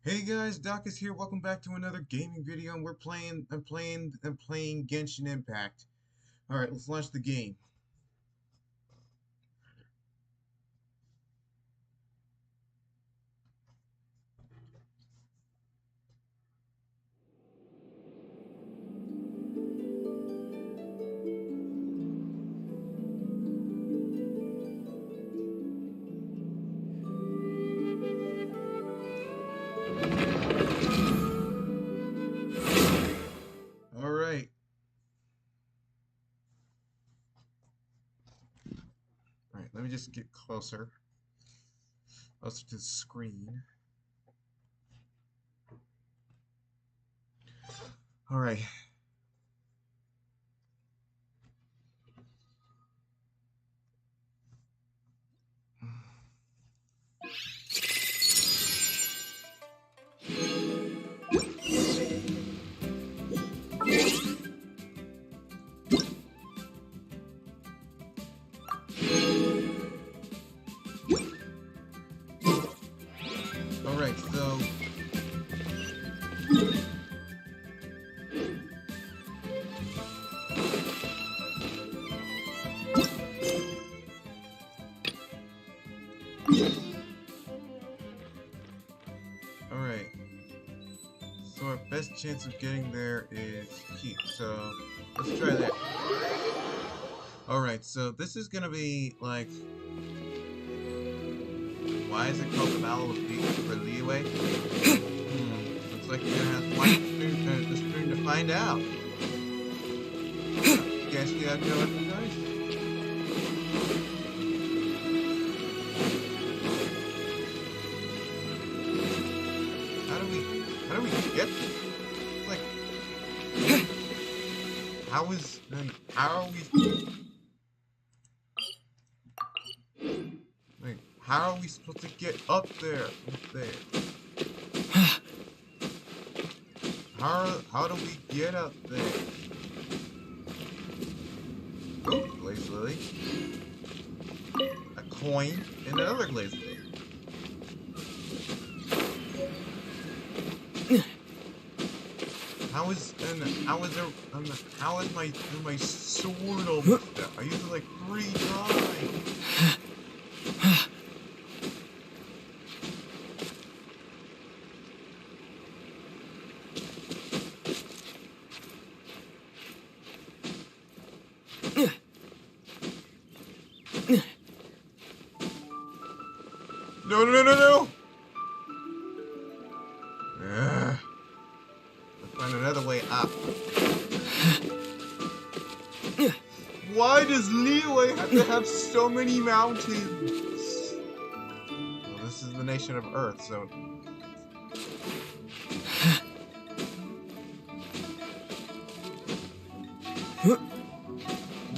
Hey guys, Doc is here. Welcome back to another gaming video, and I'm playing Genshin Impact. All right, let's launch the game. All right. All right, let me just get closer to the screen. All right. All right, so all right. So our best chance of getting there is here. So let's try that. All right, so this is gonna be like. Why is it called the Battle of Liyue? Looks like you're gonna have to watch the stream to find out. You guys see that go up, guys? How do we get there? Like, how are we? Like, how are we supposed to get up there? How do we get up there? Oh, glaze lily. A coin and another glaze lily. How is my sword almost there? I used it like 3 times. No! Let's find another way up. Why does Liyue have to have so many mountains? Well, this is the nation of Earth, so...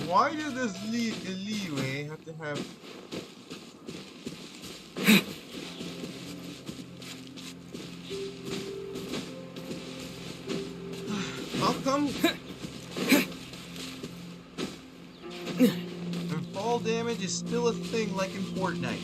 Why does Liyue have to have... How come? And fall damage is still a thing like in Fortnite.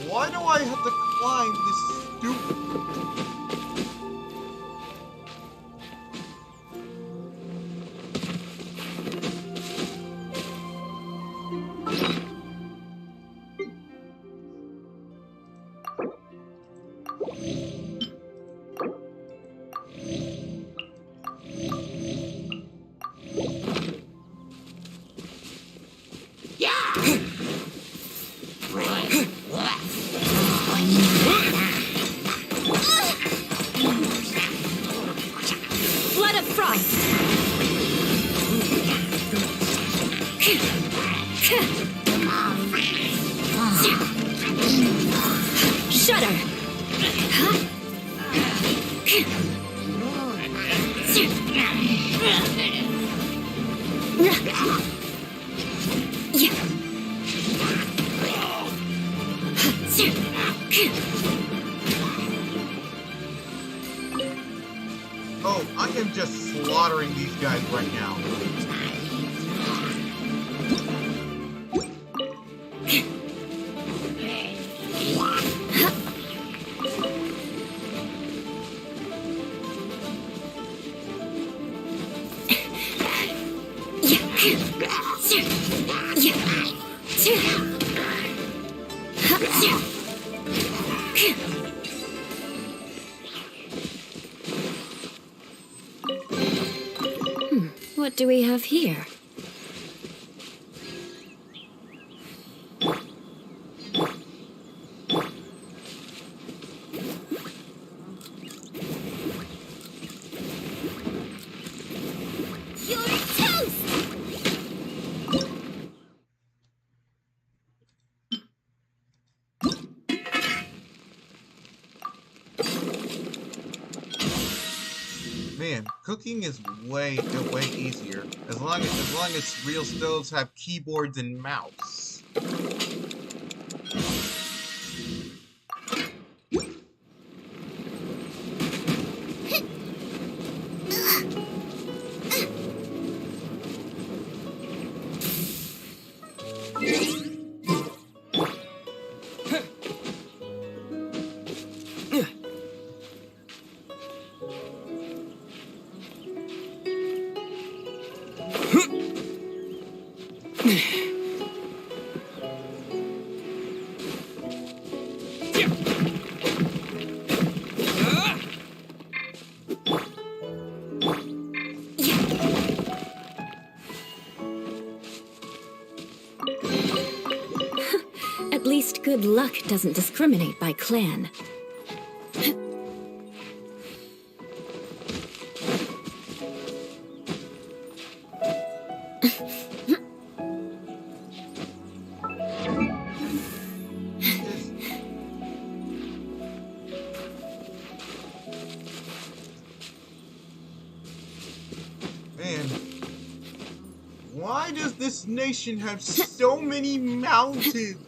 Why do I have to climb this stupid... Blood of frost! Shudder! Oh, I am just slaughtering these guys right now. What do we have here? Man, cooking is way easier. As long as real stoves have keyboards and mouse. At least good luck doesn't discriminate by clan. Man, why does this nation have so many mountains?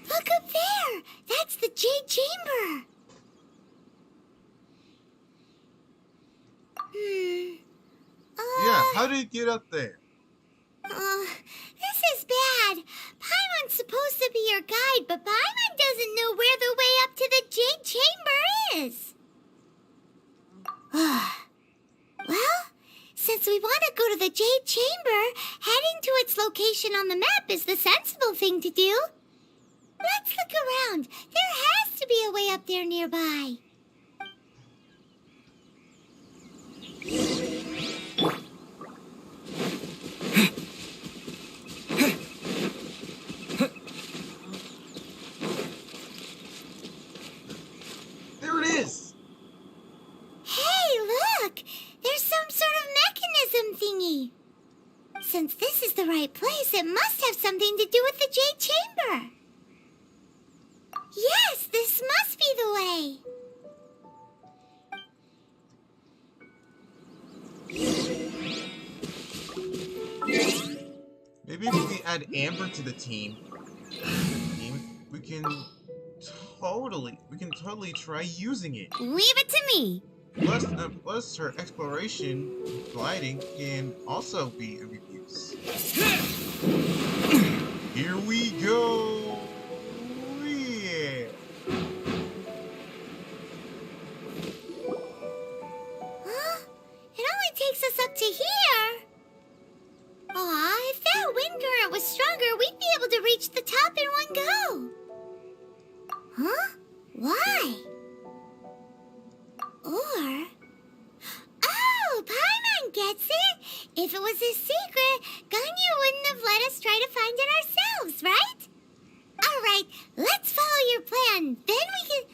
Look up there! That's the Jade Chamber! Yeah, how did it get up there? This is bad. Paimon's supposed to be your guide, but Paimon doesn't know where the way up to the Jade Chamber is. Well, since we want to go to the Jade Chamber, heading to its location on the map is the sensible thing to do. Let's look around. There has to be a way up there nearby. There it is! Hey, look! There's some sort of mechanism thingy. Since this is the right place, it must have something to do with the Jade Chamber. Yes, this must be the way. Maybe if we add Amber to the team, we can totally try using it. Leave it to me. Plus her exploration gliding can also be of use. Here we go! Yeah! Huh? It only takes us up to here. Aw, if that wind current was stronger, we'd be able to reach the top in one go. Huh? Why? Or... Oh, Paimon gets it! If it was a secret, Ganyu wouldn't have let us try to find it ourselves, right? Alright, let's follow your plan. Then we can...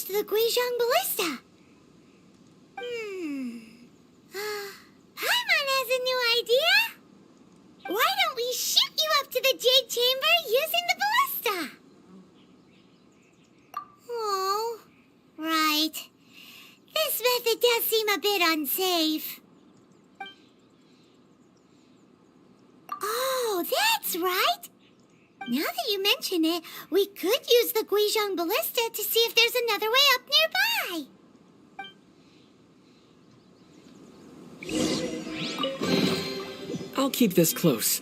reached the Guizhong Ballista. Paimon has a new idea. Why don't we shoot you up to the Jade Chamber using the ballista? Oh, right. This method does seem a bit unsafe. Oh, that's right. Now that you mention it, we could use the Guizhong Ballista to see if there's another way up nearby. I'll keep this close.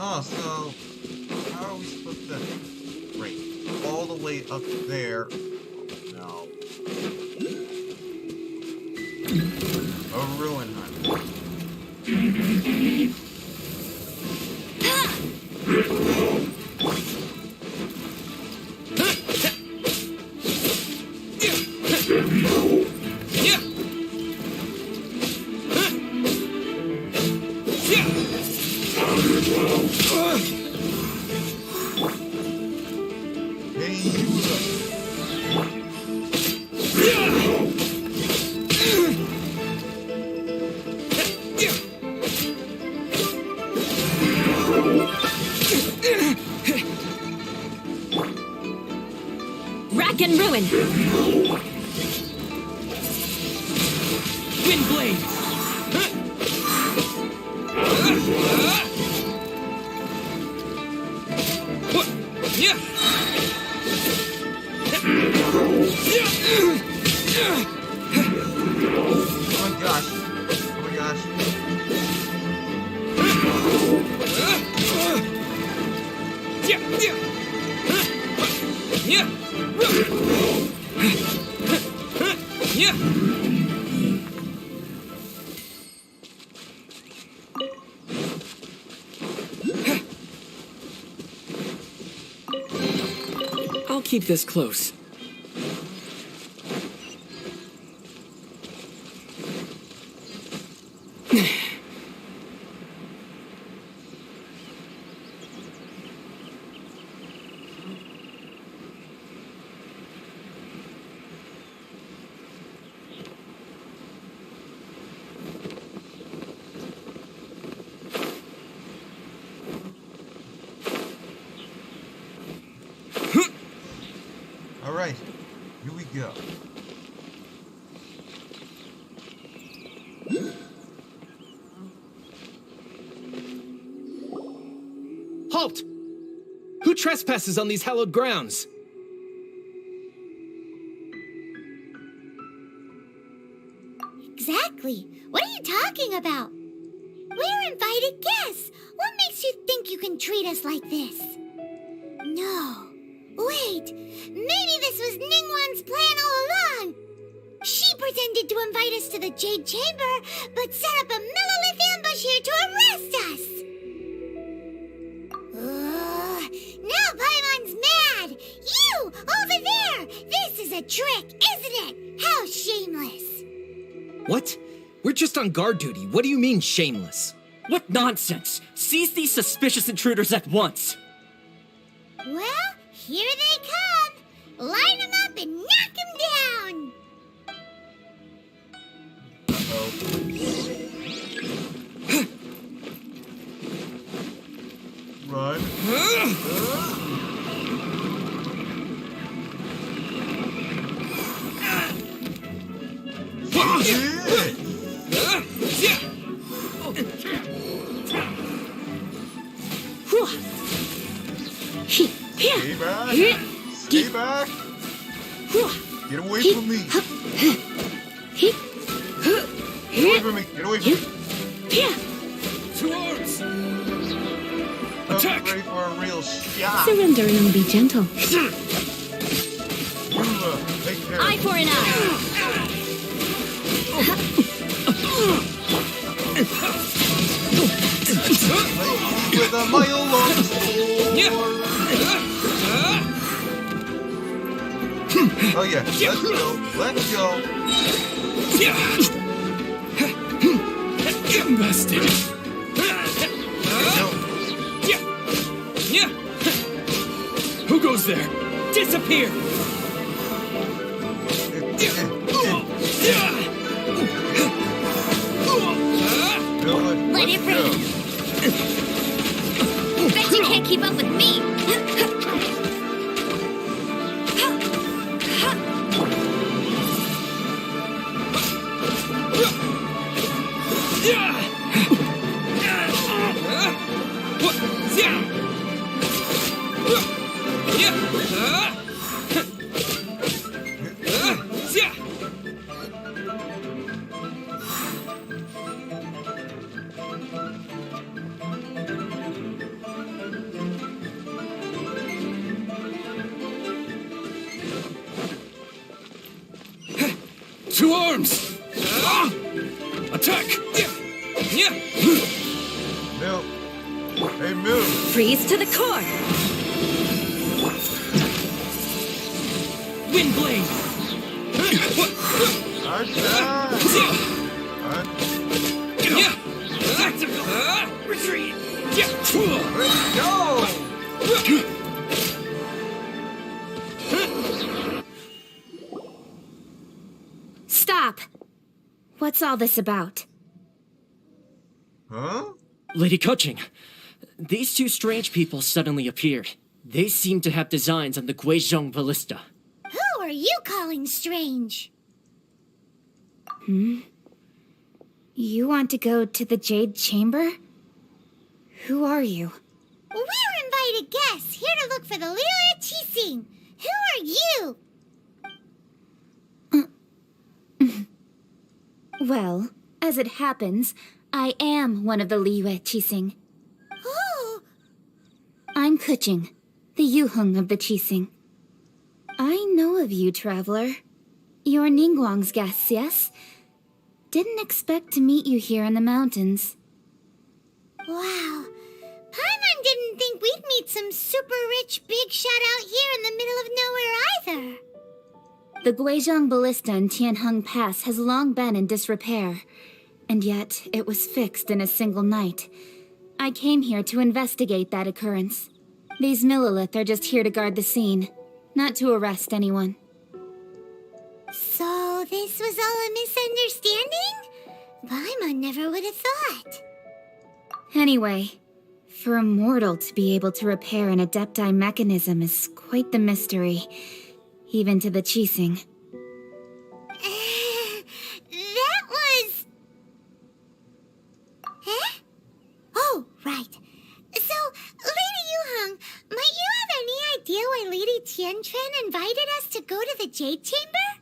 Oh, so how are we supposed to break all the way up there? No. A ruin hunt. Hey, you Rack and ruin. Wind blade! Oh my gosh. Oh my gosh. I'll keep this close. Alright, here we go. Halt! Who trespasses on these hallowed grounds? Exactly. What are you talking about? We're invited guests. What makes you think you can treat us like this? No. Wait. Maybe this was Ningguang's plan all along. She pretended to invite us to the Jade Chamber, but set up a millilith ambush here to arrest us. Now Paimon's mad. You, over there. This is a trick, isn't it? How shameless. What? We're just on guard duty. What do you mean, shameless? What nonsense! Seize these suspicious intruders at once! Well, here they come. Line them up and knock them down. Run. Stay back. Stay back. Get away from me. Get away from me. Get away from me. Two arms! I'm ready for a real shot. Surrender and be gentle. Take care. Eye for an eye. With a mile long. Oh yeah, let's go. Let's go. Get busted. No. Who goes there? Disappear! Let it rain. Bet you can't keep up with me. Two arms! Attack! Milk. Hey, Milk. Freeze to the core. Wind blade! I'm done. Retreat! Let's go. Stop! What's all this about? Huh? Lady Kuching, these two strange people suddenly appeared. They seem to have designs on the Guizhong Ballista. Who are you calling strange? You want to go to the Jade Chamber? Who are you? We're invited guests here to look for the Liyue Qixing. Who are you? Well, as it happens, I am one of the Liyue Qixing. Oh, I'm Kuching, the Yuheng of the Qixing. I know of you, traveler. You're Ningguang's guests, yes? Didn't expect to meet you here in the mountains. wow. Paimon didn't think we'd meet some super rich big shot out here in the middle of nowhere either. The Guizhong Ballista in Tianheng Pass has long been in disrepair, and yet it was fixed in a single night. I came here to investigate that occurrence. These Millilith are just here to guard the scene, not to arrest anyone. So this was all a misunderstanding? Paimon never would have thought. Anyway, for a mortal to be able to repair an Adepti mechanism is quite the mystery, even to the Qixing. That was... Huh? Oh, right. So, Lady Yuheng, might you have any idea why Lady Tianquan invited us to go to the Jade Chamber?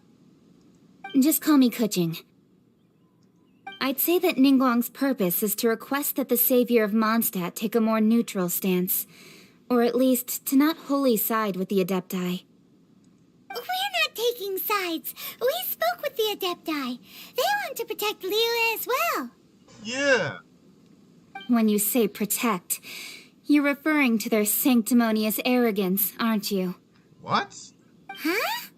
Just call me Kuching. I'd say that Ningguang's purpose is to request that the savior of Mondstadt take a more neutral stance, or at least to not wholly side with the Adepti. We're not taking sides. We spoke with the Adepti. They want to protect Liyue as well. Yeah. When you say protect, you're referring to their sanctimonious arrogance, aren't you? What? Huh?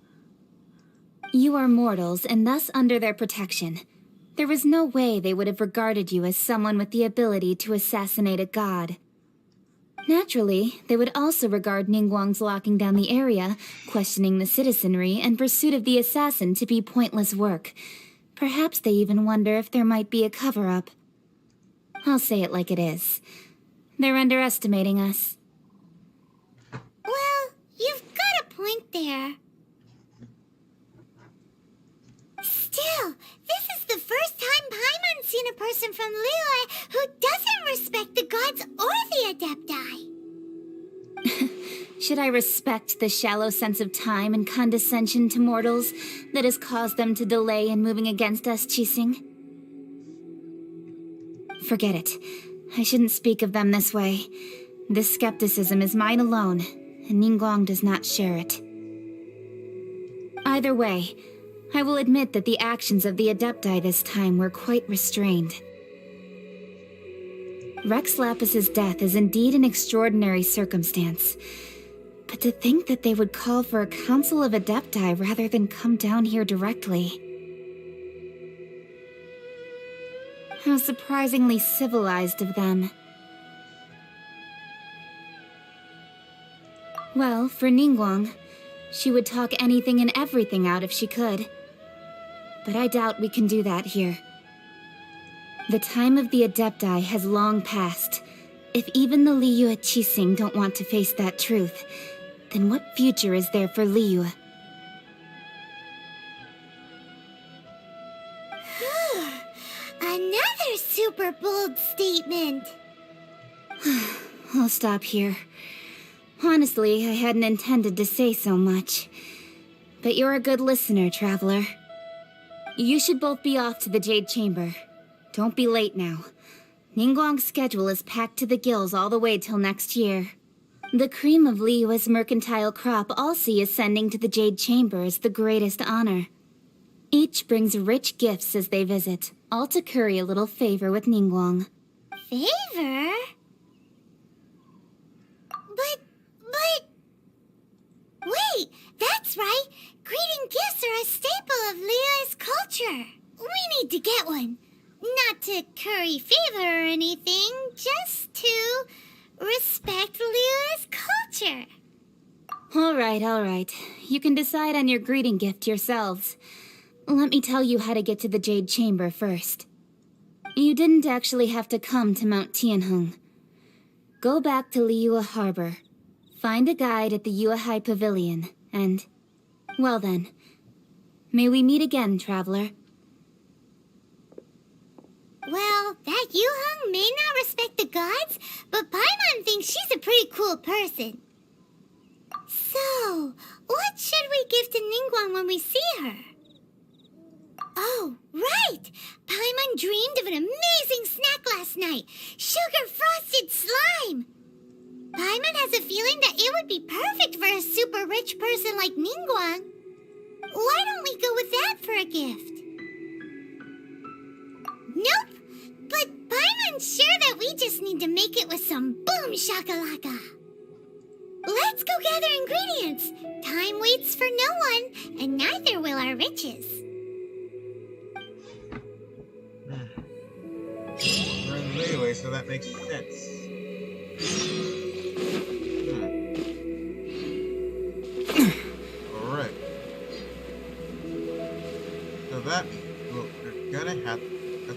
You are mortals, and thus under their protection. There was no way they would have regarded you as someone with the ability to assassinate a god. Naturally, they would also regard Ningguang's locking down the area, questioning the citizenry, and pursuit of the assassin to be pointless work. Perhaps they even wonder if there might be a cover-up. I'll say it like it is. They're underestimating us. Well, you've got a point there. Still, this is the first time Paimon's seen a person from Liyue who doesn't respect the gods or the Adepti. Should I respect the shallow sense of time and condescension to mortals that has caused them to delay in moving against us, Qixing? Forget it. I shouldn't speak of them this way. This skepticism is mine alone, and Ningguang does not share it. Either way, I will admit that the actions of the Adepti this time were quite restrained. Rex Lapis's death is indeed an extraordinary circumstance. But to think that they would call for a council of adepti rather than come down here directly. How surprisingly civilized of them. Well, for Ningguang, she would talk anything and everything out if she could. But I doubt we can do that here. The time of the adepti has long passed. If even the Liyue Qixing don't want to face that truth, then what future is there for Liyue? Another super bold statement. I'll stop here. Honestly, I hadn't intended to say so much. But you're a good listener, Traveler. You should both be off to the Jade Chamber. Don't be late now. Ningguang's schedule is packed to the gills all the way till next year. The cream of Liyue's mercantile crop all see ascending to the Jade Chamber as the greatest honor. Each brings rich gifts as they visit, all to curry a little favor with Ningguang. Favor? But... Wait, that's right! Greeting gifts are a staple of Liyue's culture. We need to get one. Not to curry favor or anything, just to respect Liyue's culture. All right. You can decide on your greeting gift yourselves. Let me tell you how to get to the Jade Chamber first. You didn't actually have to come to Mount Tianheng. Go back to Liyue Harbor. Find a guide at the Yuehai Pavilion, and... well then. May we meet again, Traveler. Well, that Yuheng may not respect the gods, but Paimon thinks she's a pretty cool person. So, what should we give to Ningguang when we see her? Oh, right! Paimon dreamed of an amazing snack last night! Sugar-frosted slime! Paimon has a feeling that it would be perfect for a super rich person like Ningguang. Why don't we go with that for a gift? Nope! But Paimon's sure that we just need to make it with some boom shakalaka. Let's go gather ingredients. Time waits for no one, and neither will our riches. We're in Liyue, so that makes sense. Alright. So that means we're gonna have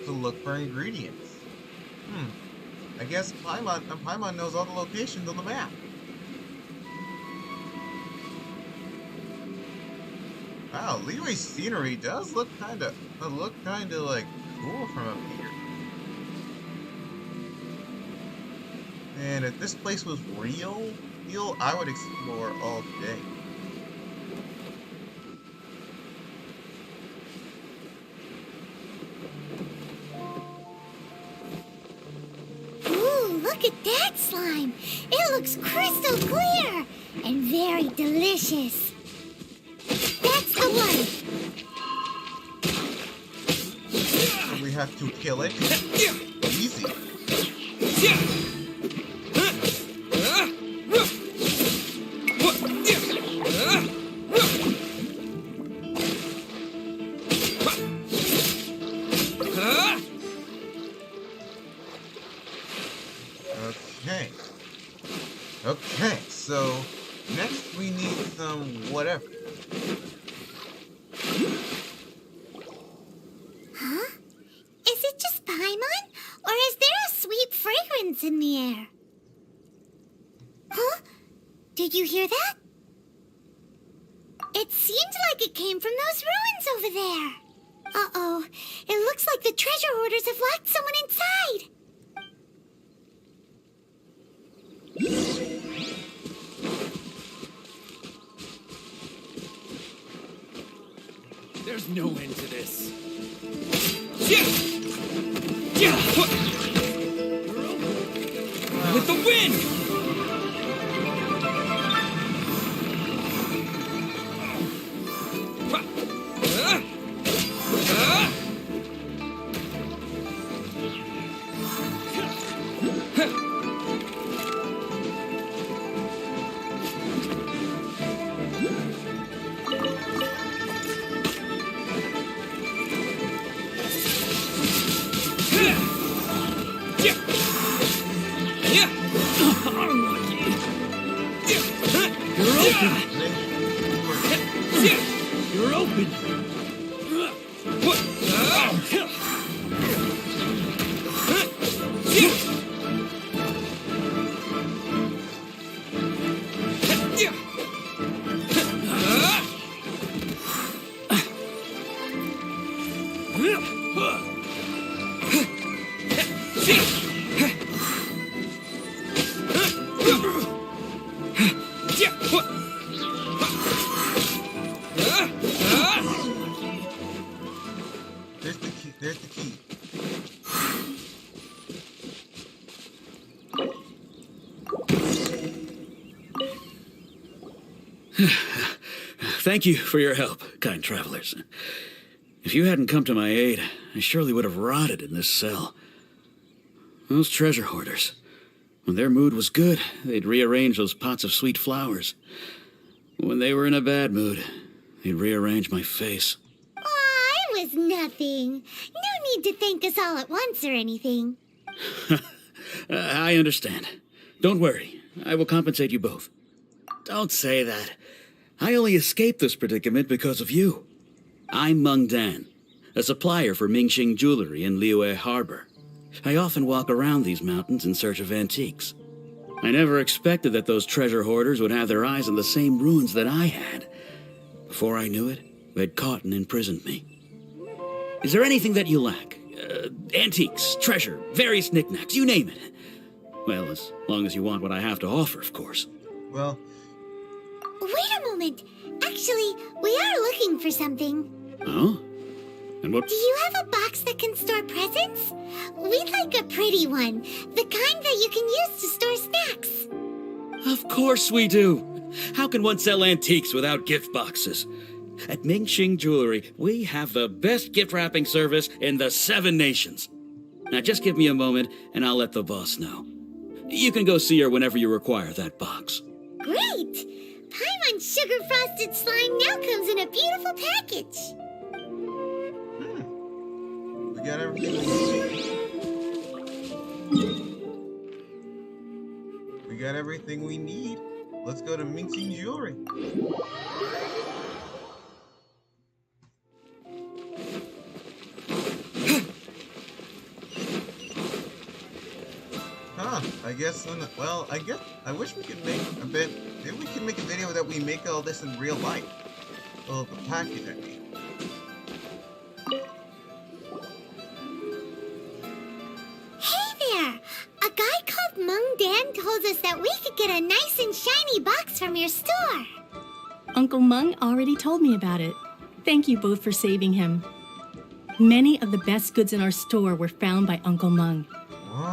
to look for ingredients. I guess Paimon knows all the locations on the map. Wow, Liyue's scenery does look kinda like cool from up here. And if this place was real, I would explore all day. Ooh, look at that slime! It looks crystal clear and very delicious. That's the one! So we have to kill it? Easy. Okay, so next we need some whatever. Huh? Is it just Paimon? Or is there a sweet fragrance in the air? Huh? Did you hear that? It seemed like it came from those ruins over there. Uh-oh. It looks like the treasure hoarders have locked someone inside. There's no end to this. With the wind! You're open! There's the key. There's the key. Thank you for your help, kind travelers. If you hadn't come to my aid, I surely would have rotted in this cell. Those treasure hoarders, when their mood was good, they'd rearrange those pots of sweet flowers. When they were in a bad mood, they'd rearrange my face. Aw, it was nothing. No need to thank us all at once or anything. I understand. Don't worry. I will compensate you both. Don't say that. I only escaped this predicament because of you. I'm Meng Dan, a supplier for Mingxing jewelry in Liyue Harbor. I often walk around these mountains in search of antiques. I never expected that those treasure hoarders would have their eyes on the same ruins that I had. Before I knew it, they'd caught and imprisoned me. Is there anything that you lack? Antiques, treasure, various knickknacks, you name it. Well, as long as you want what I have to offer, of course. Well, Wait a moment. Actually, we are looking for something. Oh? And what? Do you have a box that can store presents? We'd like a pretty one. The kind that you can use to store snacks. Of course we do. How can one sell antiques without gift boxes? At Mingxing Jewelry, we have the best gift wrapping service in the 7 nations. Now just give me a moment and I'll let the boss know. You can go see her whenever you require that box. Great! Paimon Sugar Frosted Slime now comes in a beautiful package. we got everything we need. We got everything we need. Let's go to Mingxing Jewelry. I guess, well, I wish we could make a bit, maybe we can make a video that we make all this in real life. Well, the package, I mean. Hey there! A guy called Meng Dan told us that we could get a nice and shiny box from your store. Uncle Meng already told me about it. Thank you both for saving him. Many of the best goods in our store were found by Uncle Meng.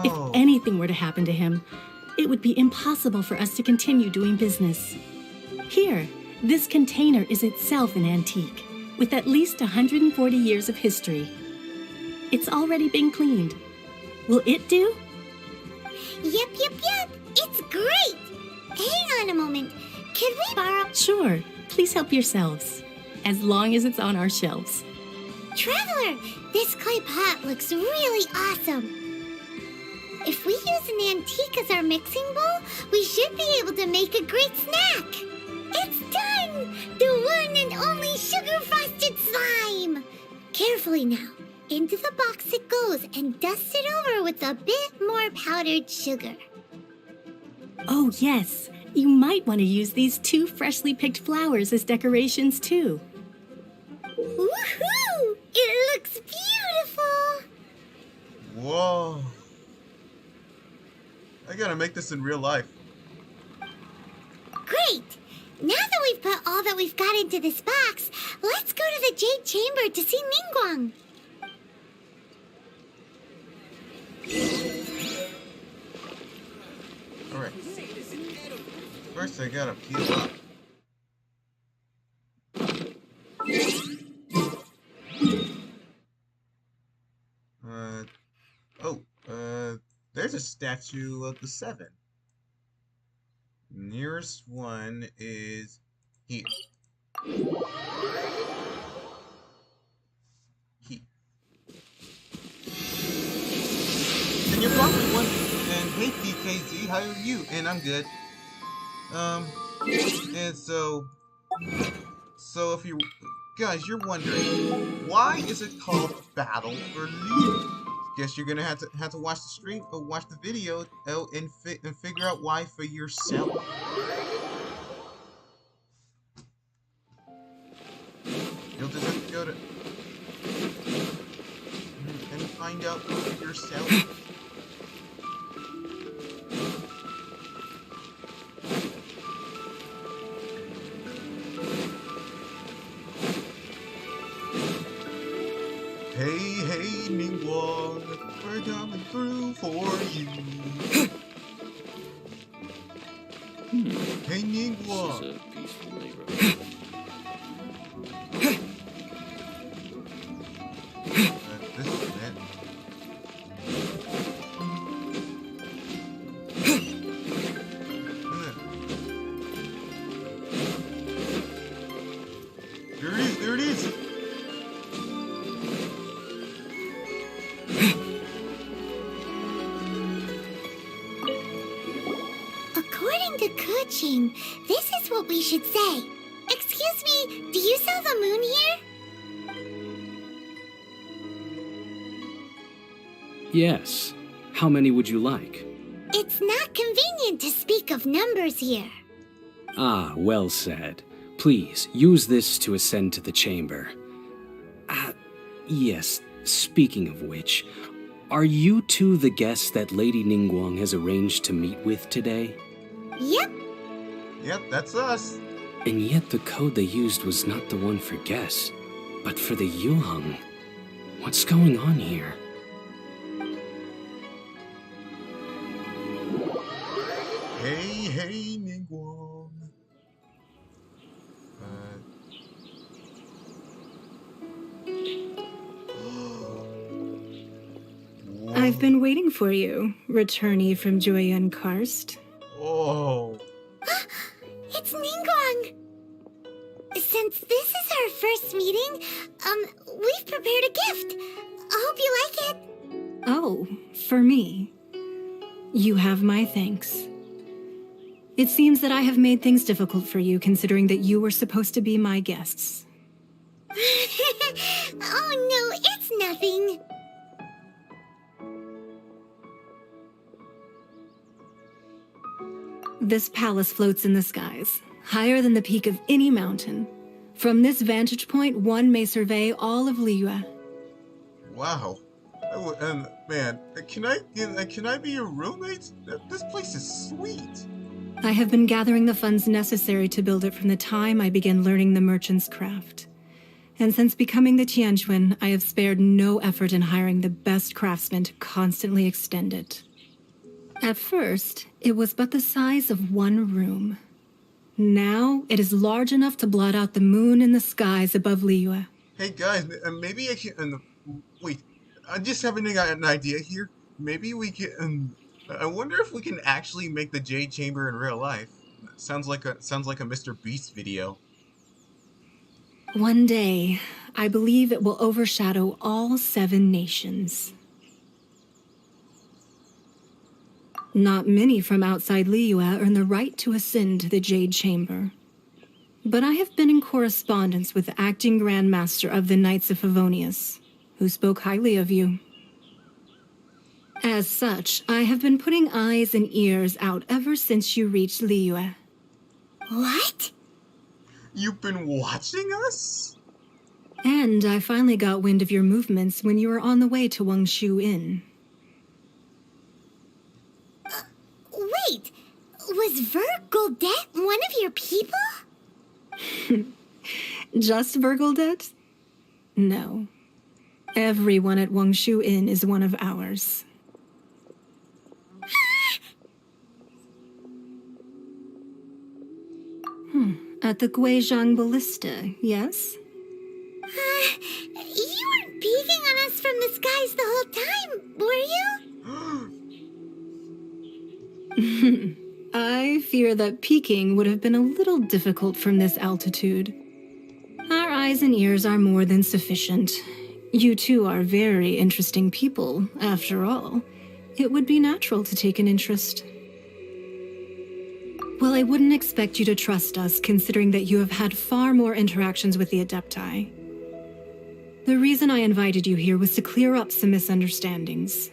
If Whoa. anything were to happen to him, it would be impossible for us to continue doing business. Here, this container is itself an antique, with at least 140 years of history. It's already been cleaned. Will it do? Yep. It's great! Hang on a moment. Could we borrow... Sure, please help yourselves, as long as it's on our shelves. Traveler, this clay pot looks really awesome. If we use an antique as our mixing bowl, we should be able to make a great snack. It's done! The one and only sugar frosted slime! Carefully now. Into the box it goes and dust it over with a bit more powdered sugar. Oh yes, you might want to use these 2 freshly picked flowers as decorations too. Woohoo! It looks beautiful! Whoa. I gotta make this in real life. Great! Now that we've put all that we've got into this box, let's go to the Jade Chamber to see Ningguang. Alright. First I gotta peel up. There's a statue of the 7. Nearest one is here. And you're probably wondering, and hey DKZ, how are you? And I'm good. And so So if you guys, you're wondering, why is it called Battle for Liyue? Guess you're gonna have to watch the stream or watch the video and figure out why for yourself. You'll just have to go to and find out for yourself. Hey, Ningguang, we're coming through for you. Hey, Ningguang. This is a peaceful neighborhood. This is it. There it is. According to Kuching, this is what we should say. Excuse me, do you sell the moon here? Yes. How many would you like? It's not convenient to speak of numbers here. Ah, well said. Please, use this to ascend to the chamber. Yes, speaking of which, are you two the guests that Lady Ningguang has arranged to meet with today? Yep. Yep, that's us. And yet the code they used was not the one for guests, but for the Yuheng. What's going on here? Hey, Ningguang. I've been waiting for you, returnee from Jueyun Karst. Oh. It's Ningguang. Since this is our first meeting, we've prepared a gift. I hope you like it. Oh, for me. You have my thanks. It seems that I have made things difficult for you, considering that you were supposed to be my guests. Oh no, it's nothing. This palace floats in the skies, higher than the peak of any mountain. From this vantage point, one may survey all of Liyue. Wow. And man, can I be your roommate? This place is sweet. I have been gathering the funds necessary to build it from the time I began learning the merchant's craft. And since becoming the Tianquan, I have spared no effort in hiring the best craftsmen to constantly extend it. At first, it was but the size of one room. Now, it is large enough to blot out the moon in the skies above Liyue. Hey guys, maybe I can. Wait, I'm just having an idea here. Maybe we can. I wonder if we can actually make the Jade Chamber in real life. Sounds like a Mr. Beast video. One day, I believe it will overshadow all 7 nations. Not many from outside Liyue earn the right to ascend to the Jade Chamber. But I have been in correspondence with the acting Grand Master of the Knights of Favonius, who spoke highly of you. As such, I have been putting eyes and ears out ever since you reached Liyue. What? You've been watching us? And I finally got wind of your movements when you were on the way to Wangshu Inn. Wait, was Vergoldet one of your people? Just Vergoldet? No. Everyone at Wangshu Inn is one of ours. At the Guizhang Ballista, yes? You weren't peeking on us from the skies the whole time, were you? I fear that peeking would have been a little difficult from this altitude. Our eyes and ears are more than sufficient. You two are very interesting people, after all. It would be natural to take an interest. Well, I wouldn't expect you to trust us, considering that you have had far more interactions with the Adepti. The reason I invited you here was to clear up some misunderstandings.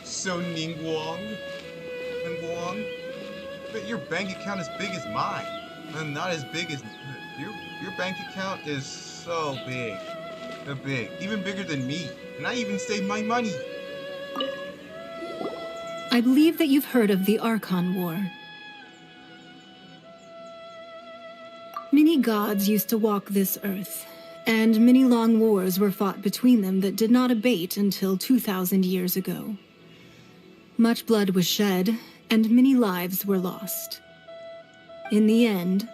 So Ningguang, but your bank account is big as mine, and not as big as your bank account is so big, even bigger than me, and I even saved my money. I believe that you've heard of the Archon War. Many gods used to walk this earth, and many long wars were fought between them that did not abate until 2,000 years ago. Much blood was shed, and many lives were lost. In the end,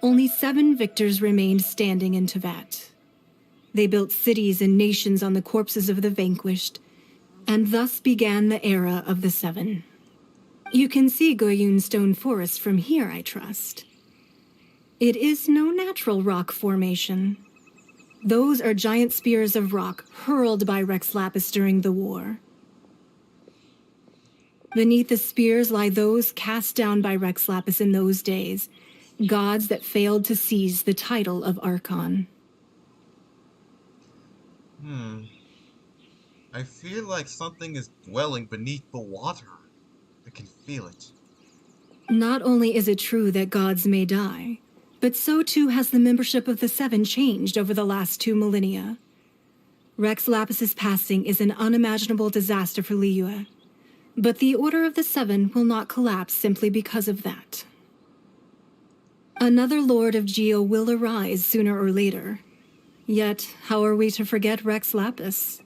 only 7 victors remained standing in Tevat. They built cities and nations on the corpses of the vanquished, and thus began the era of the 7. You can see Goyun Stone Forest from here, I trust. It is no natural rock formation. Those are giant spears of rock hurled by Rex Lapis during the war. Beneath the spears lie those cast down by Rex Lapis in those days, gods that failed to seize the title of Archon. I feel like something is dwelling beneath the water. I can feel it. Not only is it true that gods may die, but so too has the membership of the 7 changed over the last 2 millennia. Rex Lapis's passing is an unimaginable disaster for Liyue, but the Order of the 7 will not collapse simply because of that. Another Lord of Geo will arise sooner or later. Yet, how are we to forget Rex Lapis?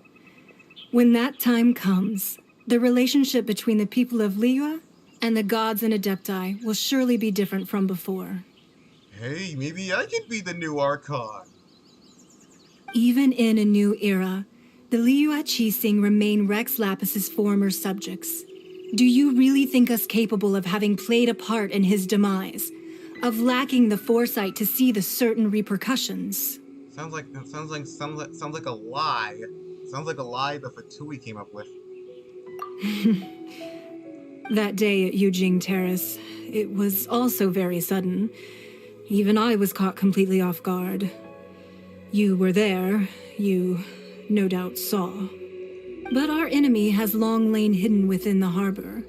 When that time comes, the relationship between the people of Liyue and the gods and Adepti will surely be different from before. Hey, maybe I could be the new Archon. Even in a new era, the Liyue Qixing remain Rex Lapis's former subjects. Do you really think us capable of having played a part in his demise? Of lacking the foresight to see the certain repercussions? Sounds like a lie. Sounds like a lie the Fatui came up with. That day at Yujing Terrace, it was also very sudden. Even I was caught completely off guard. You were there, you no doubt saw. But our enemy has long lain hidden within the harbor.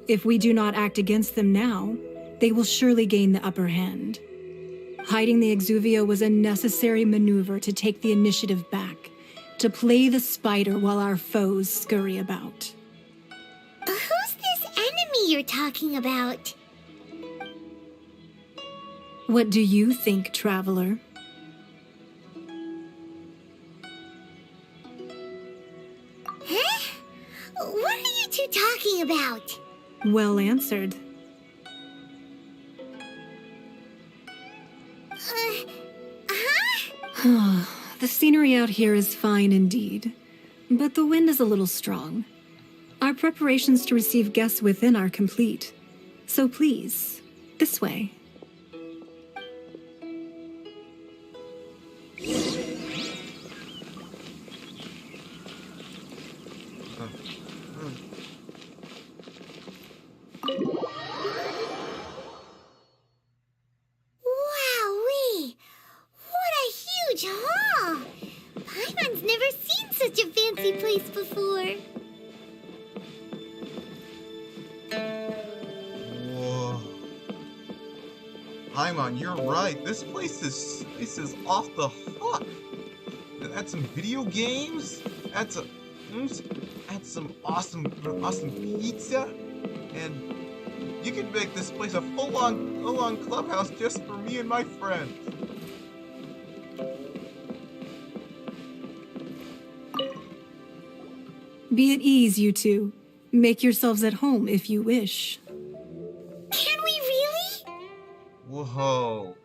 If we do not act against them now, they will surely gain the upper hand. Hiding the Exuvia was a necessary maneuver to take the initiative back, to play the spider while our foes scurry about. Who's this enemy you're talking about? What do you think, traveler? Huh? What are you two talking about? Well answered. The scenery out here is fine indeed, but the wind is a little strong. Our preparations to receive guests within are complete, so please, this way. Wowee! What a huge hall! Paimon's never seen such a fancy place before. Whoa. Paimon, you're right. This place is off the hook. Add some video games. Add some awesome pizza, and you can make this place a full-on clubhouse just for me and my friends. Be at ease, you two. Make yourselves at home if you wish. Can we really? Whoa.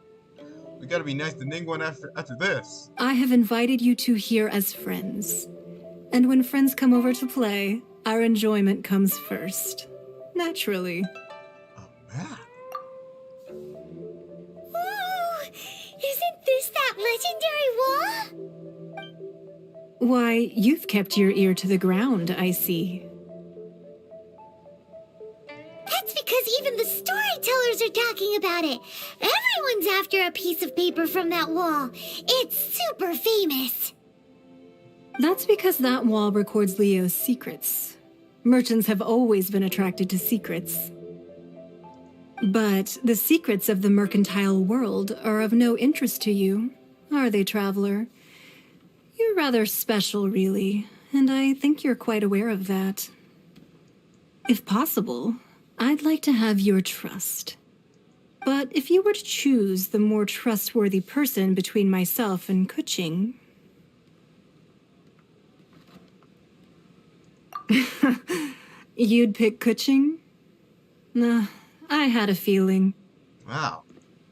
We gotta be nice to Ningguang after this. I have invited you two here as friends. And when friends come over to play, our enjoyment comes first. Naturally. A map? Ooh! Isn't this that legendary wall? Why, you've kept your ear to the ground, I see. That's because even the storytellers are talking about it. Everyone's after a piece of paper from that wall. It's super famous. That's because that wall records Liyue's secrets. Merchants have always been attracted to secrets. But the secrets of the mercantile world are of no interest to you, are they, traveler? You're rather special, really, and I think you're quite aware of that. If possible, I'd like to have your trust. But if you were to choose the more trustworthy person between myself and Kuching... You'd pick Kuching? Nah, I had a feeling. Wow.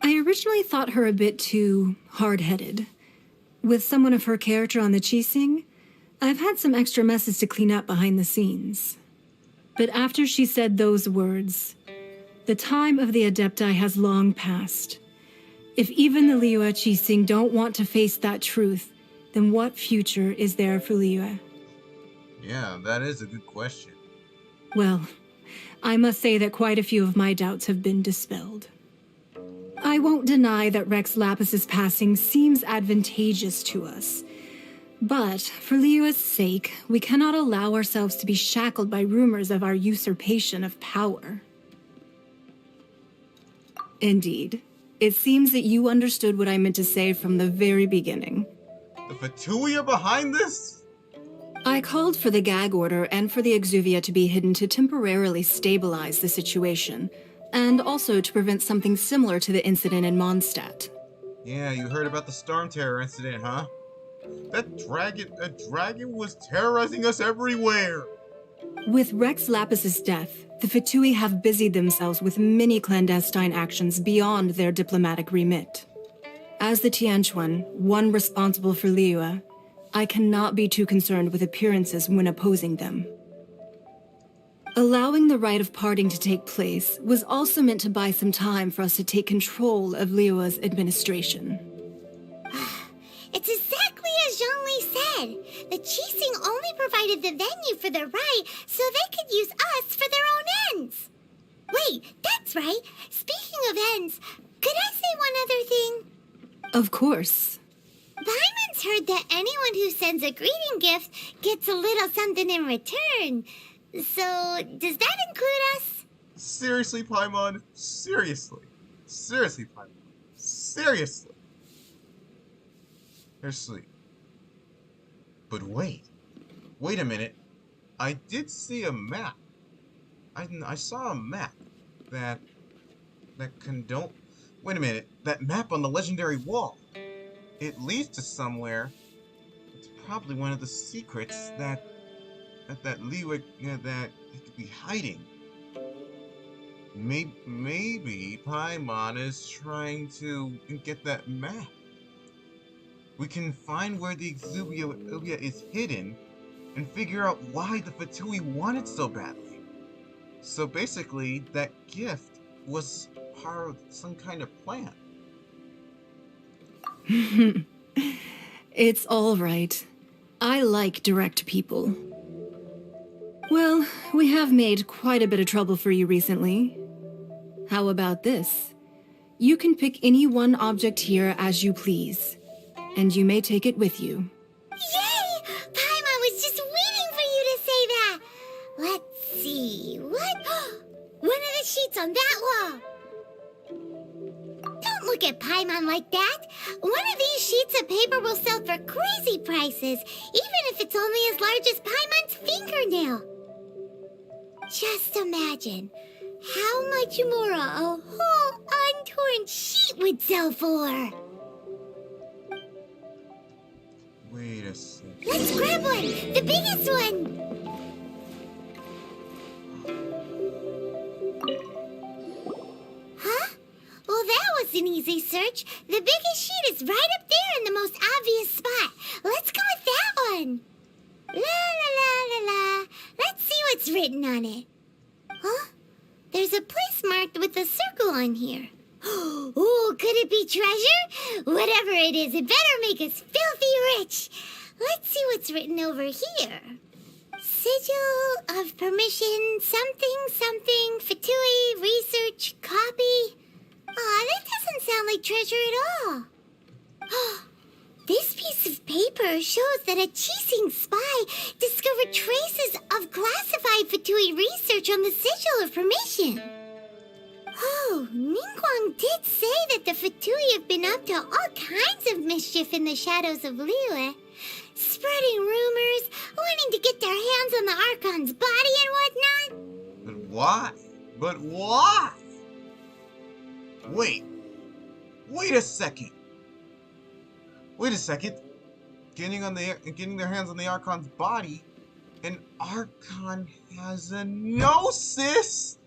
I originally thought her a bit too hard-headed. With someone of her character on the Qixing, I've had some extra messes to clean up behind the scenes. But after she said those words, the time of the Adepti has long passed. If even the Liyue Qixing don't want to face that truth, then what future is there for Liyue? Yeah, that is a good question. Well, I must say that quite a few of my doubts have been dispelled. I won't deny that Rex Lapis's passing seems advantageous to us. But, for Liyue's sake, we cannot allow ourselves to be shackled by rumors of our usurpation of power. Indeed, it seems that you understood what I meant to say from the very beginning. The Fatui are behind this? I called for the gag order and for the Exuvia to be hidden to temporarily stabilize the situation, and also to prevent something similar to the incident in Mondstadt. Yeah, you heard about the Storm Terror incident, huh? That dragon was terrorizing us everywhere! With Rex Lapis's death, the Fatui have busied themselves with many clandestine actions beyond their diplomatic remit. As the Tianquan, one responsible for Liyue, I cannot be too concerned with appearances when opposing them. Allowing the rite of parting to take place was also meant to buy some time for us to take control of Liyue's administration. It's exactly as Zhongli said. The Qixing only provided the venue for the rite so they could use us for their own ends. Wait, that's right. Speaking of ends, could I say one other thing? Of course. Paimon's heard that anyone who sends a greeting gift gets a little something in return. So, does that include us? Seriously, Paimon? Seriously? Seriously, Paimon? Seriously? Seriously. But wait a minute. I did see a map. I saw a map that condone. Wait a minute. That map on the legendary wall. It leads to somewhere. It's probably one of the secrets that Liyue that he could be hiding. Maybe Paimon is trying to get that map. We can find where the Exuvia is hidden and figure out why the Fatui want it so badly. So basically, that gift was part of some kind of plan. It's all right. I like direct people. Well, we have made quite a bit of trouble for you recently. How about this? You can pick any one object here as you please, and you may take it with you. Yay! Paimon was just waiting for you to say that. Let's see. What? One of the sheets on that wall. Don't look at Paimon like that. One of these sheets of paper will sell for crazy prices, even if it's only as large as Paimon's fingernail. Just imagine how much more a whole untorn sheet would sell for. Wait a second. Let's grab one! The biggest one! Huh? Well, that was an easy search. The biggest sheet is right up there in the most obvious spot. Let's go with that one. La la la la la. Let's see what's written on it. Huh? There's a place marked with a circle on here. Oh, could it be treasure? Whatever it is, it better make us filthy rich. Let's see what's written over here. Sigil of permission, something, Fatui, research, copy. Aw, that doesn't sound like treasure at all. This piece of paper shows that a Qixing spy discovered traces of classified Fatui research on the Sigil of Permission. Oh, Ningguang did say that the Fatui have been up to all kinds of mischief in the shadows of Liyue, spreading rumors, wanting to get their hands on the Archon's body and whatnot. But why? But why? Wait a second. Getting their hands on the Archon's body, an Archon has a Gnosis.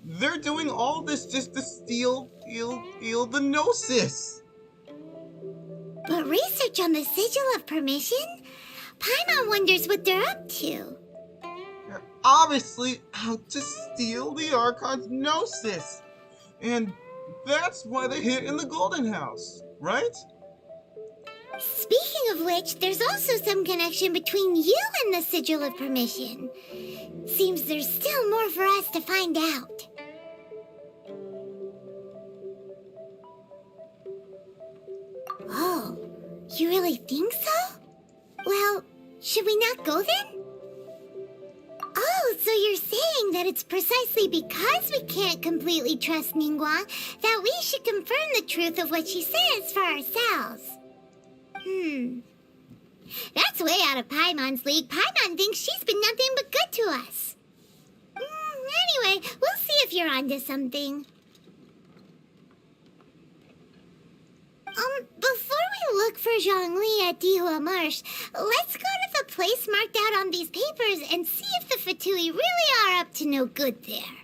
They're doing all this just to steal the Gnosis. But research on the Sigil of Permission? Paimon wonders what they're up to. They're obviously out to steal the Archon's Gnosis. And that's why they hid in the Golden House, right? Speaking of which, there's also some connection between you and the Sigil of Permission. Seems there's still more for us to find out. Oh, you really think so? Well, should we not go then? Oh, so you're saying that it's precisely because we can't completely trust Ningguang that we should confirm the truth of what she says for ourselves. That's way out of Paimon's league. Paimon thinks she's been nothing but good to us. Anyway, we'll see if you're onto something. Before we look for Zhongli at Dihua Marsh, let's go to the place marked out on these papers and see if the Fatui really are up to no good there.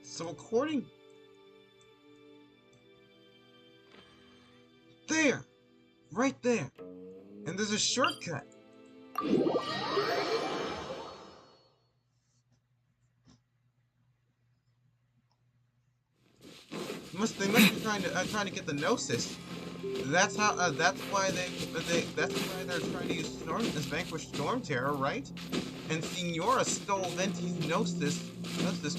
So according... There! Right there! And there's a shortcut! They must be trying to get the Gnosis. That's how. That's why That's why they're trying to use Vanquish Storm Terror, right? And Signora stole Venti's Gnosis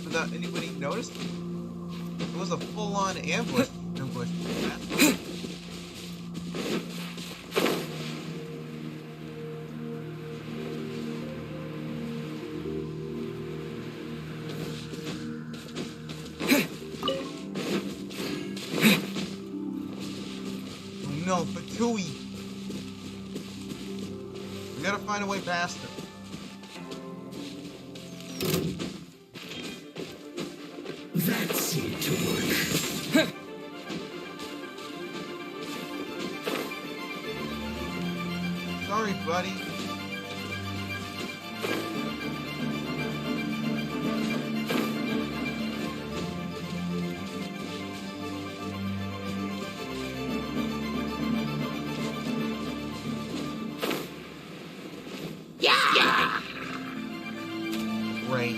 without anybody noticing. It was a full-on ambush. No, Fatui! We gotta find a way past him. That seemed to work. Sorry, buddy. Great.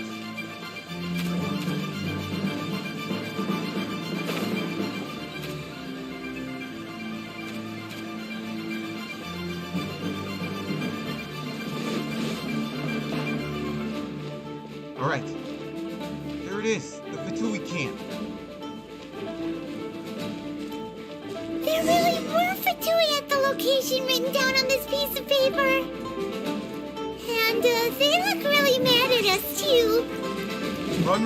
Alright. There it is. The Fatui camp. There really were Fatui at the location written down on this piece of paper. And they look really mad at us, too. Run!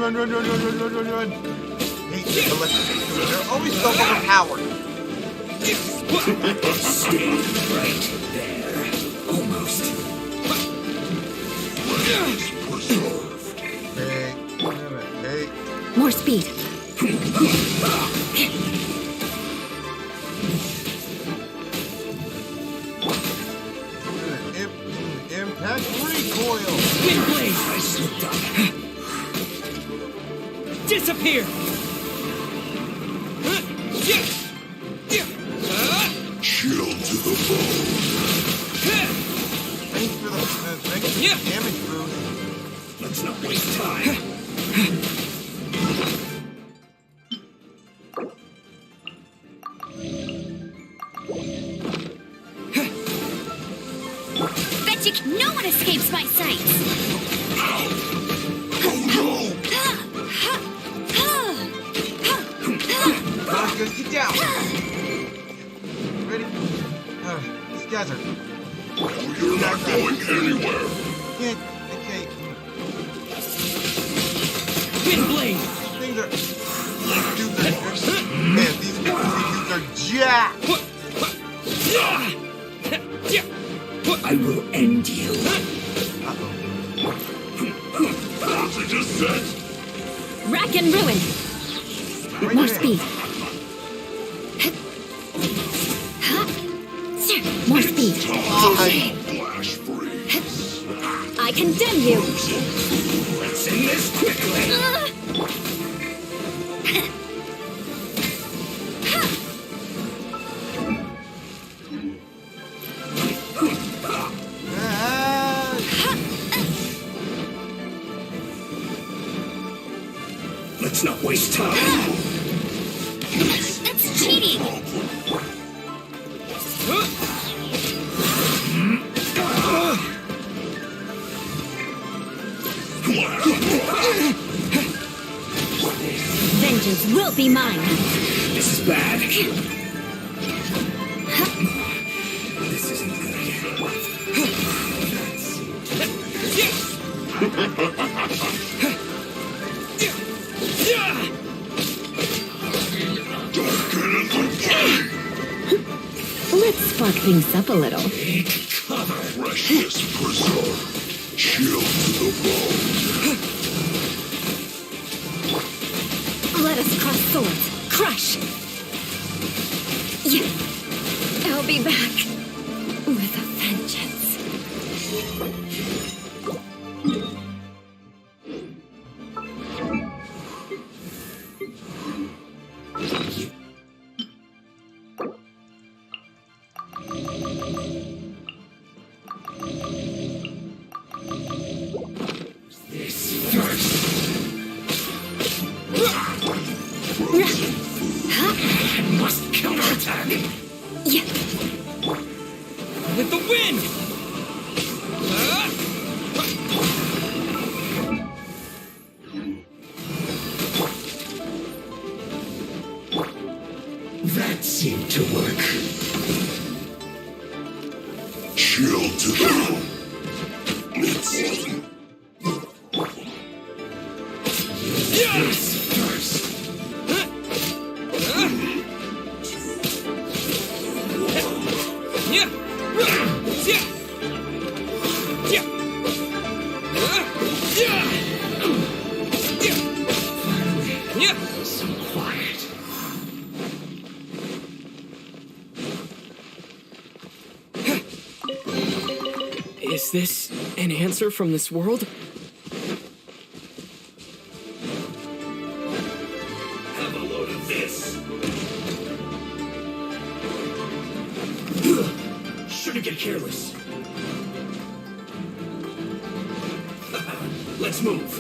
Hey, electric. They're always so overpowered. Stay right there. Almost. Preserved. Hey, wait a minute. Hey. More speed. Impact recoil. Wind blade! with them. Disappear! Chill to the bone. Thanks for the damage boost. Let's not waste time. No one escapes my sight! Guys, get down! Ready? These guys are... You're not going anywhere. Yeah, okay. Windblade! Things are... These dudes are... Man, these dudes are jacked! I will end you. What's it just said? Rack and ruin. Right More there. speed. More speed. Flash freeze. I condemn you. Let's end this quickly. Let's not waste time. That's cheating! Vengeance will be mine. This is bad. This isn't Let's spark things up a little. Freshness preserved. Chill to the bone. Let us cross swords. Crush! Yeah. I'll be back. With a vengeance. Must counterattack. Yeah. With the wind! That seemed to work. Chill to the bone. Let's this first. So quiet. Is this an answer from this world? Have a load of this. Shouldn't get careless. Let's move.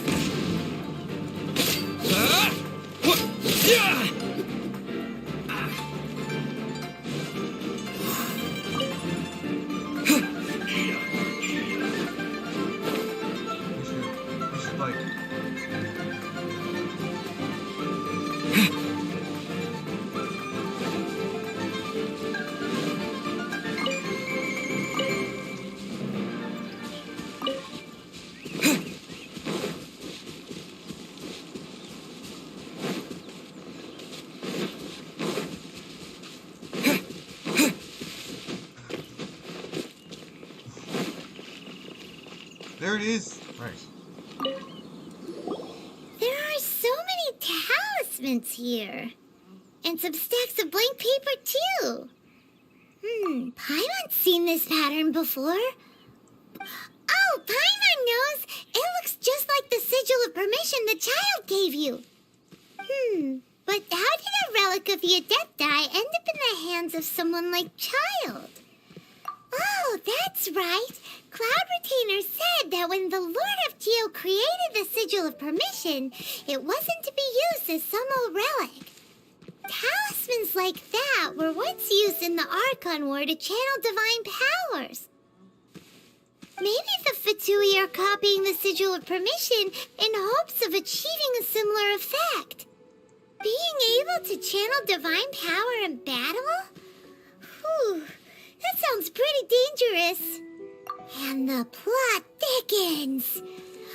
We should like... There it is. Right. There are so many talismans here. And some stacks of blank paper, too. Paimon's seen this pattern before. Oh, Paimon knows! It looks just like the sigil of permission the child gave you. But how did a relic of the Adepti end up in the hands of someone like Child? Oh, that's right. Cloud Retainer said that when the Lord of Geo created the sigil of permission, it wasn't to be used as some old relic. Talismans like that were once used in the Archon War to channel divine powers. Maybe the Fatui are copying the sigil of permission in hopes of achieving a similar effect. Being able to channel divine power in battle? Whew, that sounds pretty dangerous. And the plot thickens.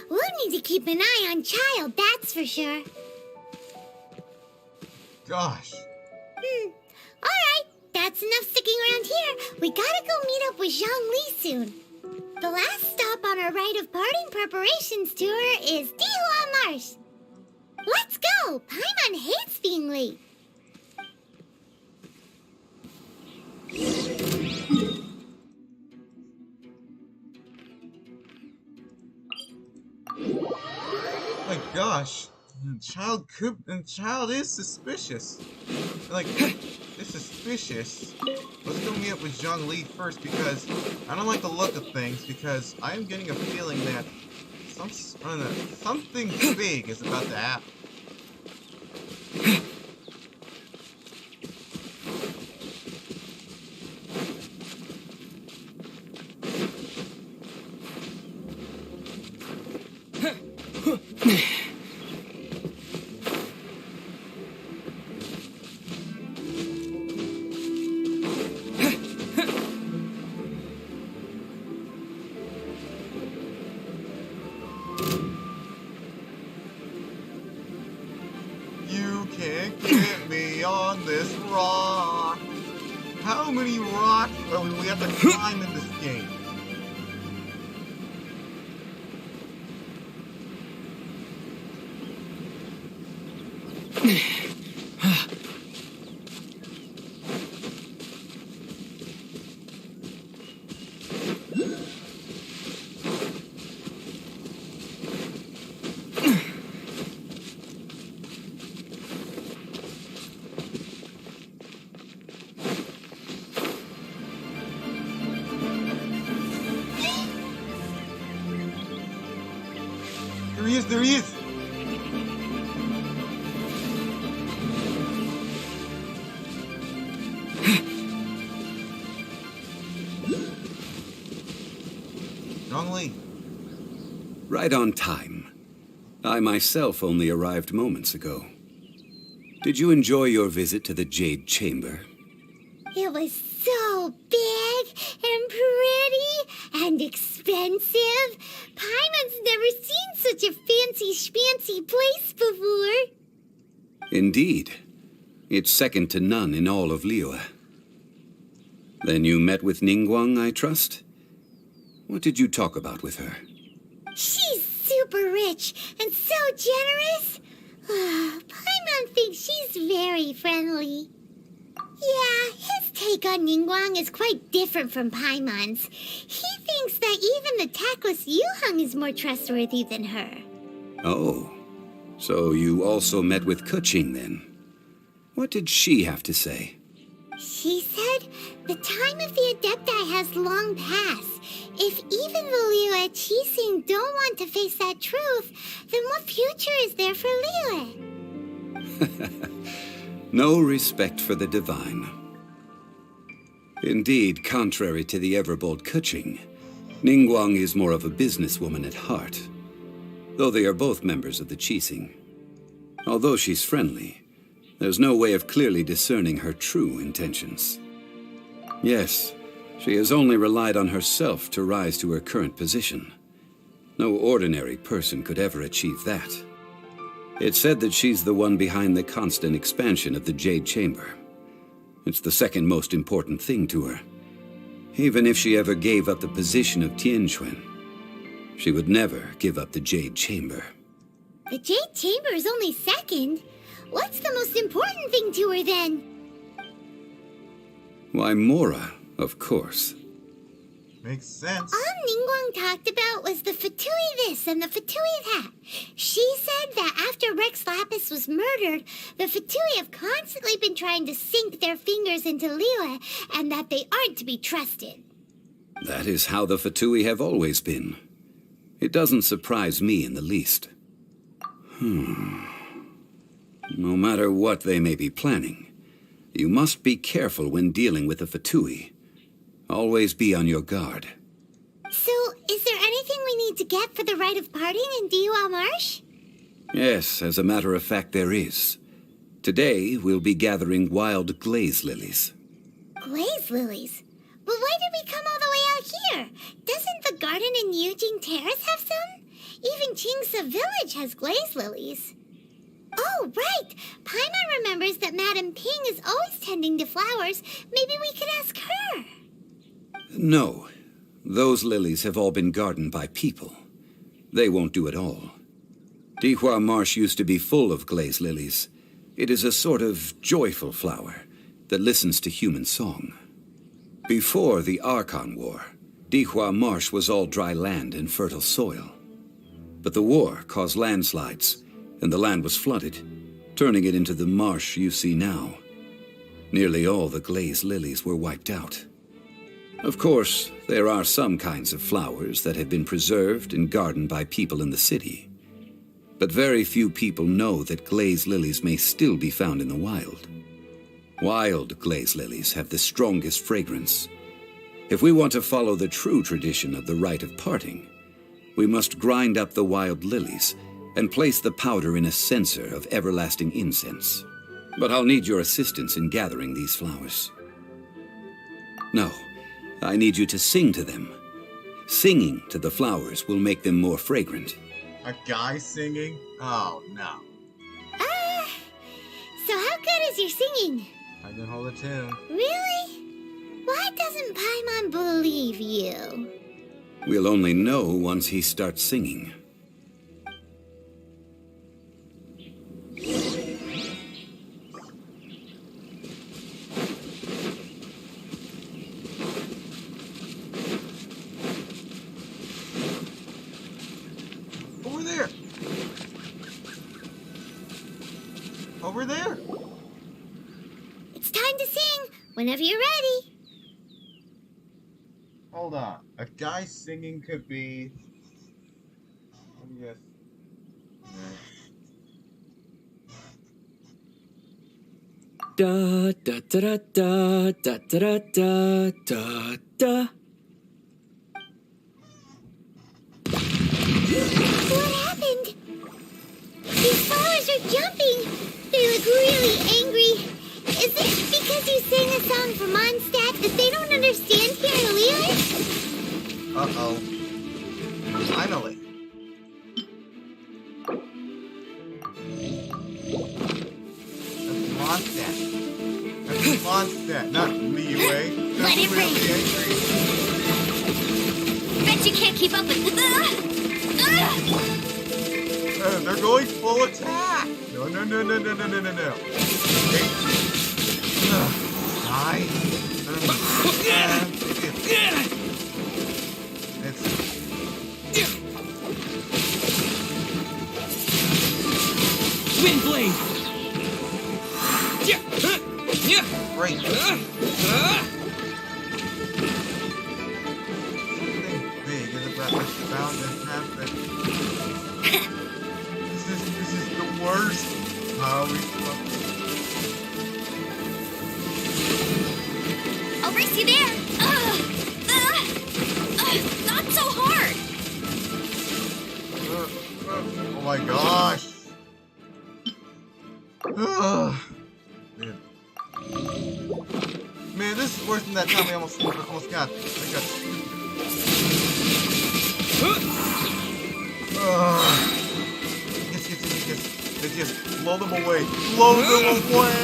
We'll need to keep an eye on Child, that's for sure. Gosh. Alright, that's enough sticking around here. We gotta go meet up with Zhongli soon. The last stop on our rite of parting preparations tour is Dihua Marsh. Let's go! Paimon hates being late. My gosh. Child is suspicious. Like, it's suspicious. Let's go meet up with Zhongli first because I don't like the look of things because I'm getting a feeling that something big is about to happen. You can't get me on this rock. How many rocks do we have to climb in this game? There he is! Zhongli. Right on time. I myself only arrived moments ago. Did you enjoy your visit to the Jade Chamber? It was so big and pretty and expensive. Paimon's never seen such a fancy schmancy place before. Indeed. It's second to none in all of Liyue. Then you met with Ningguang, I trust? What did you talk about with her? She's super rich and so generous. Paimon thinks she's very friendly. Yeah, his take on Ningguang is quite different from Paimon's. He thinks that even the tactless Yuheng is more trustworthy than her. Oh, so you also met with Keqing then? What did she have to say? She said the time of the Adepti has long passed. If even the Liyue Qixing don't want to face that truth, then what future is there for Liyue? No respect for the divine. Indeed, contrary to the ever-bold Keqing, Ningguang is more of a businesswoman at heart, though they are both members of the Qixing. Although she's friendly, there's no way of clearly discerning her true intentions. Yes, she has only relied on herself to rise to her current position. No ordinary person could ever achieve that. It's said that she's the one behind the constant expansion of the Jade Chamber. It's the second most important thing to her. Even if she ever gave up the position of Tianquan, she would never give up the Jade Chamber. The Jade Chamber is only second. What's the most important thing to her then? Why, Mora, of course. Makes sense. All Ningguang talked about was the Fatui this and the Fatui that. She said that after Rex Lapis was murdered, the Fatui have constantly been trying to sink their fingers into Liyue, and that they aren't to be trusted. That is how the Fatui have always been. It doesn't surprise me in the least. No matter what they may be planning, you must be careful when dealing with the Fatui. Always be on your guard. So, is there anything we need to get for the rite of parting in Dihua Marsh? Yes, as a matter of fact, there is. Today, we'll be gathering wild glaze lilies. Glaze lilies? But why did we come all the way out here? Doesn't the garden in Yujing Terrace have some? Even Qingse Village has glaze lilies. Oh, right! Paimon remembers that Madame Ping is always tending to flowers. Maybe we could ask her. No. Those lilies have all been gardened by people. They won't do it all. Dihua Marsh used to be full of glaze lilies. It is a sort of joyful flower that listens to human song. Before the Archon War, Dihua Marsh was all dry land and fertile soil. But the war caused landslides, and the land was flooded, turning it into the marsh you see now. Nearly all the glaze lilies were wiped out. Of course, there are some kinds of flowers that have been preserved and gardened by people in the city. But very few people know that glaze lilies may still be found in the wild. Wild glaze lilies have the strongest fragrance. If we want to follow the true tradition of the rite of parting, we must grind up the wild lilies and place the powder in a censer of everlasting incense. But I'll need your assistance in gathering these flowers. No, I need you to sing to them. Singing to the flowers will make them more fragrant. A guy singing? Oh, no. So how good is your singing? I can hold a tune. Really? Why doesn't Paimon believe you? We'll only know once he starts singing. Over there! Over there! It's time to sing, whenever you're ready. Hold on. A guy singing could be... Let me guess. Da da da da da da da da da. What happened? These flowers are jumping. They look really angry. Is it because you sang a song for Mondstadt that they don't understand here in Liyue? Uh-oh. Finally. That's Mondstadt. That's Mondstadt, not Liyue. Let it rain. Bet you can't keep up with... They're going full attack. No, no, no, no, no, no, no, no, no. Okay. Die. Windblade! Great. Something big is bound to happen. This is the worst. How we I'll race you there. Not so hard. oh my gosh. Man. Man, this is worse than that time we almost got. Yes. Just blow them away. Blow them away.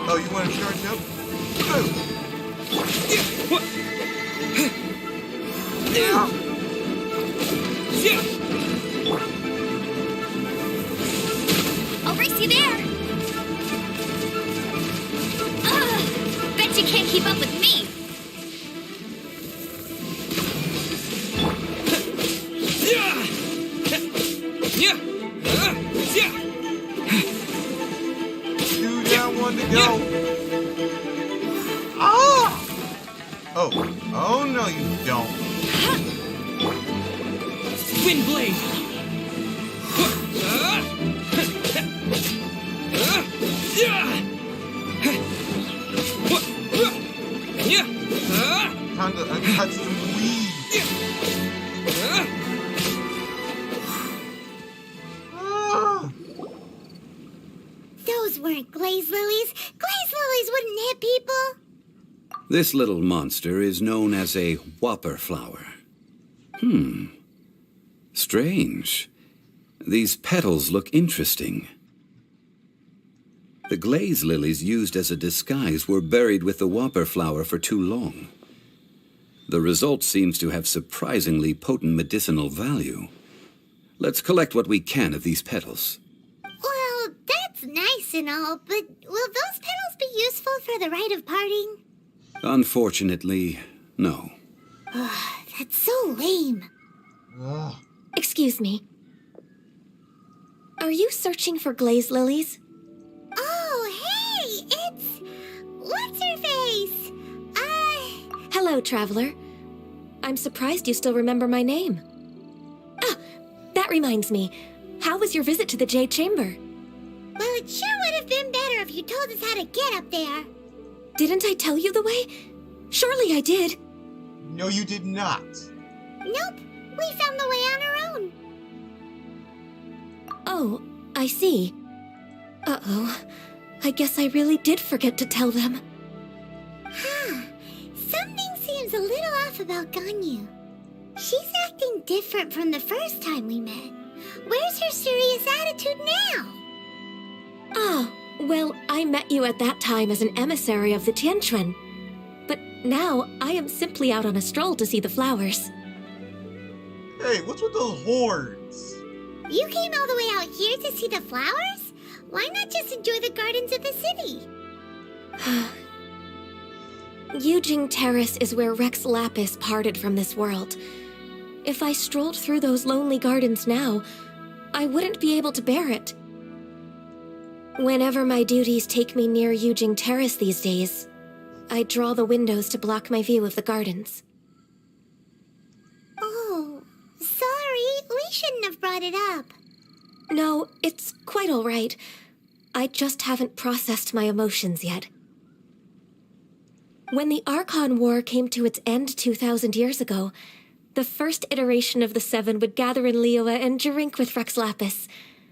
Oh, you want to charge up? I'll race you there. Bet you can't keep up with me. You got one to go. Ah! Oh no, you don't. Wind blade! Time to untouch some weed. Ah. Those weren't glaze lilies. Glaze lilies wouldn't hit people. This little monster is known as a whopper flower. Strange. These petals look interesting. The glaze lilies used as a disguise were buried with the whopper flower for too long. The result seems to have surprisingly potent medicinal value. Let's collect what we can of these petals. Well, that's nice and all, but will those petals be useful for the rite of parting? Unfortunately, no. That's so lame. Ugh. Excuse me. Are you searching for glaze lilies? Oh, hey, it's... What's-her-face? Hello, traveler. I'm surprised you still remember my name. Ah, that reminds me. How was your visit to the Jade Chamber? Well, it sure would have been better if you told us how to get up there. Didn't I tell you the way? Surely I did. No, you did not. Nope, we found the way on our own. Oh, I see. Uh-oh. I guess I really did forget to tell them. Huh. Something seems a little off about Ganyu. She's acting different from the first time we met. Where's her serious attitude now? Ah, well, I met you at that time as an emissary of the Tianquan. But now, I am simply out on a stroll to see the flowers. Hey, what's with those hordes? You came all the way out here to see the flowers? Why not just enjoy the gardens of the city? Yujing Terrace is where Rex Lapis parted from this world. If I strolled through those lonely gardens now, I wouldn't be able to bear it. Whenever my duties take me near Yujing Terrace these days, I draw the windows to block my view of the gardens. Oh, sorry, we shouldn't have brought it up. No, it's quite all right. I just haven't processed my emotions yet. When the Archon War came to its end 2,000 years ago, the first iteration of the Seven would gather in Liyue and drink with Rex Lapis.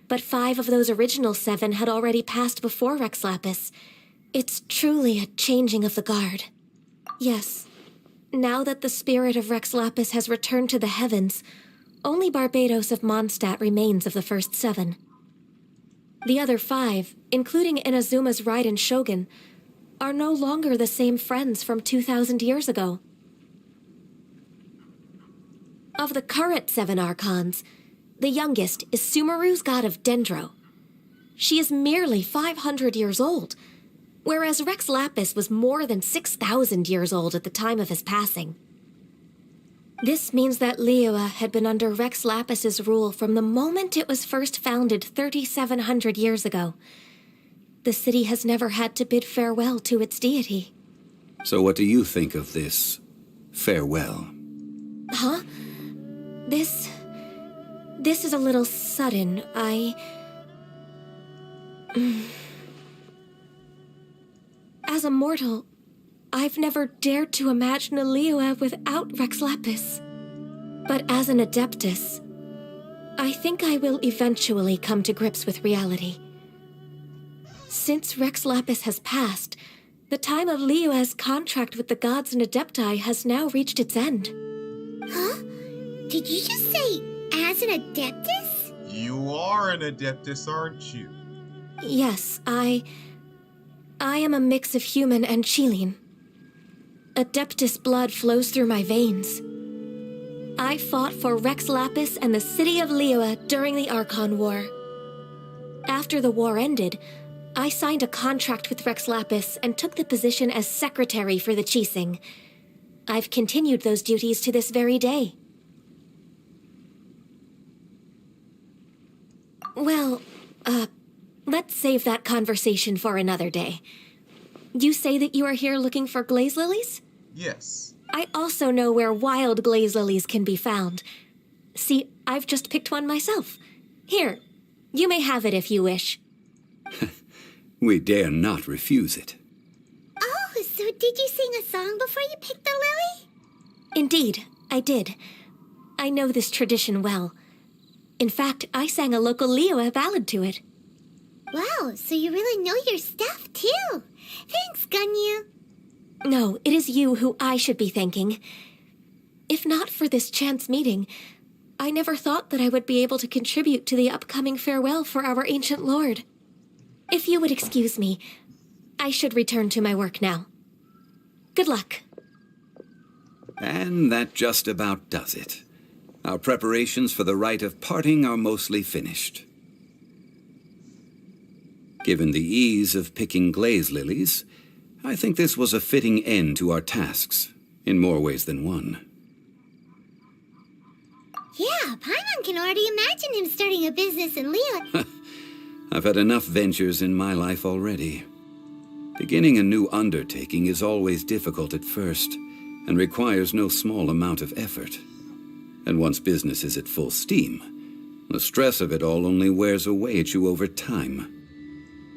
But 5 of those original 7 had already passed before Rex Lapis. It's truly a changing of the guard. Yes, now that the spirit of Rex Lapis has returned to the heavens, only Barbados of Mondstadt remains of the first 7. The other 5, including Inazuma's Raiden Shogun, are no longer the same friends from 2,000 years ago. Of the current 7 Archons, the youngest is Sumeru's god of Dendro. She is merely 500 years old, whereas Rex Lapis was more than 6,000 years old at the time of his passing. This means that Liyue had been under Rex Lapis's rule from the moment it was first founded 3,700 years ago. The city has never had to bid farewell to its deity. So what do you think of this farewell? Huh? This is a little sudden. As a mortal, I've never dared to imagine a Liyue without Rex Lapis. But as an Adeptus, I think I will eventually come to grips with reality. Since Rex Lapis has passed, the time of Liyue's contract with the gods and Adepti has now reached its end. Huh? Did you just say, as an Adeptus? You are an Adeptus, aren't you? Yes, I am a mix of human and Chilean. Adeptus blood flows through my veins. I fought for Rex Lapis and the city of Liyue during the Archon War. After the war ended, I signed a contract with Rex Lapis and took the position as secretary for the Qixing. I've continued those duties to this very day. Well, let's save that conversation for another day. You say that you are here looking for glaze lilies? Yes. I also know where wild glaze lilies can be found. See, I've just picked one myself. Here, you may have it if you wish. We dare not refuse it. Oh, so did you sing a song before you picked the lily? Indeed, I did. I know this tradition well. In fact, I sang a local Liyue ballad to it. Wow, so you really know your stuff, too. Thanks, Ganyu. No, it is you who I should be thanking. If not for this chance meeting, I never thought that I would be able to contribute to the upcoming farewell for our ancient lord. If you would excuse me, I should return to my work now. Good luck. And that just about does it. Our preparations for the rite of parting are mostly finished. Given the ease of picking glaze lilies, I think this was a fitting end to our tasks, in more ways than one. Yeah, Paimon can already imagine him starting a business in Liyue. I've had enough ventures in my life already. Beginning a new undertaking is always difficult at first, and requires no small amount of effort. And once business is at full steam, the stress of it all only wears away at you over time.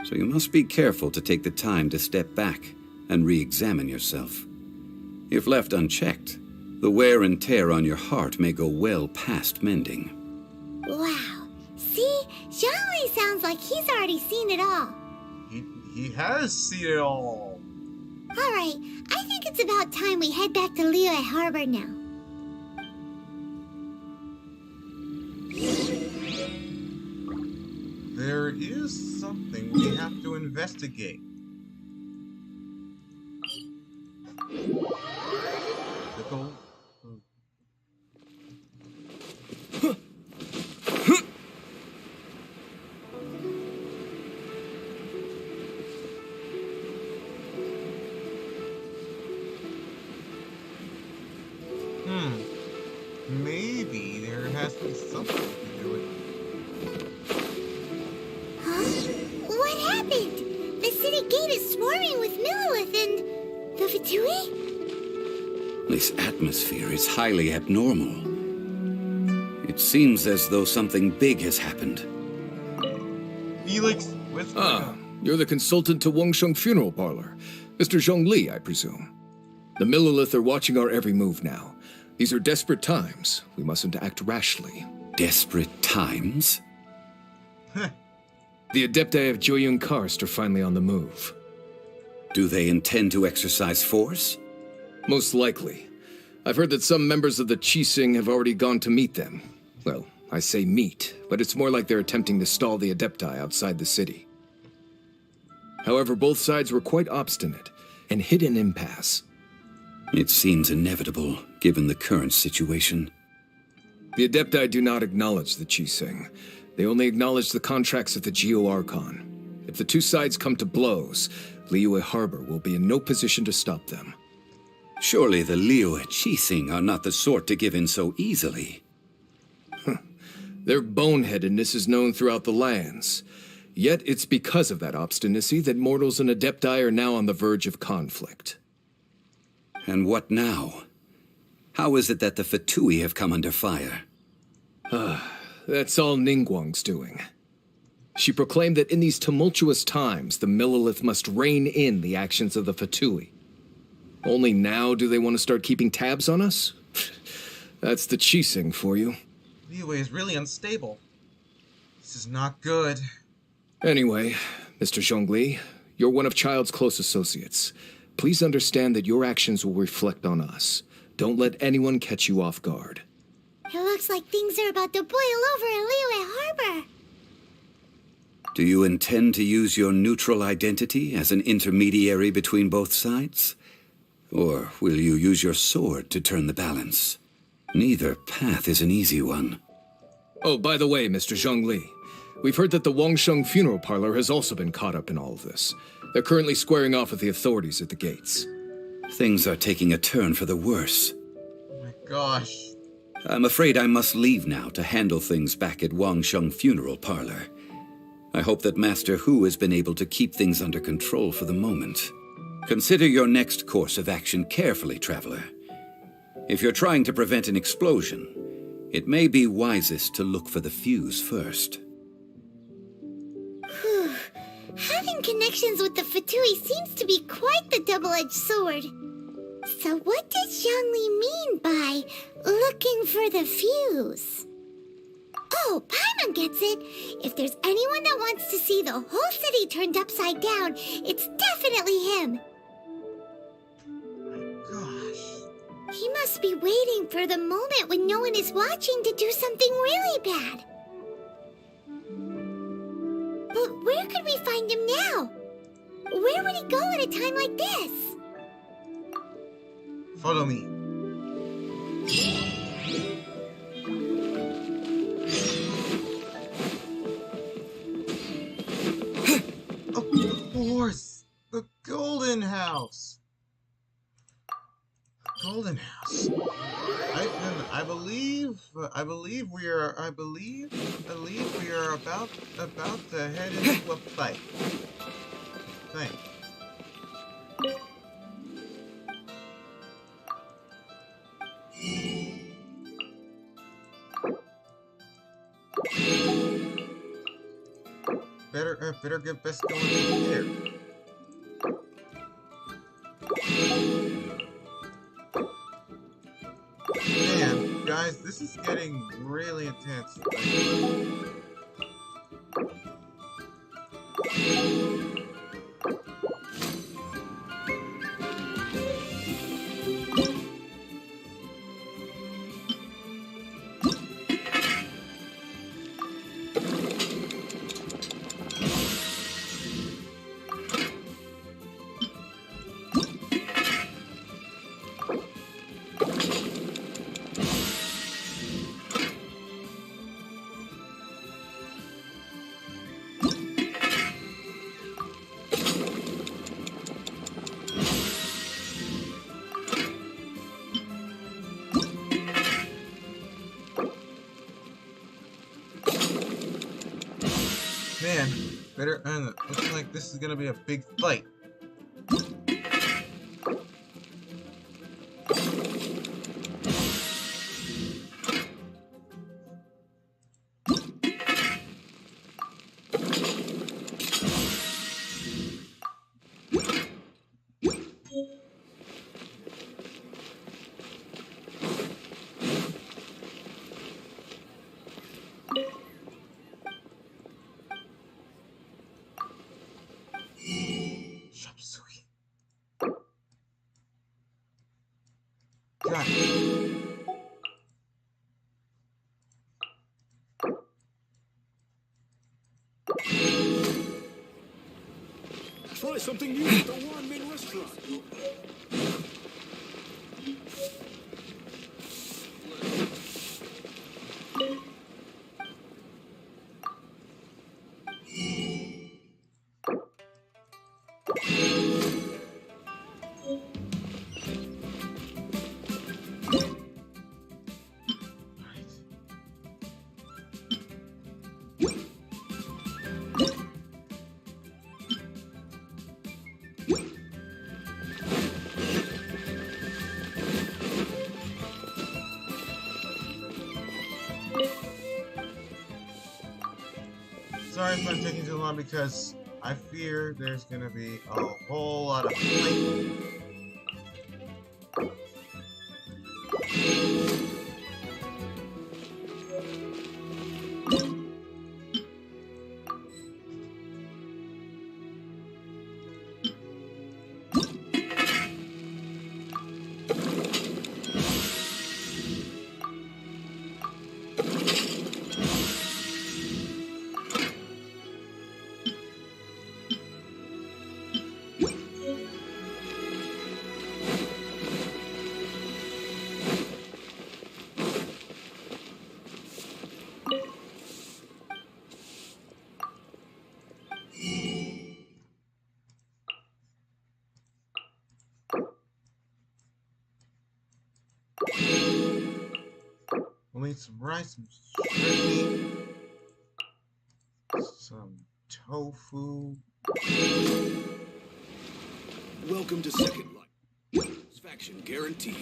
So you must be careful to take the time to step back and re-examine yourself. If left unchecked, the wear and tear on your heart may go well past mending. Wow. See, Zhongli sounds like he's already seen it all. He has seen it all. All right, I think it's about time we head back to Liyue Harbor now. There is something we have to investigate. The gold. Maybe there has to be something to do with it. Huh? What happened? The city gate is swarming with Millilith and the Fatui? This atmosphere is highly abnormal. It seems as though something big has happened. Felix, whisper. Ah, you're the consultant to Wangsheng Funeral Parlor. Mr. Zhongli, I presume. The Millilith are watching our every move now. These are desperate times. We mustn't act rashly. Desperate times? The Adepti of Joyun Karst are finally on the move. Do they intend to exercise force? Most likely. I've heard that some members of the Qixing have already gone to meet them. Well, I say meet, but it's more like they're attempting to stall the Adepti outside the city. However, both sides were quite obstinate and hit an impasse. It seems inevitable, given the current situation. The Adepti do not acknowledge the Qixing. They only acknowledge the contracts of the Geo-Archon. If the two sides come to blows, Liyue Harbor will be in no position to stop them. Surely the Liyue Qixing are not the sort to give in so easily. Their boneheadedness is known throughout the lands. Yet it's because of that obstinacy that mortals and Adepti are now on the verge of conflict. And what now? How is it that the Fatui have come under fire? That's all Ningguang's doing. She proclaimed that in these tumultuous times, the Millilith must rein in the actions of the Fatui. Only now do they want to start keeping tabs on us? That's the Qixing for you. Liyue is really unstable. This is not good. Anyway, Mr. Zhongli, you're one of Child's close associates. Please understand that your actions will reflect on us. Don't let anyone catch you off guard. It looks like things are about to boil over in Liyue Harbor. Do you intend to use your neutral identity as an intermediary between both sides? Or will you use your sword to turn the balance? Neither path is an easy one. Oh, by the way, Mr. Zhongli, we've heard that the Wangsheng funeral parlor has also been caught up in all of this. They're currently squaring off with the authorities at the gates. Things are taking a turn for the worse. Oh my gosh. I'm afraid I must leave now to handle things back at Wangsheng funeral parlor. I hope that Master Hu has been able to keep things under control for the moment. Consider your next course of action carefully, Traveler. If you're trying to prevent an explosion, it may be wisest to look for the fuse first. Whew. Having connections with the Fatui seems to be quite the double-edged sword. So what does Zhongli mean by looking for the fuse? Oh, Paimon gets it. If there's anyone that wants to see the whole city turned upside down, it's definitely him. Gosh. He must be waiting for the moment when no one is watching to do something really bad. But where could we find him now? Where would he go at a time like this? Follow me. Of course! The Golden House! Golden House. I believe we are about to head into a fight. I think. Better get best going over here. Man, guys, this is getting really intense. Man, better. Looks like this is gonna be a big fight. Got it. Try something new at the Wanmin restaurant. Sorry if I'm taking too long because I fear there's gonna be a whole lot of fighting. We'll need some rice, some shrimp, some tofu. Welcome to Second Life. Satisfaction guaranteed.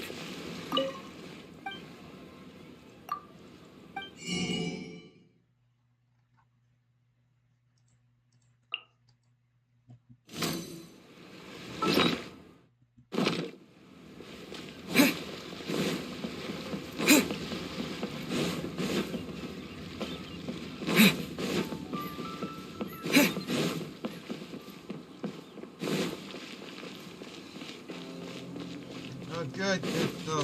Oh, good. So,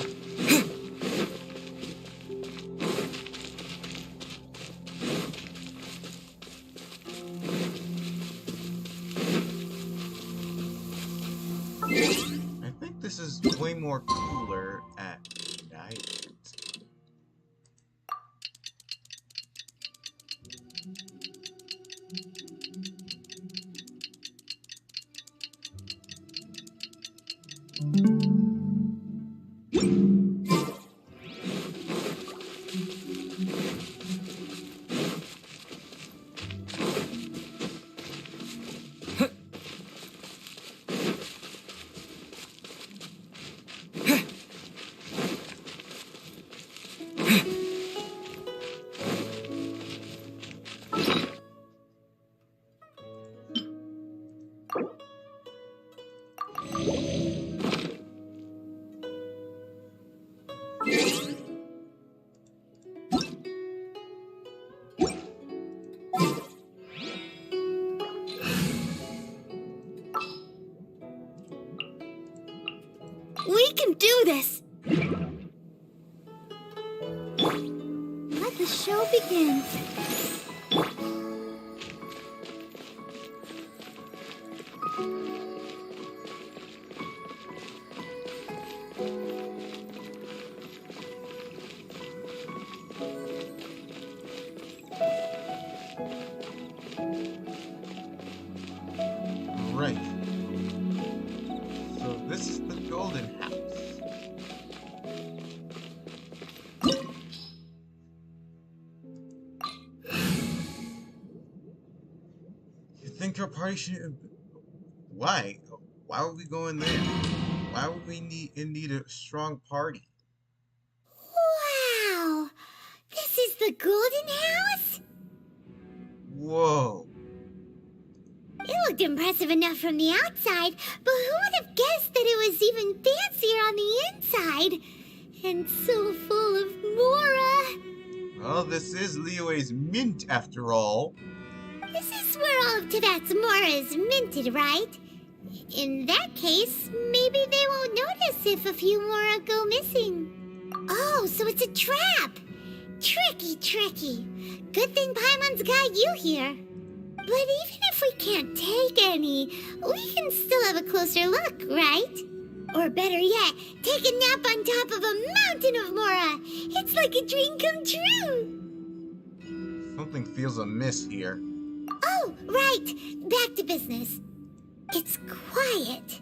I think this is way more cooler at night. We can do this! Let the show begin. Right. So this is the golden house. You think our party should... Why? Why would we go in there? Why would we need a strong party? Wow! This is the Golden House? Whoa. It looked impressive enough from the outside, but who would have guessed that it was even fancier on the inside? And so full of Mora! Well, this is Liyue's mint after all. This is where all of Tibet's Mora is minted, right? In that case, maybe they won't notice if a few Mora go missing. Oh, so it's a trap! Tricky, tricky. Good thing Paimon's got you here. But even if we can't take any, we can still have a closer look, right? Or better yet, take a nap on top of a mountain of Mora. It's like a dream come true. Something feels amiss here. Oh, right. Back to business. It's quiet.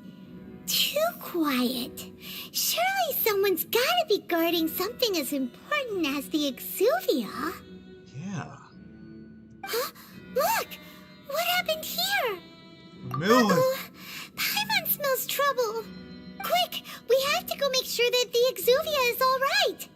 Too quiet. Surely someone's gotta be guarding something as important as the Exuvia. Yeah. Huh? Look! What happened here? Millie! Uh-oh. Paimon smells trouble. Quick! We have to go make sure that the Exuvia is all right.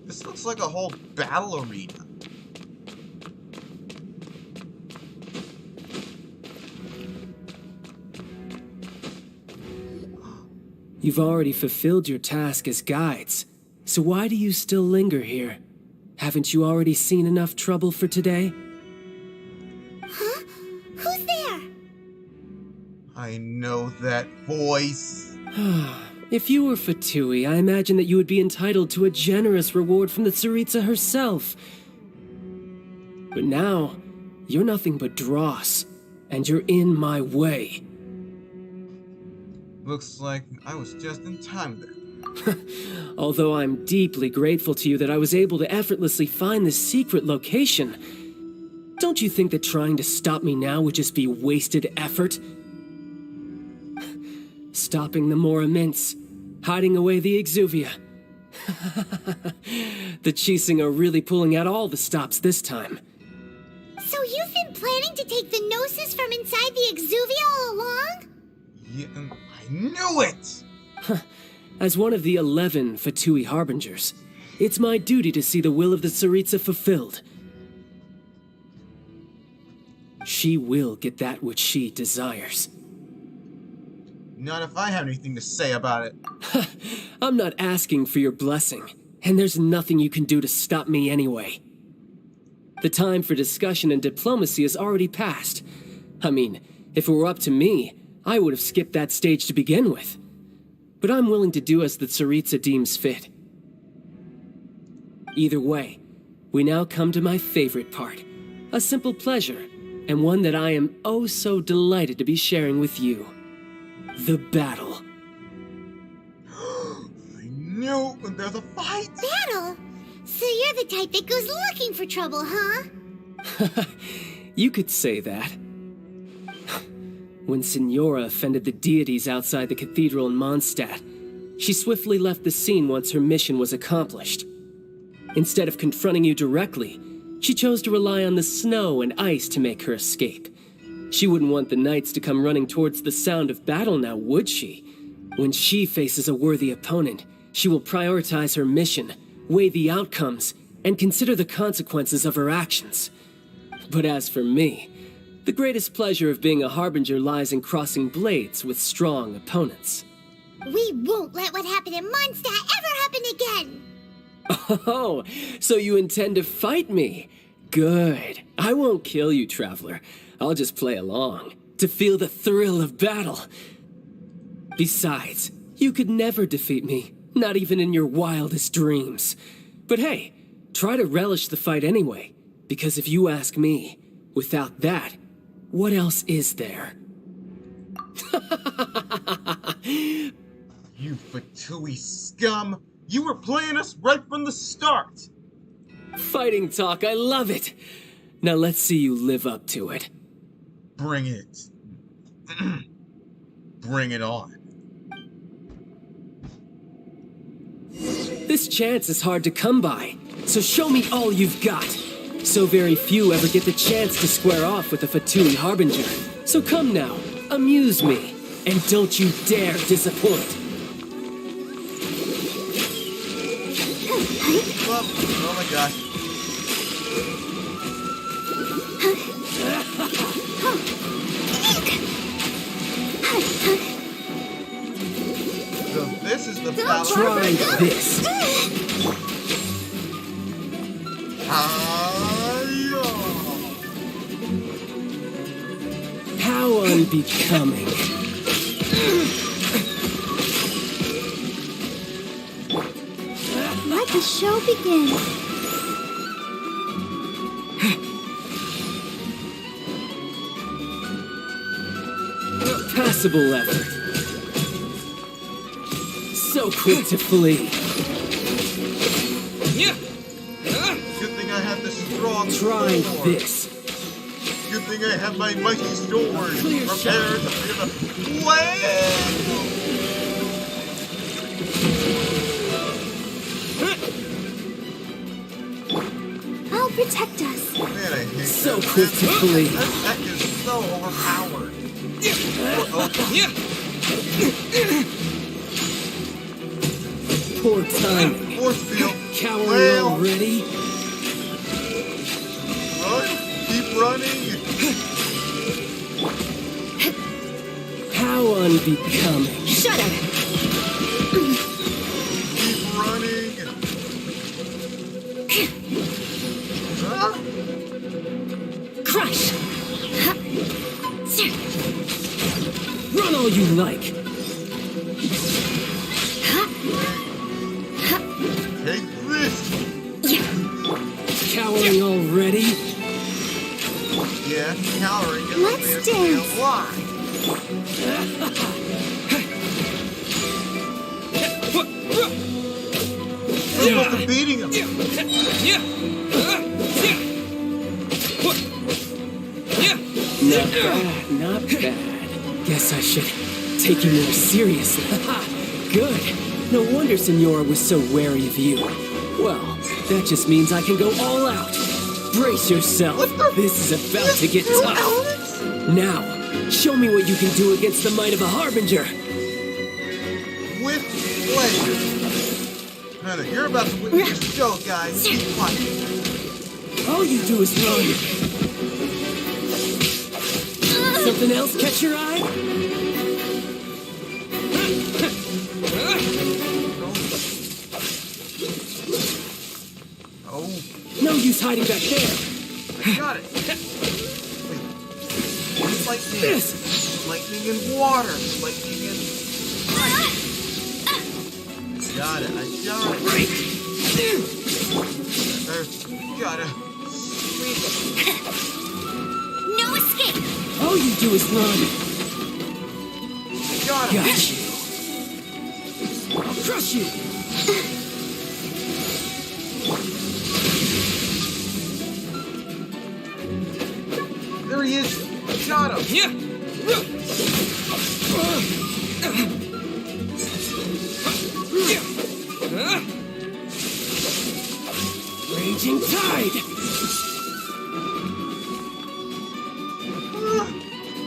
This looks like a whole battle arena. You've already fulfilled your task as guides, so why do you still linger here? Haven't you already seen enough trouble for today? Huh? Who's there? I know that voice. If you were Fatui, I imagine that you would be entitled to a generous reward from the Tsaritsa herself. But now, you're nothing but dross, and you're in my way. Looks like I was just in time there. Although I'm deeply grateful to you that I was able to effortlessly find this secret location. Don't you think that trying to stop me now would just be wasted effort? Stopping the Mora Mints, hiding away the Exuvia. The Chising are really pulling out all the stops this time. So you've been planning to take the Gnosis from inside the Exuvia all along? Yeah, I knew it! As one of the 11 Fatui Harbingers, it's my duty to see the will of the Tsaritsa fulfilled. She will get that which she desires. Not if I have anything to say about it. I'm not asking for your blessing, and there's nothing you can do to stop me anyway. The time for discussion and diplomacy has already passed. I mean, if it were up to me, I would have skipped that stage to begin with. But I'm willing to do as the Tsaritsa deems fit. Either way, we now come to my favorite part. A simple pleasure, and one that I am oh so delighted to be sharing with you. The battle. I knew there's a fight! Battle? So you're the type that goes looking for trouble, huh? You could say that. When Signora offended the deities outside the cathedral in Mondstadt, she swiftly left the scene once her mission was accomplished. Instead of confronting you directly, she chose to rely on the snow and ice to make her escape. She wouldn't want the knights to come running towards the sound of battle now, would she? When she faces a worthy opponent, she will prioritize her mission, weigh the outcomes, and consider the consequences of her actions. But as for me, the greatest pleasure of being a Harbinger lies in crossing blades with strong opponents. We won't let what happened in Mondstadt ever happen again! Oh, so you intend to fight me? Good. I won't kill you, Traveler. I'll just play along, to feel the thrill of battle. Besides, you could never defeat me, not even in your wildest dreams. But hey, try to relish the fight anyway, because if you ask me, without that, what else is there? You Fatui scum! You were playing us right from the start! Fighting talk, I love it! Now let's see you live up to it. Bring it. Bring it on. This chance is hard to come by, so show me all you've got. So very few ever get the chance to square off with a Fatui Harbinger. So come now, amuse me, and don't you dare disappoint. Oh my gosh. So this is the battle. Try this. How unbecoming. Let the show begin. Passable effort. So quick to flee. Good thing I have this strong Try sword. this. Good thing I have my mighty sword Clear prepared to clear the way. I'll protect us. Man, I hate So that. quick to flee. That deck is so overpowered. Poor timing. Force field. Cowering Well. already? Run. Keep running. How unbecoming. Shut up! Keep running. Huh? Crush! Run all you like. Take this. Cowering already? Yeah, cowering is Let's the way to stay dance. alive. Look at the beating him. Not bad, not bad. Guess I should take you more seriously. Good. No wonder Senora was so wary of you. Well, that just means I can go all out. Brace yourself. This is about to get tough. Now, show me what you can do against the might of a Harbinger. With pleasure. No, you're about to witness the show, guys. Keep watching. All you do is run. Something else catch your eye? Oh, No use hiding back there. I got it. Wait. It's lightning and water. Lightning and ice. Got it. I got it. Got it. No escape! All you do is run. Got it. Got you. I'll crush you. There he is. Got him. Raging tide.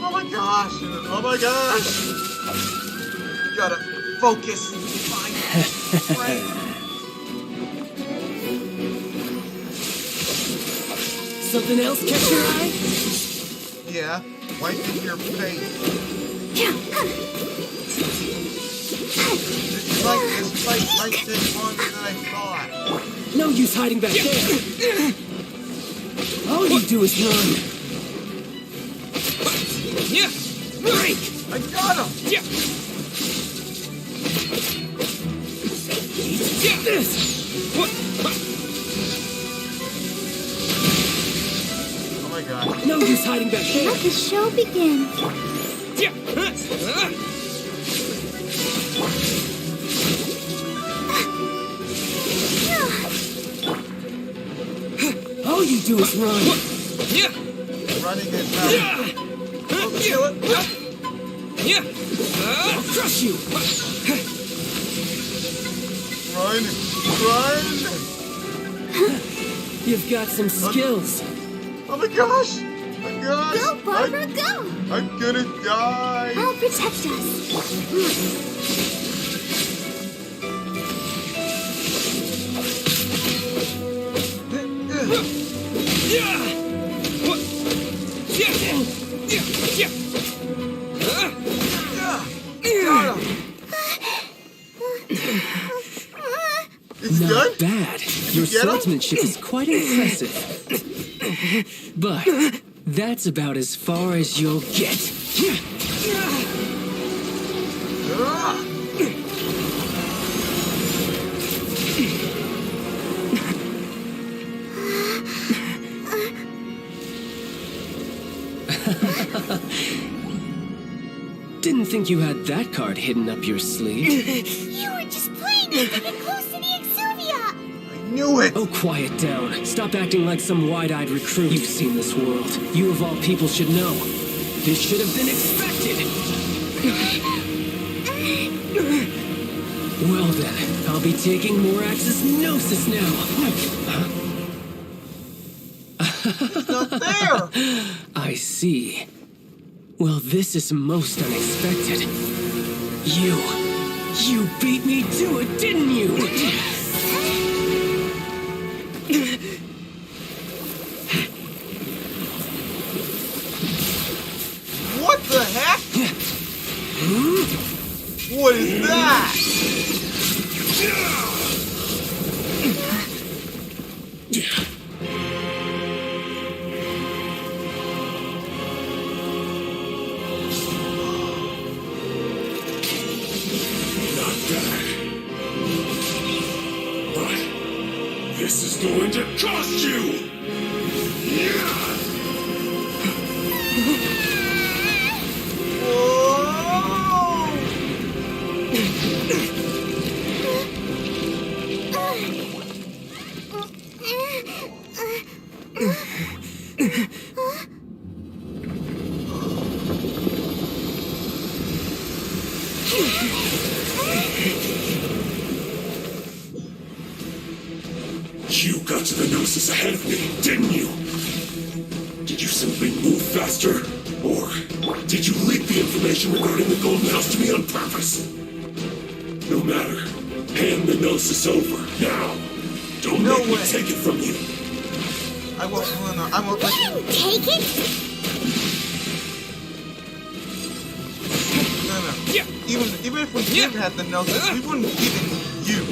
Oh my gosh. Oh my gosh. Gotta focus. Find brain. Something else catch your eye? Yeah. Wiping your face. This fight might take longer than I thought. No use hiding back there. All you do is run. Break! I got him! Eat this! Oh my god. No use hiding back there. Let the show begin. All you do is run. Running is not. Oh, kill it. I'll crush you. Run. Run. You've got some skills. Oh my gosh. Oh my gosh. Go, Barbara, go! I'm gonna die. I'll protect us. Got him. It's Not done? bad. Your get 'em? swordsmanship is quite impressive. But that's about as far as you'll get. Ah. Didn't think you had that card hidden up your sleeve. You were just playing us to get close to the Exuvia! I knew it. Oh, quiet down. Stop acting like some wide-eyed recruit. You've seen this world. You of all people should know. This should have been expected. Well then, I'll be taking Morax's Gnosis now. It's not there. I see. Well, this is most unexpected. You beat me to it, didn't you? What the heck? What is that? Not bad. But this is going to cost you! You got to the Gnosis ahead of me, didn't you? Did you simply move faster? Or did you leak the information regarding the Golden House to me on purpose? No matter. Hand the Gnosis over, now. Don't make me take it from you. I won't, no, I won't let you. Take it? No. Even if we did have the Gnosis, we wouldn't give it to you.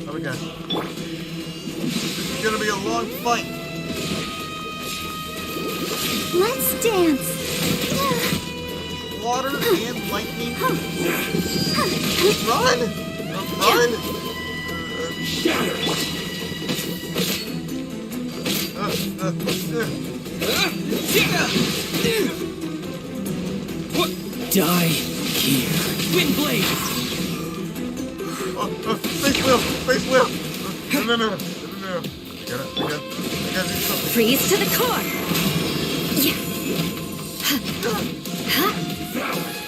Oh my gosh. This is gonna be a long fight. Let's dance. Water and lightning. Run! Run! Die here. Windblade! Face wheel! Face wheel! No. I gotta do something. Freeze to the core!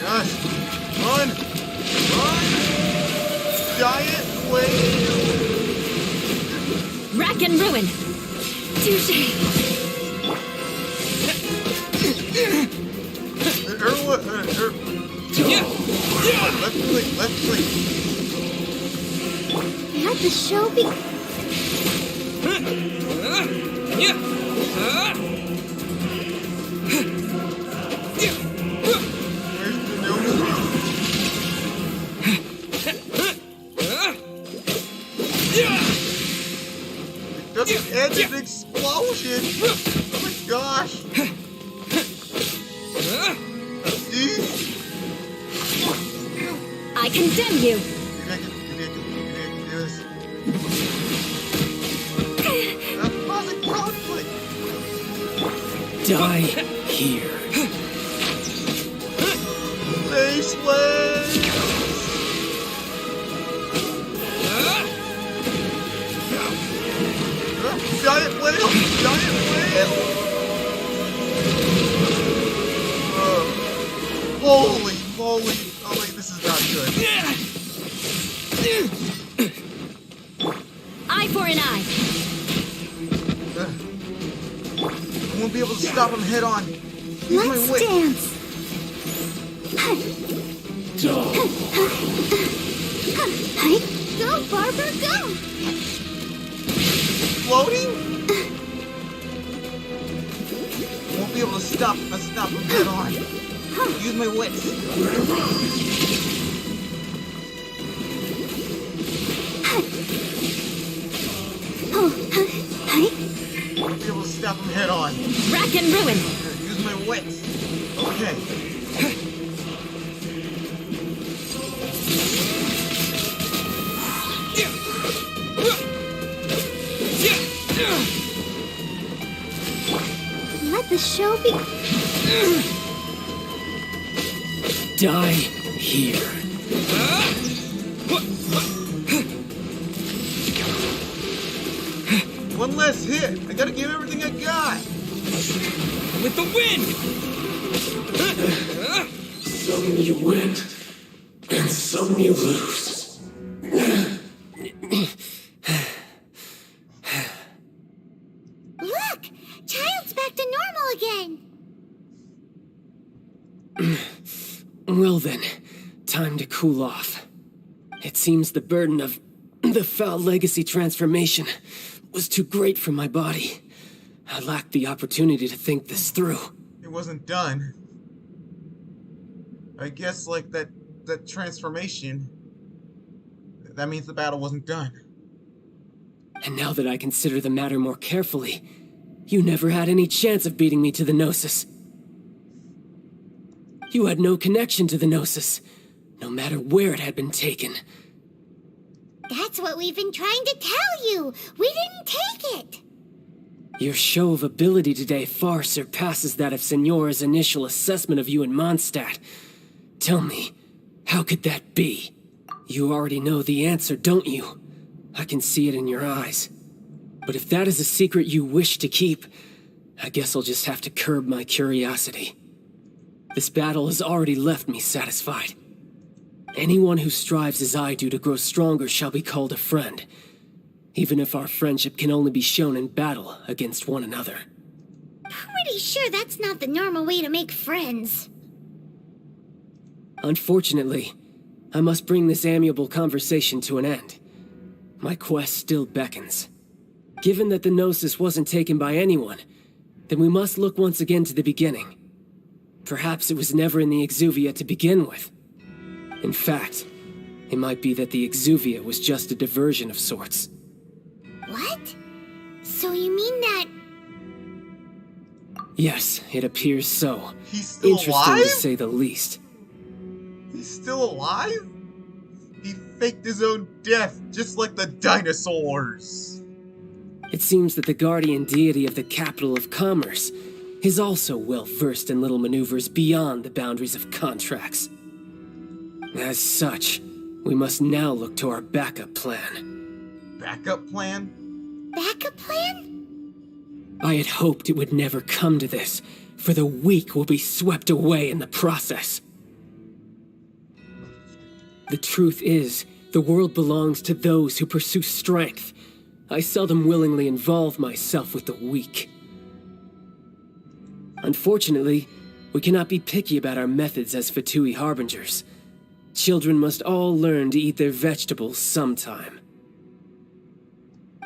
Gosh! Run! Giant wave! Rack and ruin! Touche! Left click. Let the show be. That's the edge of an explosion! Oh my gosh! Jeez! I condemn you! That's causing conflict! Die here. Face wave! Giant whale! Giant whale! Holy moly! Oh wait, this is not good. Eye for an eye! I won't be able to stop him head on. Let's dance. Go, Barber, go! Floating? Won't be able to stop him head on. Use my wits. Won't be able to stop him head on. Rack and ruin! Use my wits. Okay. Let the show be. Die here. One less hit. I gotta give everything I got. With the wind! Some you win, and some you lose. Look! Child's back to normal again. Well then, time to cool off. It seems the burden of the foul legacy transformation was too great for my body. I lacked the opportunity to think this through. It wasn't done. I guess like that transformation, that means the battle wasn't done. And now that I consider the matter more carefully, you never had any chance of beating me to the Gnosis. You had no connection to the Gnosis, no matter where it had been taken. That's what we've been trying to tell you. We didn't take it. Your show of ability today far surpasses that of Signora's initial assessment of you in Mondstadt. Tell me, how could that be? You already know the answer, don't you? I can see it in your eyes. But if that is a secret you wish to keep, I guess I'll just have to curb my curiosity. This battle has already left me satisfied. Anyone who strives as I do to grow stronger shall be called a friend, even if our friendship can only be shown in battle against one another. Pretty sure that's not the normal way to make friends. Unfortunately, I must bring this amiable conversation to an end. My quest still beckons. Given that the Gnosis wasn't taken by anyone, then we must look once again to the beginning. Perhaps it was never in the Exuvia to begin with. In fact, it might be that the Exuvia was just a diversion of sorts. What? So you mean that... Yes, it appears so. He's still Interesting alive? to say the least. He's still alive? He faked his own death, just like the dinosaurs. It seems that the guardian deity of the capital of commerce is also well versed in little maneuvers beyond the boundaries of contracts. As such, we must now look to our backup plan. Backup plan? backup plan? I had hoped it would never come to this, for the weak will be swept away in the process. The truth is, the world belongs to those who pursue strength. I seldom willingly involve myself with the weak. Unfortunately, we cannot be picky about our methods as Fatui harbingers. Children must all learn to eat their vegetables sometime.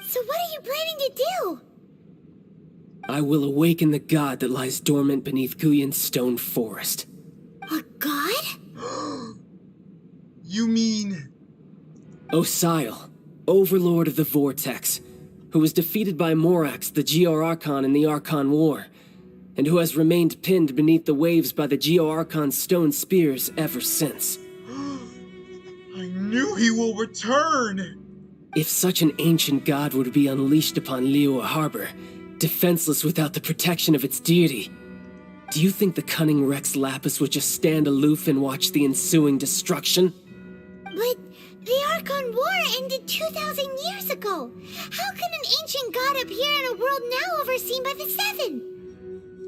So what are you planning to do? I will awaken the god that lies dormant beneath Guyon's stone forest. A god? You mean... Osile, overlord of the Vortex, who was defeated by Morax, the Geo-Archon in the Archon War, and who has remained pinned beneath the waves by the Geo-Archon's stone spears ever since. I knew he will return! If such an ancient god were to be unleashed upon Liyue Harbor, defenseless without the protection of its deity, do you think the cunning Rex Lapis would just stand aloof and watch the ensuing destruction? But the Archon War ended 2,000 years ago. How can an ancient god appear in a world now overseen by the Seven?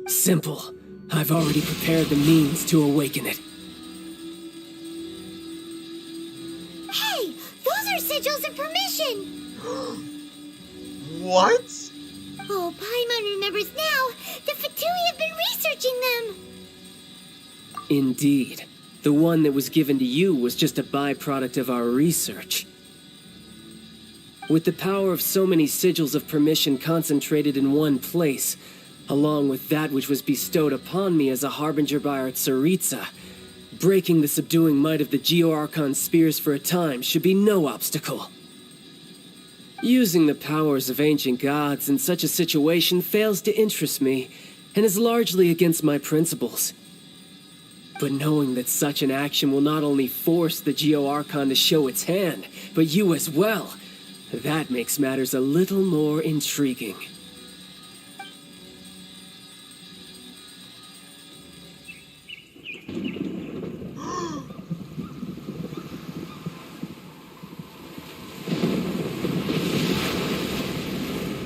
Simple. I've already prepared the means to awaken it. Hey, those are sigils of permission! What? Oh, Paimon remembers now. The Fatui have been researching them. Indeed. The one that was given to you was just a byproduct of our research. With the power of so many sigils of permission concentrated in one place, along with that which was bestowed upon me as a harbinger by our Tsaritsa, breaking the subduing might of the Geo-Archon spears for a time should be no obstacle. Using the powers of ancient gods in such a situation fails to interest me, and is largely against my principles. But knowing that such an action will not only force the Geo-Archon to show its hand, but you as well, that makes matters a little more intriguing.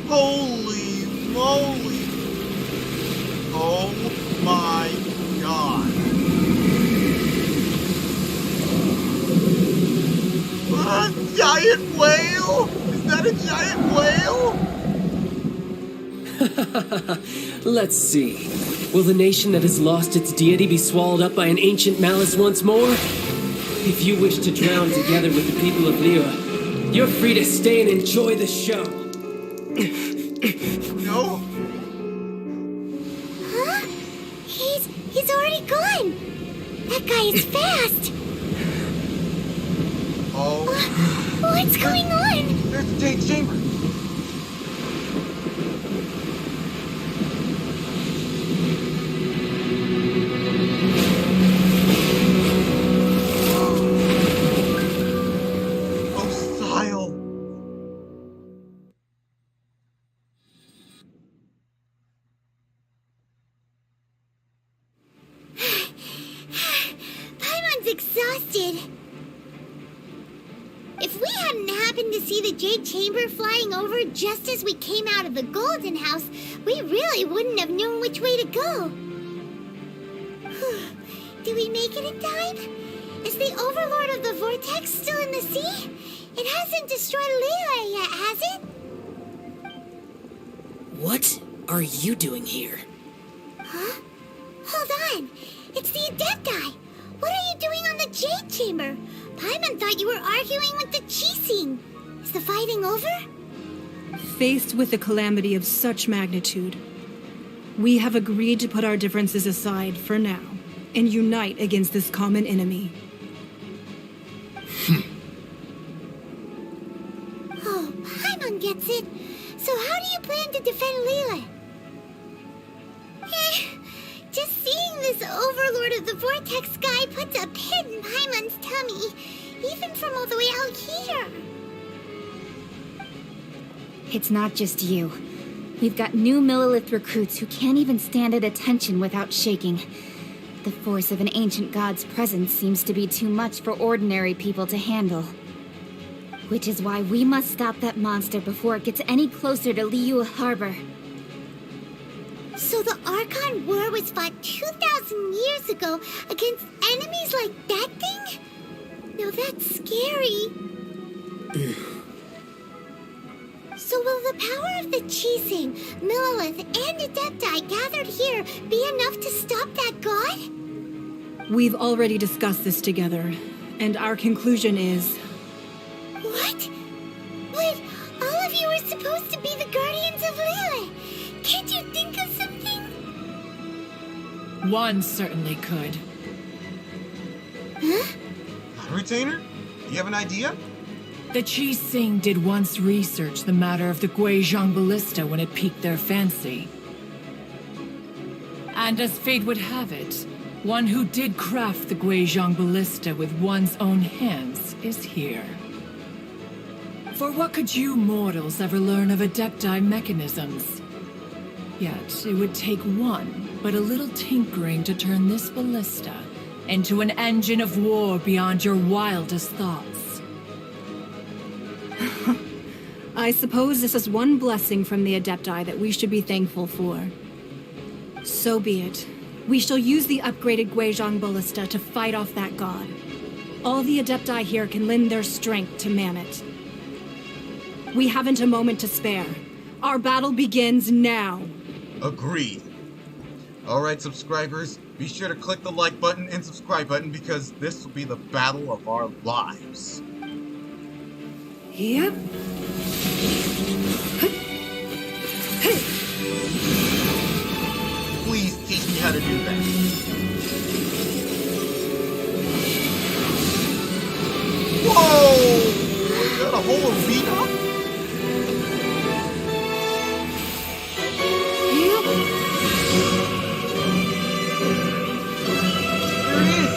Holy moly! Oh my god! A giant whale? Is that a giant whale? Let's see. Will the nation that has lost its deity be swallowed up by an ancient malice once more? If you wish to drown together with the people of Liyue, you're free to stay and enjoy the show. No? Huh? He's already gone. That guy is fast. Oh. What's going on? There's the Jade Chamber! Osile! Paimon's exhausted. If we hadn't happened to see the Jade Chamber flying over just as we came out of the Golden House, we really wouldn't have known which way to go. Did we make it in time? Is the Overlord of the Vortex still in the sea? It hasn't destroyed Liyue yet, has it? What are you doing here? Huh? Hold on. It's the Adepti. What are you doing on the Jade Chamber? Paimon thought you were arguing with the Chising. Is the fighting over? Faced with a calamity of such magnitude, we have agreed to put our differences aside for now and unite against this common enemy. Oh, Paimon gets it. So how do you plan to defend Liyue? Just seeing this Overlord of the Vortex guy puts a pit in Paimon's tummy, even from all the way out here. It's not just you. We've got new Millelith recruits who can't even stand at attention without shaking. The force of an ancient god's presence seems to be too much for ordinary people to handle. Which is why we must stop that monster before it gets any closer to Liyue Harbor. So the Archon War was fought 2,000 years ago against enemies like that thing? Now that's scary. So will the power of the Chising, Millelith, and Adepti gathered here be enough to stop that god? We've already discussed this together, and our conclusion is... What? But all of you are supposed to be the guardians of Liyue. Can't you think of something? One certainly could. Huh? Retainer? You have an idea? The Chising did once research the matter of the Guizhong Ballista when it piqued their fancy. And as fate would have it, one who did craft the Guizhong Ballista with one's own hands is here. For what could you mortals ever learn of Adepti mechanisms? Yet, it would take one, but a little tinkering to turn this ballista into an engine of war beyond your wildest thoughts. I suppose this is one blessing from the Adepti that we should be thankful for. So be it. We shall use the upgraded Guizhong Ballista to fight off that god. All the Adepti here can lend their strength to man it. We haven't a moment to spare. Our battle begins now. Agreed. Alright, subscribers, be sure to click the like button and subscribe button because this will be the battle of our lives. Yep. Please teach me how to do that. Whoa! Is that a whole arena? There it is!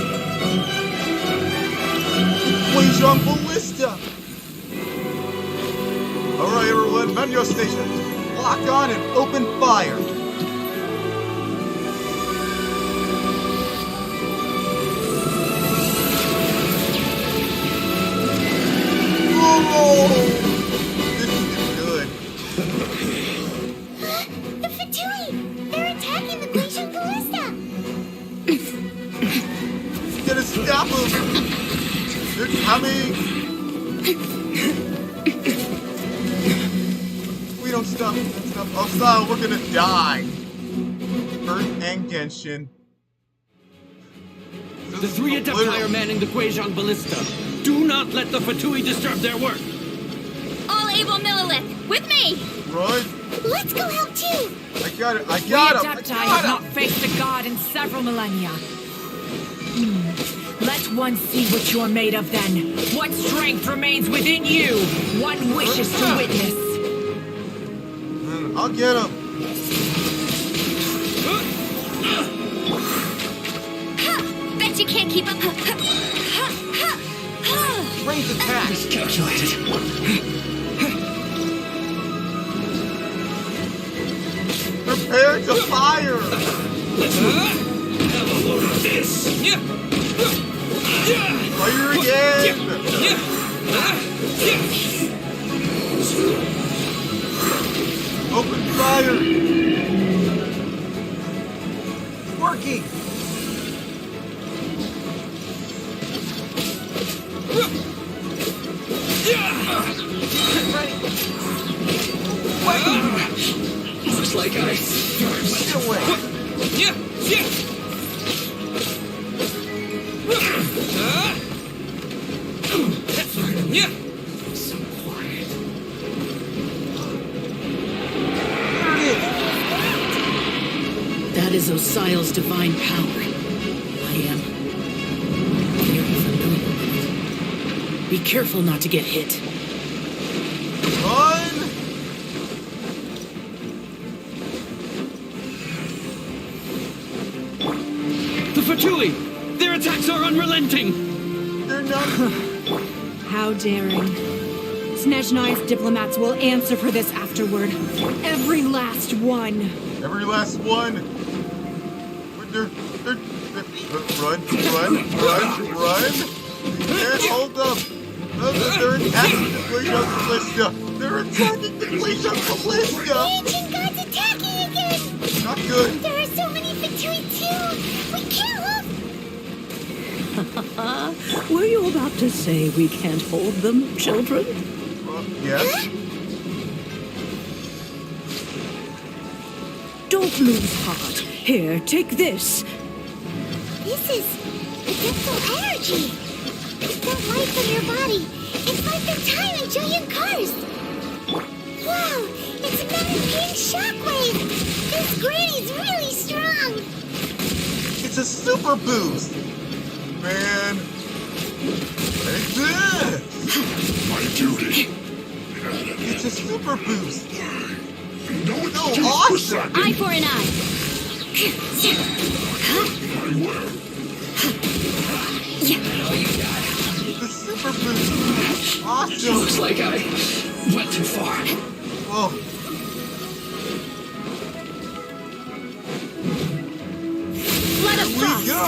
Guizhong Ballista! Alright everyone, man your stations. Lock on and open fire! Whoa! This is good. The Fatui! They're attacking the Guizhong Ballista! Gotta stop them! They're coming! We don't stop. Oh, stop. We're gonna die. Earth and Genshin. The three Adepti are manning the Guizhong Ballista. Do not let the Fatui disturb their work. All able Millelith, with me! Run! Let's go help too! I got it! I We got him! Adepti have not faced a god in several millennia. Let one see what you're made of then. What strength remains within you? One wishes to witness. I'll get him! Bet you can't keep up. Range attack! Miscalculated. Prepare to fire! Let's move. Have a load of this. Fire again! Open fire! Working! like I... Get away! Yeah, yeah. Yeah. So quiet. That is Osial's divine power. I am very familiar with it. Be careful not to get hit. Run! The Fatui! Their attacks are unrelenting! They're not... How daring. Snezhnai's diplomats will answer for this afterward. Every last one. Every last one. They're run. You can't hold them. They're attacking the Glacial Ballista. They're attacking the Glacial Ballista. The ancient god's attacking again! Not good. There are so many Fatui too! We can't hold... Were you about to say we can't hold them, children? Yes. Don't lose heart. Here, take this. This is adeptal energy. It's that light from your body. It's like the time in Julian Karst. Wow, it's a pink shockwave. This granny's really strong. It's a super boost. Man. Take this. My duty. It's a super boost. No, it's No, just awesome. a second. Eye for an eye. Very well. The super boost. Awesome. Looks like I went too far. Oh. Blood of Here we Frost! go.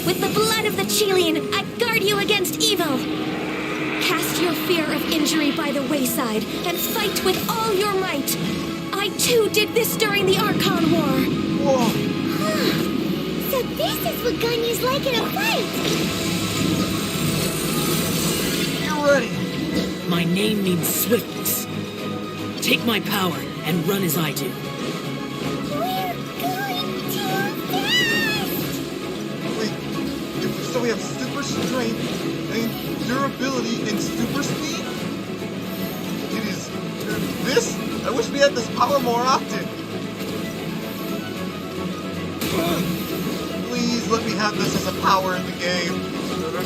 With the blood of the Chelian, I guard you against evil! Cast your fear of injury by the wayside and fight with all your might! I too did this during the Archon War! Whoa. Huh. So this is what Ganyu's like in a fight. You're ready. My name means swiftness. Take my power and run as I do. We're going too fast. Wait. So we have super strength and durability and super speed? It is... this? I wish we had this power more often. Please let me have this as a power in the game. Are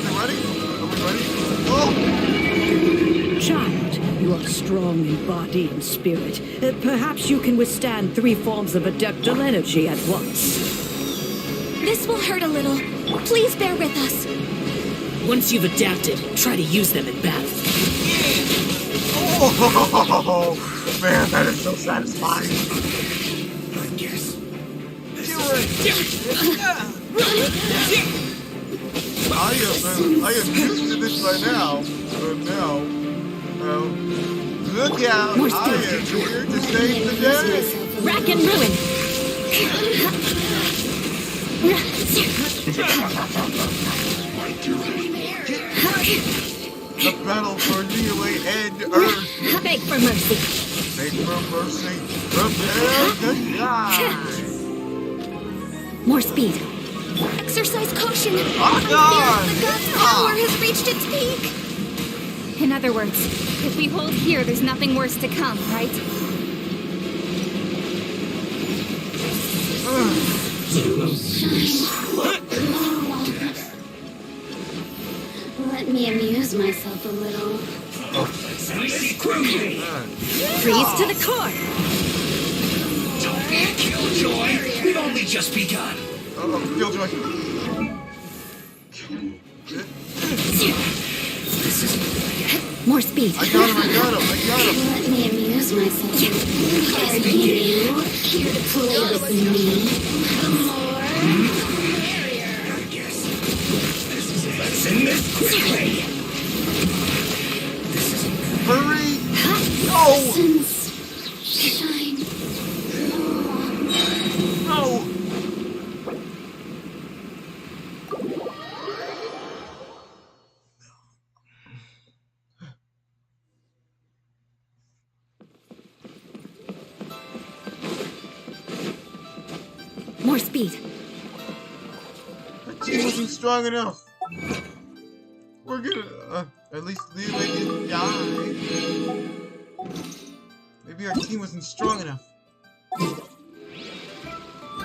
we ready? Are we ready? Oh! Child, you are strong in body and spirit. Perhaps you can withstand 3 forms of adeptal energy at once. This will hurt a little. Please bear with us. Once you've adapted, try to use them in battle. Oh, man, that is so satisfying. Yes. I am used to this by now. But now, look out! More I am here to save the day. Rack and ruin. My duty. The battle for Liyue and Earth. Beg for mercy. Beg for mercy. Prepare to die. More speed. Exercise caution. Oh, God. The god's power has reached its peak. In other words, if we hold here, there's nothing worse to come, right? Let me amuse myself a little. Freeze to the core. Don't be a killjoy. We've only just begun. Killjoy. More speed. I got him. Let me amuse myself. Is you here to play with me? Let's end this quickly. Hurry! No! Shine. No! More speed. That team wasn't strong enough. We're gonna, at least Liyue didn't die. Maybe our team wasn't strong enough.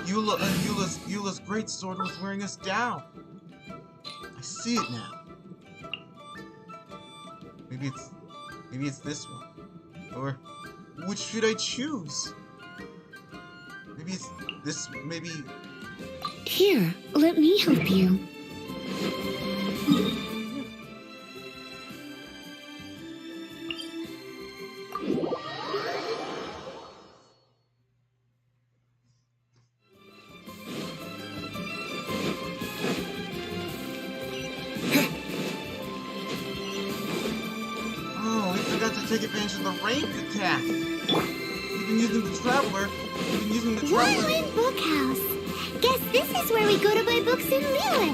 Eula's great sword was wearing us down. I see it now. Maybe it's this one. Or which should I choose? Maybe it's this. Maybe. Here, let me help you. Oh, we forgot to take advantage of the ranged attack. We've been using the Traveler. Liyue Bookhouse. Guess this is where we go to buy books in Liyue.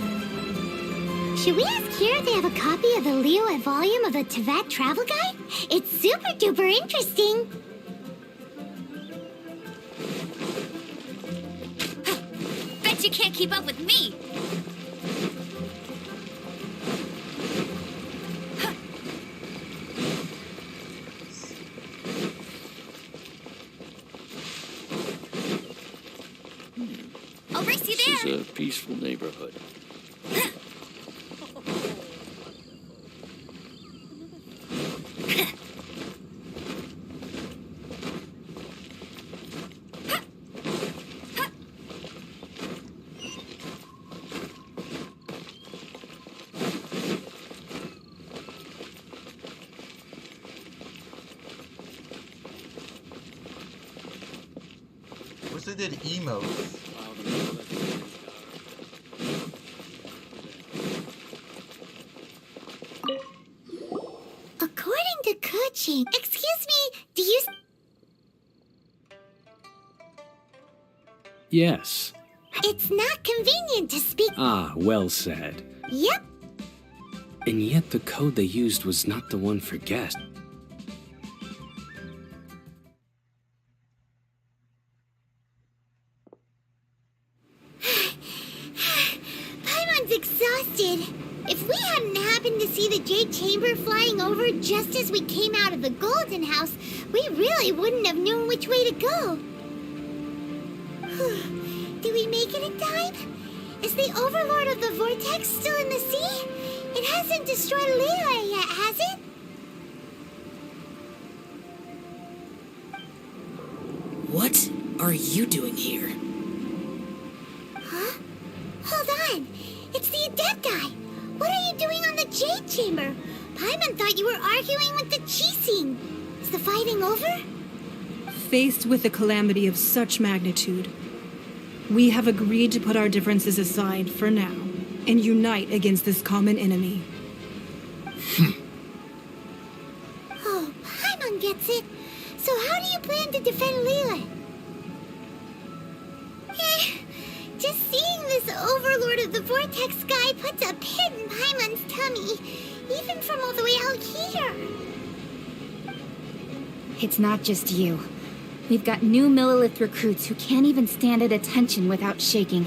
Should we ask here if they have a copy of the Liyue volume of the Teyvat Travel Guide? It's super duper interesting. Bet you can't keep up with me. I'll race you there. This is a peaceful neighborhood. Wish they did emotes. According to Kuchi, excuse me, do you... Yes. It's not convenient to speak... Ah, well said. Yep. And yet the code they used was not the one for guest. Paimon's exhausted. If we hadn't happened to see the Jade Chamber flying over just as we came out of the Golden House, we really wouldn't have known which way to go. Do we make it in time? Is the Overlord of the Vortex still in the sea? It hasn't destroyed Liyue yet, has it? What are you doing here? Huh? Hold on. It's the Adepti. What are you doing on the Jade Chamber? Paimon thought you were arguing with the Chising. Is the fighting over? Faced with a calamity of such magnitude, we have agreed to put our differences aside for now and unite against this common enemy. Oh, Paimon gets it. So how do you plan to defend Liyue? Just seeing this Overlord of the Vortex guy puts a pit in Paimon's tummy, even from all the way out here. It's not just you. We've got new Millilith recruits who can't even stand at attention without shaking.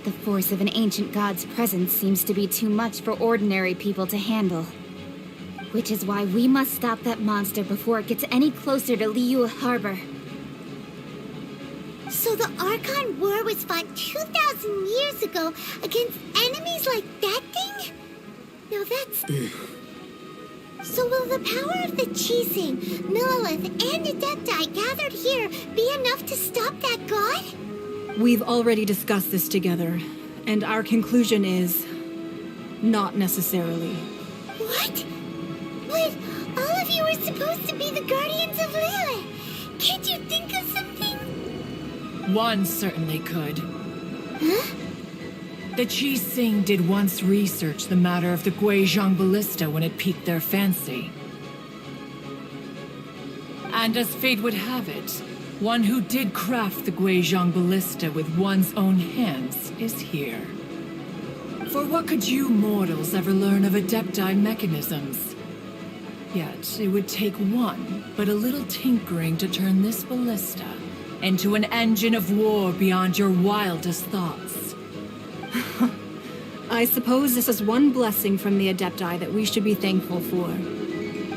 The force of an ancient god's presence seems to be too much for ordinary people to handle. Which is why we must stop that monster before it gets any closer to Liyue Harbor. So the Archon War was fought 2,000 years ago against enemies like that thing? No, that's... So will the power of the Chising, Millilith, and Adepti gathered here be enough to stop that god? We've already discussed this together, and our conclusion is... not necessarily. What? But all of you are supposed to be the guardians of Liyue. Can't you think of something? One certainly could. Huh? The Chising did once research the matter of the Guizhong Ballista when it piqued their fancy. And as fate would have it, one who did craft the Guizhong Ballista with one's own hands is here. For what could you mortals ever learn of Adepti mechanisms? Yet, it would take one, but a little tinkering to turn this ballista into an engine of war beyond your wildest thoughts. I suppose this is one blessing from the Adepti that we should be thankful for.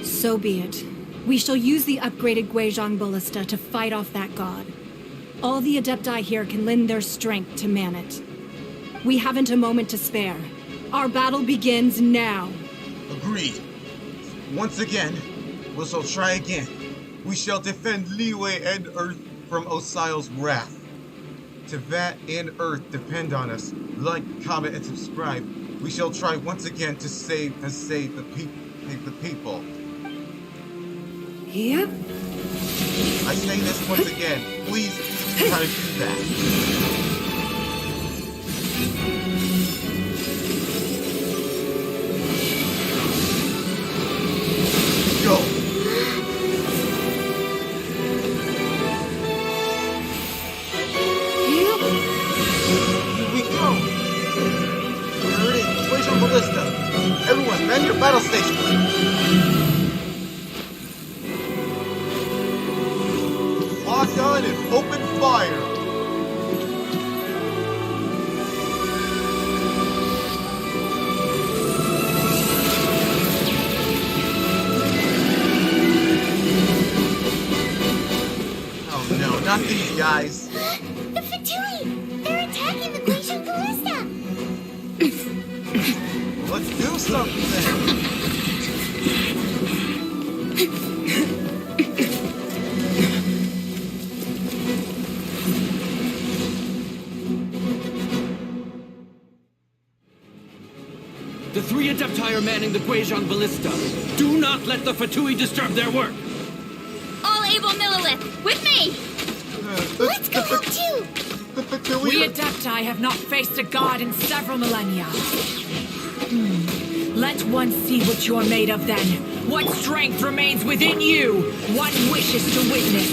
So be it. We shall use the upgraded Guizhong Ballista to fight off that god. All the Adepti here can lend their strength to man it. We haven't a moment to spare. Our battle begins now. Agreed. Once again, we shall try again. We shall defend Liyue and Earth from Osial's wrath. To that and Earth depend on us. Like, comment, and subscribe. We shall try once again to save the people. Yep. I say this once again. Please try to do that. Go. Here we go. Here it is. Guizhong Ballista. Everyone, man your battle station. Lock on and open fire! Oh no, not these guys! The Fatui! They're attacking the Guizhong Ballista! Let's do something! The three Adepti are manning the Guizhong Ballista. Do not let the Fatui disturb their work. All able Millilith, with me! Let's go help too! We Adepti have not faced a god in several millennia. Let one see what you're made of then. What strength remains within you? One wishes to witness.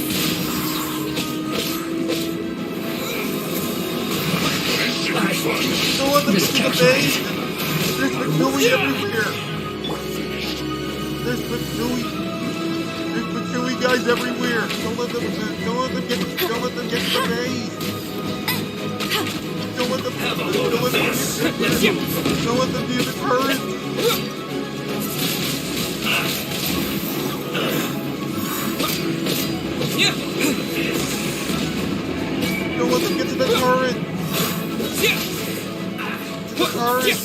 Don't let them get to the base! There's Fatui everywhere! There's Fatui guys everywhere! Don't let them get to the base! Don't let them use the current! Don't let them get to the turret! To the turret!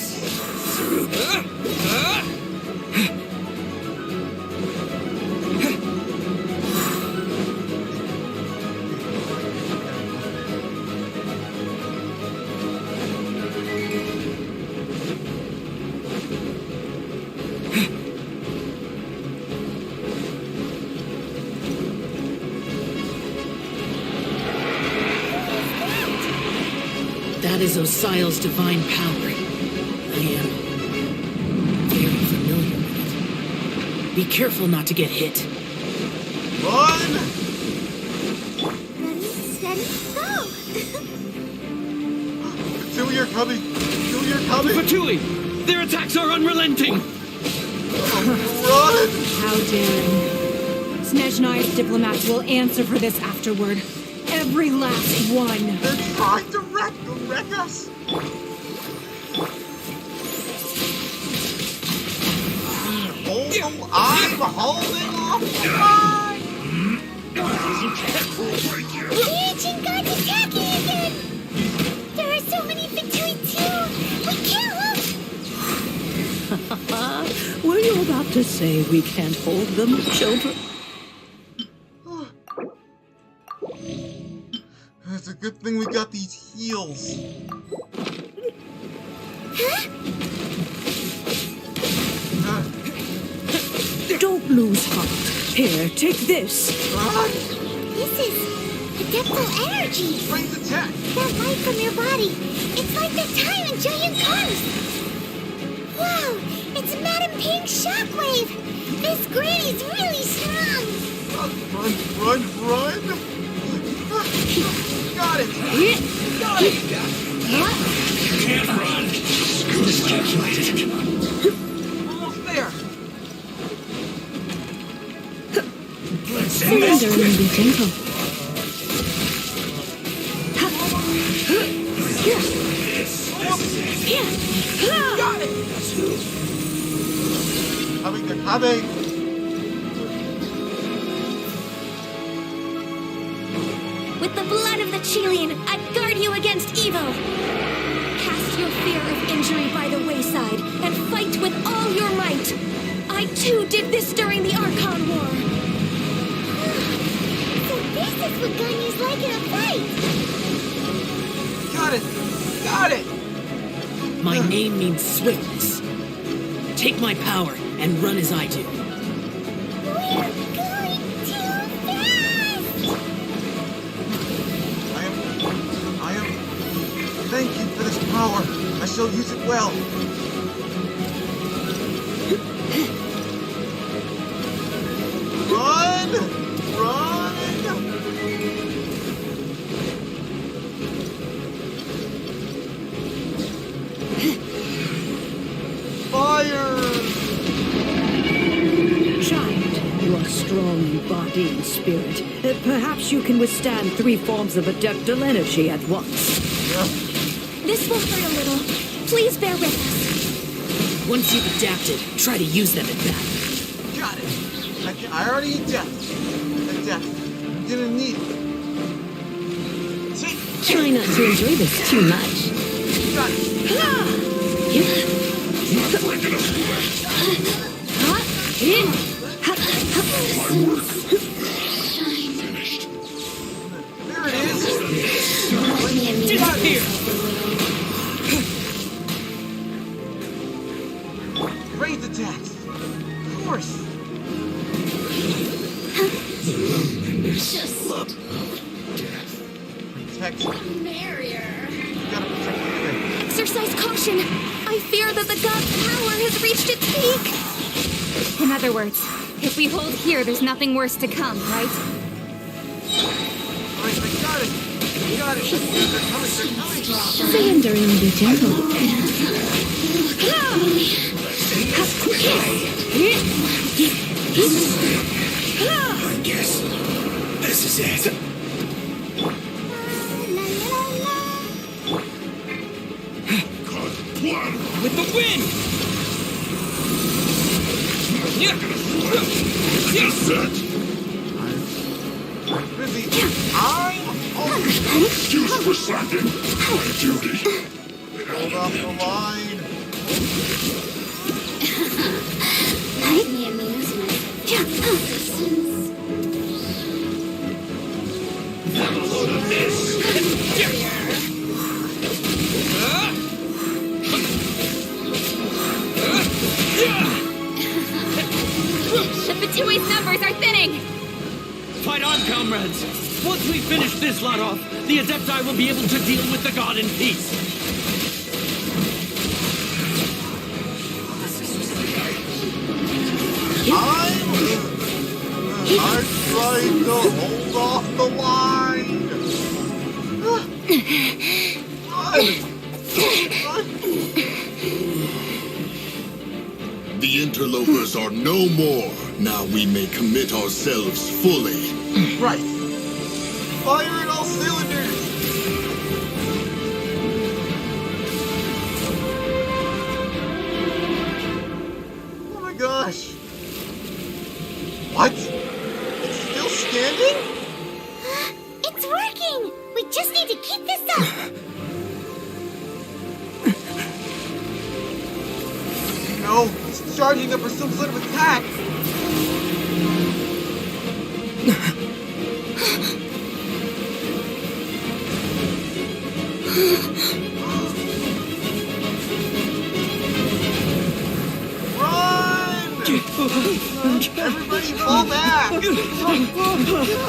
That is Osial's divine power. I am very familiar with it. Be careful not to get hit. Run! Ready, steady, go! Fatui are coming! Fatui are coming! Fatui! Their attacks are unrelenting! Run! How daring. Snezhnaya's diplomats will answer for this afterward. Every last one. They're trying to wreck us! I'm holding off the line! The ancient god's attacking again! There are so many Fatui too! We can't look! Were you about to say we can't hold them, children? It's a good thing we got these heals. Don't lose heart. Here, take this. This is Adeptal energy! Brain's attack! That light from your body! It's like the time in giant cars! Wow! It's Madame Pink's shockwave! This granny's really strong! Run! Got it! Got it! Can't run! Almost there! Surrender and be gentle. Got it! Coming. With the blood of the Chilean, I guard you against evil. Cast your fear of injury by the wayside and fight with all your might. I too did this during the Archon War. So this is what Ganya's like in a fight. Got it! My name means swiftness. Take my power and run as I do. We're going too fast! I am... Thank you for this power. I shall use it well. Run! Fire! Child, you are strong in body and spirit. Perhaps you can withstand 3 forms of adeptal energy at once. This will hurt a little. Please bear with us. Once you've adapted, try to use them in battle. Got it! I already adapted. I'm gonna need it. Try not to enjoy this too much. Got it! There it is! Disappear! Raise attacks! Of course! Just Protect. barrier. You gotta protect the thing. Exercise caution. I fear that the god's power has reached its peak. In other words, if we hold here, there's nothing worse to come, right? Alright, I got it! They're coming! Surrender and be gentle. I guess this is it. With the wind! Busy! I'm Excuse for slacking. My duty. hold off the line! Let me amuse myself. The Fatui's numbers are thinning! Fight on, comrades! Once we finish this lot off, the Adepti will be able to deal with the god in peace. I'm trying to hold off the line! The interlopers are no more. Now we may commit ourselves fully. Right! Fire in all cylinders! Oh my gosh! What? It's still standing? It's working! We just need to keep this up! No, it's charging up for some sort of attack! Run! Everybody fall back!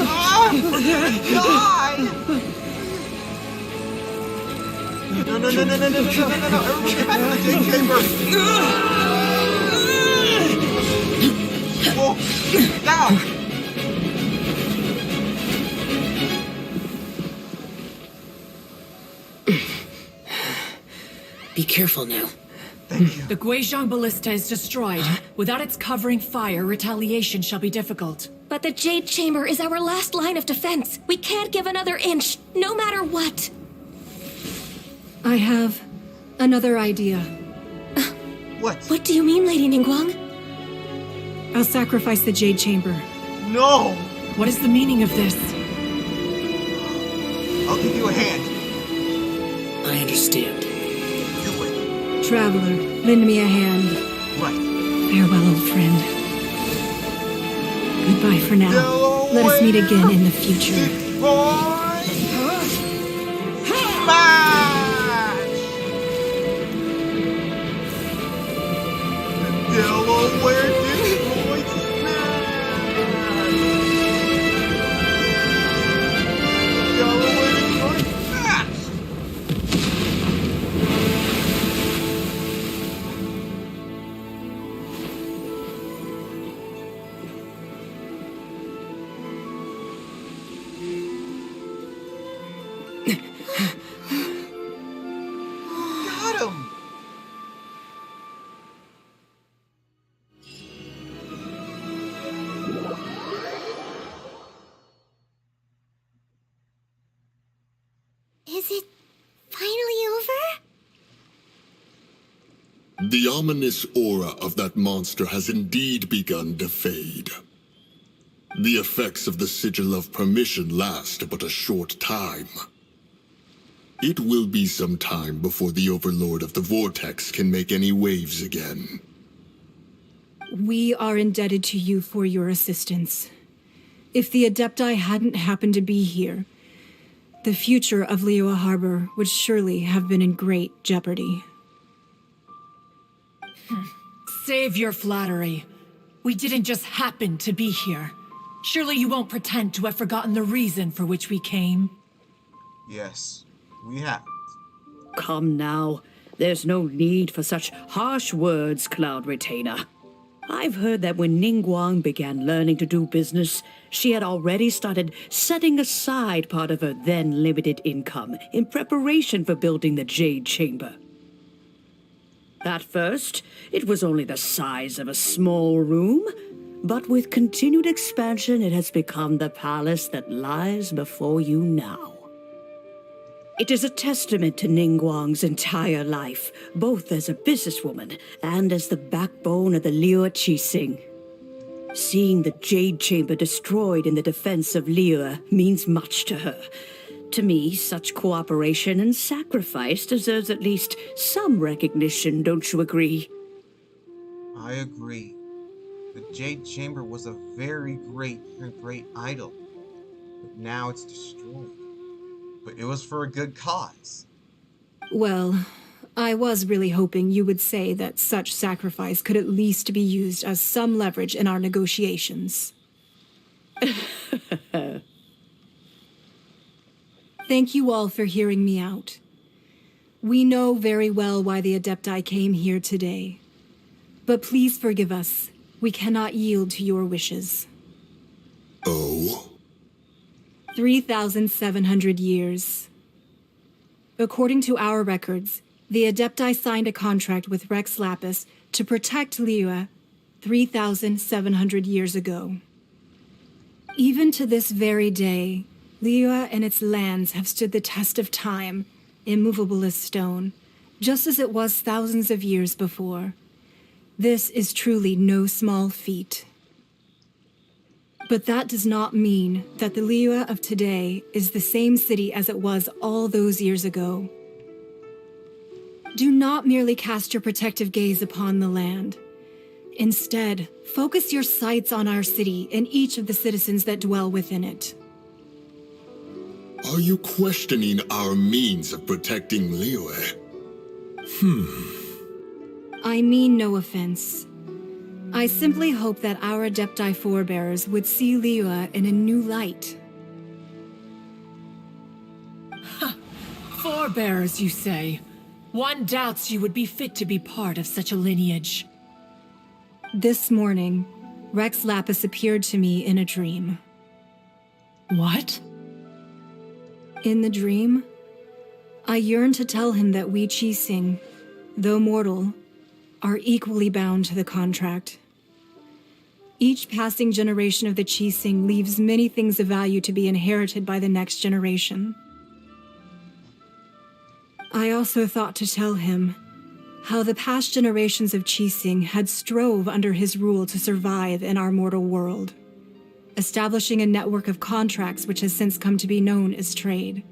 Ah, we're gonna die! No, everybody get back to the Jade Chamber! Whoa, now! Be careful now. Thank you. The Guizhong Ballista is destroyed. Without its covering fire, retaliation shall be difficult. But the Jade Chamber is our last line of defense. We can't give another inch, no matter what. I have another idea. What? What do you mean, Lady Ningguang? I'll sacrifice the Jade Chamber. No! What is the meaning of this? I'll give you a hand. I understand. Do it. Traveler, lend me a hand. Right. Farewell, old friend. Goodbye for now. Delaware. Let us meet again in the future. Delaware Detroit Smash! Delaware Detroit Smash! Got him! Is it finally over? The ominous aura of that monster has indeed begun to fade. The effects of the Sigil of Permission last but a short time. It will be some time before the Overlord of the Vortex can make any waves again. We are indebted to you for your assistance. If the Adepti hadn't happened to be here, the future of Liyue Harbor would surely have been in great jeopardy. Save your flattery. We didn't just happen to be here. Surely you won't pretend to have forgotten the reason for which we came. Yes, we have. Come now. There's no need for such harsh words, Cloud Retainer. I've heard that when Ningguang began learning to do business, she had already started setting aside part of her then limited income in preparation for building the Jade Chamber. At first, it was only the size of a small room, but with continued expansion, it has become the palace that lies before you now. It is a testament to Ningguang's entire life, both as a businesswoman and as the backbone of the Liyue Qixing. Seeing the Jade Chamber destroyed in the defense of Liyue means much to her. To me, such cooperation and sacrifice deserves at least some recognition, don't you agree? I agree. The Jade Chamber was a very great idol, but now it's destroyed. But it was for a good cause. Well, I was really hoping you would say that such sacrifice could at least be used as some leverage in our negotiations. Thank you all for hearing me out. We know very well why the Adepti came here today. But please forgive us. We cannot yield to your wishes. Oh? 3,700 years. According to our records, the Adepti signed a contract with Rex Lapis to protect Liyue 3,700 years ago. Even to this very day, Liyue and its lands have stood the test of time, immovable as stone, just as it was thousands of years before. This is truly no small feat. But that does not mean that the Liyue of today is the same city as it was all those years ago. Do not merely cast your protective gaze upon the land. Instead, focus your sights on our city and each of the citizens that dwell within it. Are you questioning our means of protecting Liyue? I mean no offense. I simply hope that our Adepti forebears would see Liyue in a new light. Forebears, you say? One doubts you would be fit to be part of such a lineage. This morning, Rex Lapis appeared to me in a dream. What? In the dream, I yearned to tell him that we Qixing, though mortal, are equally bound to the contract. Each passing generation of the Qixing leaves many things of value to be inherited by the next generation. I also thought to tell him how the past generations of Qixing had strove under his rule to survive in our mortal world, establishing a network of contracts which has since come to be known as trade.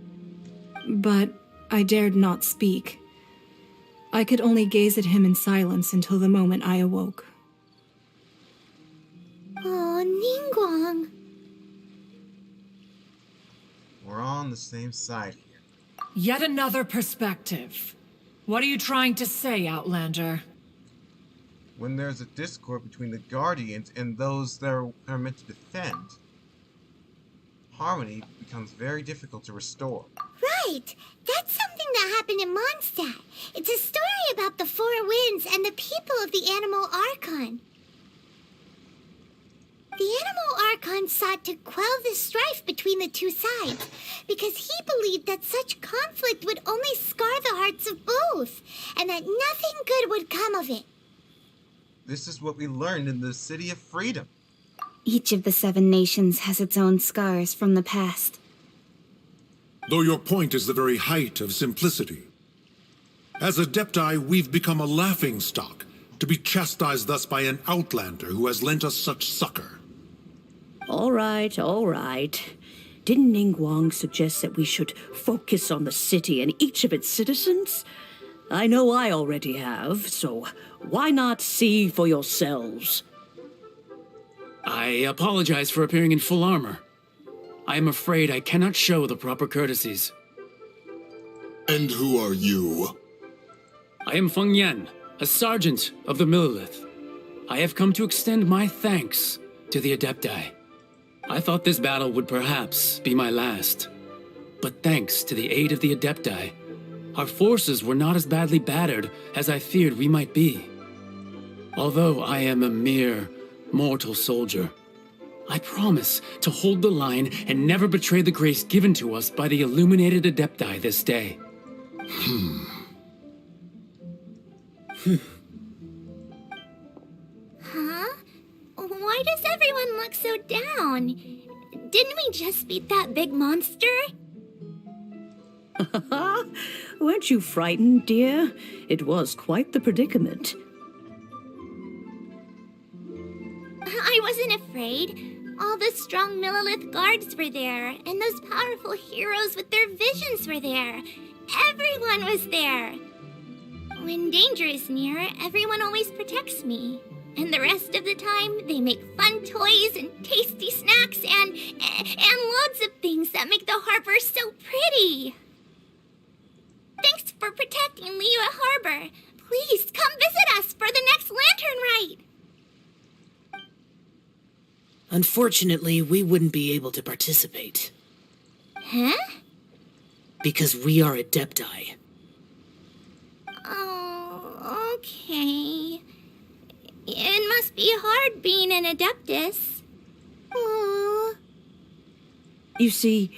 But I dared not speak. I could only gaze at him in silence until the moment I awoke. Oh, Ningguang. We're all on the same side here. Yet another perspective. What are you trying to say, Outlander? When there's a discord between the Guardians and those that are meant to defend, harmony becomes very difficult to restore. Right! That's something that happened in Mondstadt. It's a story about the Four Winds and the people of the Animal Archon. The Animal Archon sought to quell the strife between the two sides because he believed that such conflict would only scar the hearts of both, and that nothing good would come of it. This is what we learned in the City of Freedom. Each of the 7 nations has its own scars from the past. Though your point is the very height of simplicity. As Adepti, we've become a laughingstock, to be chastised thus by an outlander who has lent us such succor. All right, all right. Didn't Ningguang suggest that we should focus on the city and each of its citizens? I know I already have, so why not see for yourselves? I apologize for appearing in full armor. I am afraid I cannot show the proper courtesies. And who are you? I am Feng Yan, a sergeant of the Millelith. I have come to extend my thanks to the Adepti. I thought this battle would perhaps be my last. But thanks to the aid of the Adepti, our forces were not as badly battered as I feared we might be. Although I am a mere mortal soldier, I promise to hold the line and never betray the grace given to us by the illuminated Adepti this day. Huh? Why does everyone look so down? Didn't we just beat that big monster? Weren't you frightened, dear? It was quite the predicament. I wasn't afraid. All the strong Millelith guards were there, and those powerful heroes with their visions were there. Everyone was there. When danger is near, everyone always protects me. And the rest of the time, they make fun toys and tasty snacks and loads of things that make the harbor so pretty. Thanks for protecting Liyue Harbor. Please come visit us for the next lantern rite. Unfortunately, we wouldn't be able to participate. Huh? Because we are Adepti. Oh, okay. It must be hard being an Adeptus. Aww. You see,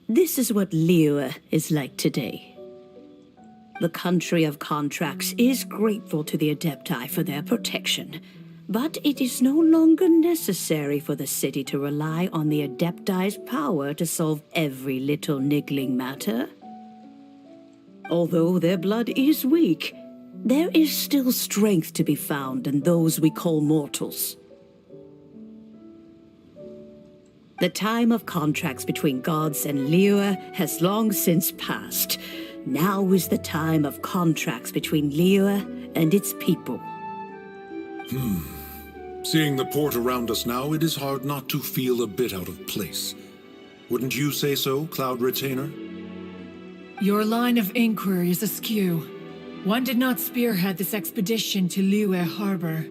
this is what Liyue is like today. The country of contracts is grateful to the Adepti for their protection, but it is no longer necessary for the city to rely on the Adepti's power to solve every little niggling matter. Although their blood is weak, there is still strength to be found in those we call mortals. The time of contracts between gods and Liyue has long since passed. Now is the time of contracts between Liyue and its people. Seeing the port around us now, it is hard not to feel a bit out of place. Wouldn't you say so, Cloud Retainer? Your line of inquiry is askew. One did not spearhead this expedition to Liyue Harbor.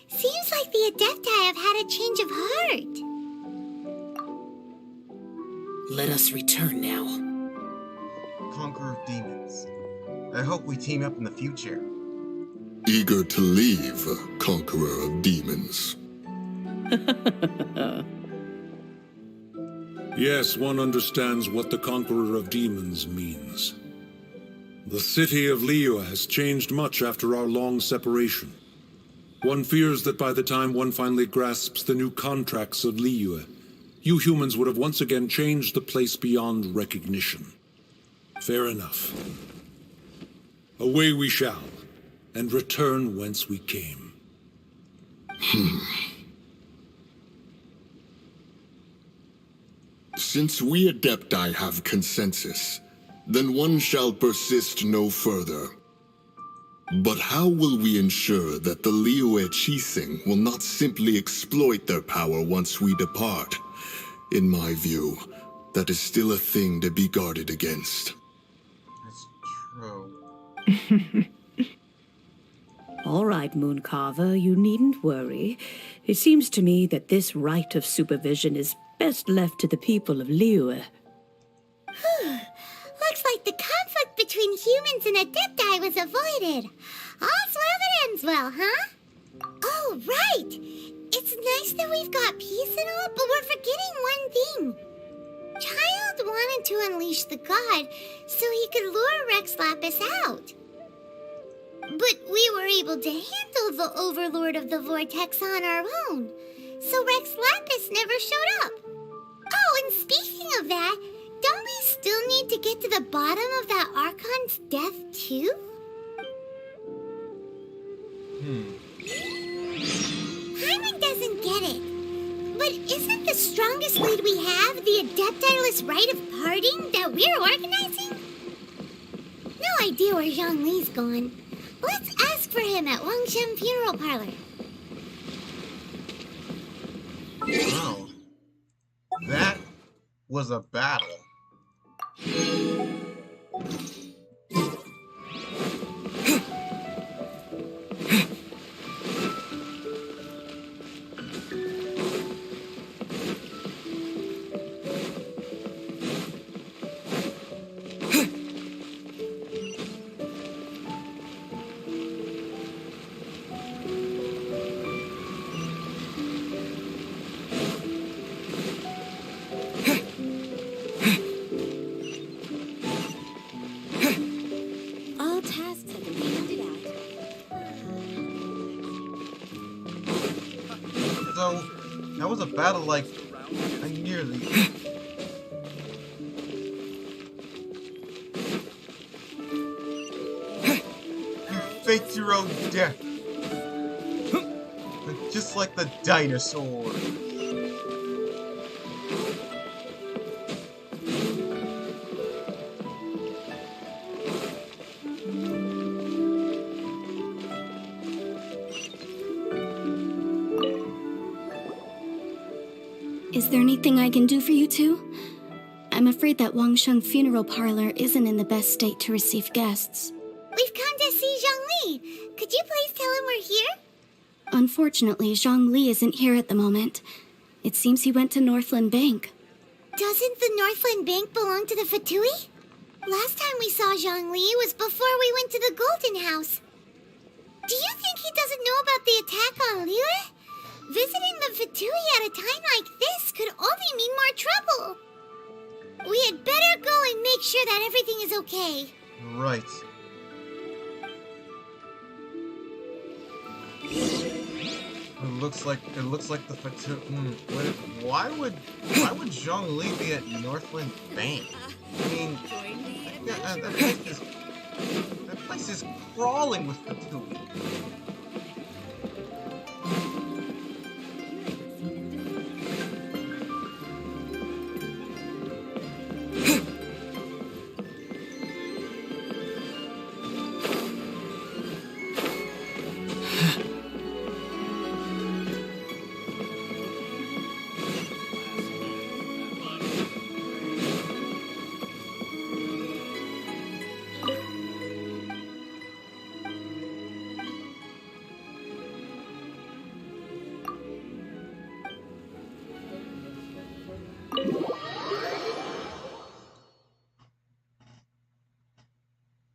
Seems like the Adepti have had a change of heart. Let us return now. Conqueror of Demons. I hope we team up in the future. Eager to leave, Conqueror of Demons. Yes, one understands what the Conqueror of Demons means. The city of Liyue has changed much after our long separation. One fears that by the time one finally grasps the new contracts of Liyue, you humans would have once again changed the place beyond recognition. Fair enough. Away we shall, and return whence we came. Since we Adepti have consensus, then one shall persist no further. But how will we ensure that the Liyue Chising will not simply exploit their power once we depart? In my view, that is still a thing to be guarded against. That's true. All right, Mooncarver, you needn't worry. It seems to me that this right of supervision is best left to the people of Liyue. Looks like the conflict between humans and Adepti was avoided. All's well that ends well, huh? Oh, right! It's nice that we've got peace and all, but we're forgetting one thing. Child wanted to unleash the god so he could lure Rex Lapis out. But we were able to handle the Overlord of the Vortex on our own, so Rex Lapis never showed up. Oh, and speaking of that, don't we still need to get to the bottom of that Archon's death, too? Hyman doesn't get it. But isn't the strongest lead we have the Adepti-less rite of parting that we're organizing? No idea where Zhongli's gone. Let's ask for him at Wangshan Funeral Parlor. Wow. That was a battle. All tasks have been handed out. So, that was a battle like I nearly. You faked your own death. Just like the dinosaur. Is there anything I can do for you two? I'm afraid that Wangsheng Funeral Parlor isn't in the best state to receive guests. We've come to see Zhongli. Could you please tell him we're here? Unfortunately, Zhongli isn't here at the moment. It seems he went to Northland Bank. Doesn't the Northland Bank belong to the Fatui? Last time we saw Zhongli was before we went to the Golden House. Do you think he doesn't know about the attack on Liyue? Visiting the Fatui at a time like this could only mean more trouble. We had better go and make sure that everything is okay. Right. It looks like the Why would Zhongli be at Northland Bank? I mean, that place is crawling with Fatui.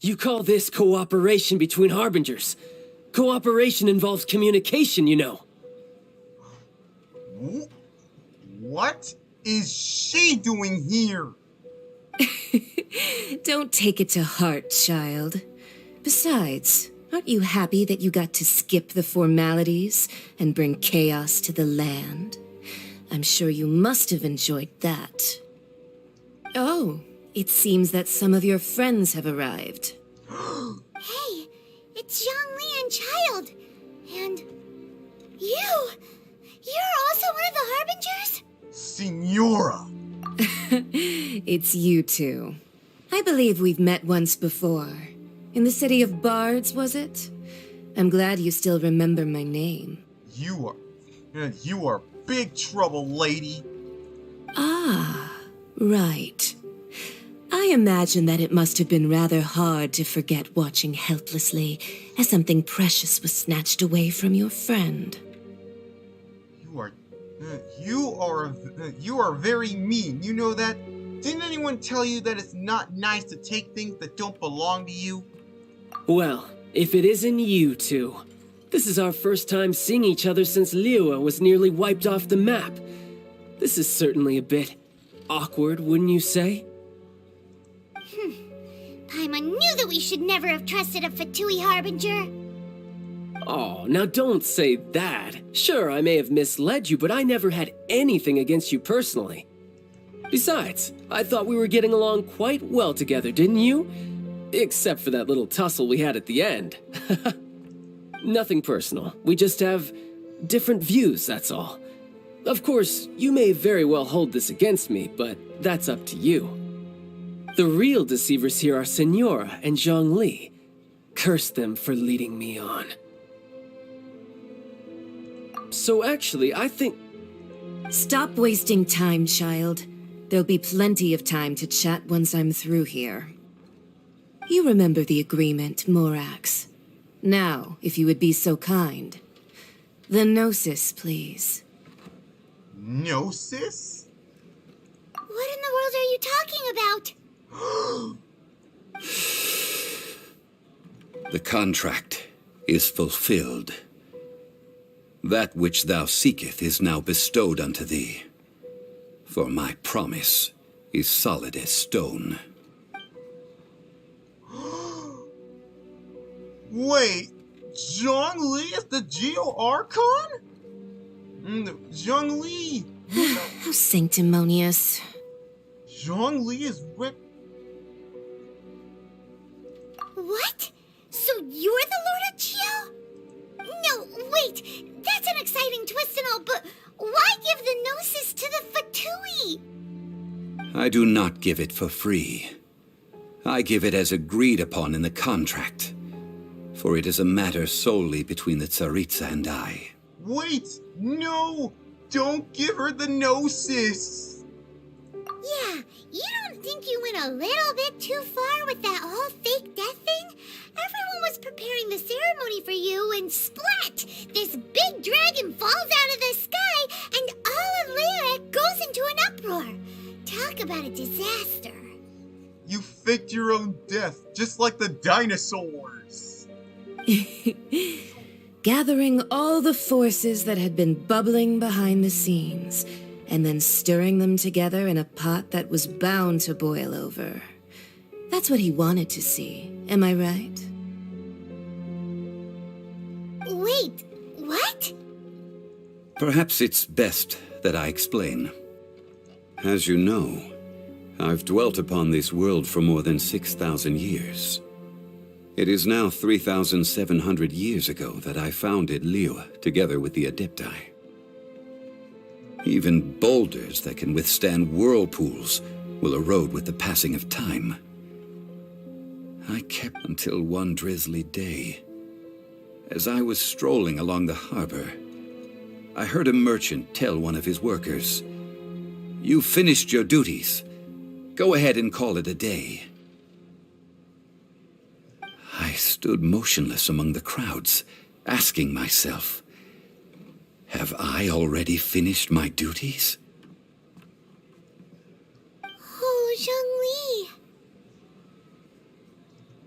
You call this cooperation between Harbingers? Cooperation involves communication, you know. What is she doing here? Don't take it to heart, child. Besides, aren't you happy that you got to skip the formalities and bring chaos to the land? I'm sure you must have enjoyed that. Oh, It seems that some of your friends have arrived. Hey, it's Zhongli and Child. And you! You're also one of the Harbingers? Signora! It's you two. I believe we've met once before. In the city of Bards, was it? I'm glad you still remember my name. You are big trouble, lady. Ah, right. I imagine that it must have been rather hard to forget watching helplessly as something precious was snatched away from your friend. You are very mean. You know that? Didn't anyone tell you that it's not nice to take things that don't belong to you? Well, if it isn't you two. This is our first time seeing each other since Liyue was nearly wiped off the map. This is certainly a bit awkward, wouldn't you say? Paimon knew that we should never have trusted a Fatui Harbinger. Oh, now don't say that. Sure, I may have misled you, but I never had anything against you personally. Besides, I thought we were getting along quite well together, didn't you? Except for that little tussle we had at the end. Nothing personal. We just have different views, that's all. Of course, you may very well hold this against me, but that's up to you. The real deceivers here are Signora and Zhongli. Curse them for leading me on. So actually, I think... Stop wasting time, child. There'll be plenty of time to chat once I'm through here. You remember the agreement, Morax. Now, if you would be so kind. The Gnosis, please. Gnosis? What in the world are you talking about? The contract is fulfilled. That which thou seeketh is now bestowed unto thee. For my promise is solid as stone. Wait, Zhongli is the Geo Archon? Zhongli! How sanctimonious. Zhongli is What? So you're the Lord of Geo? No, wait, that's an exciting twist and all, but why give the Gnosis to the Fatui? I do not give it for free. I give it as agreed upon in the contract. For it is a matter solely between the Tsaritsa and I. Wait! No! Don't give her the Gnosis! Yeah, you don't think you went a little bit too far with that whole fake death thing? Everyone was preparing the ceremony for you, and splat! This big dragon falls out of the sky, and all of Liyue goes into an uproar. Talk about a disaster. You faked your own death, just like the dinosaurs! Gathering all the forces that had been bubbling behind the scenes, and then stirring them together in a pot that was bound to boil over. That's what he wanted to see, am I right? Wait, what? Perhaps it's best that I explain. As you know, I've dwelt upon this world for more than 6,000 years. It is now 3,700 years ago that I founded Liyue together with the Adepti. Even boulders that can withstand whirlpools will erode with the passing of time. I kept until one drizzly day. As I was strolling along the harbor, I heard a merchant tell one of his workers, "You've finished your duties. Go ahead and call it a day." I stood motionless among the crowds, asking myself, have I already finished my duties? Oh, Zhongli.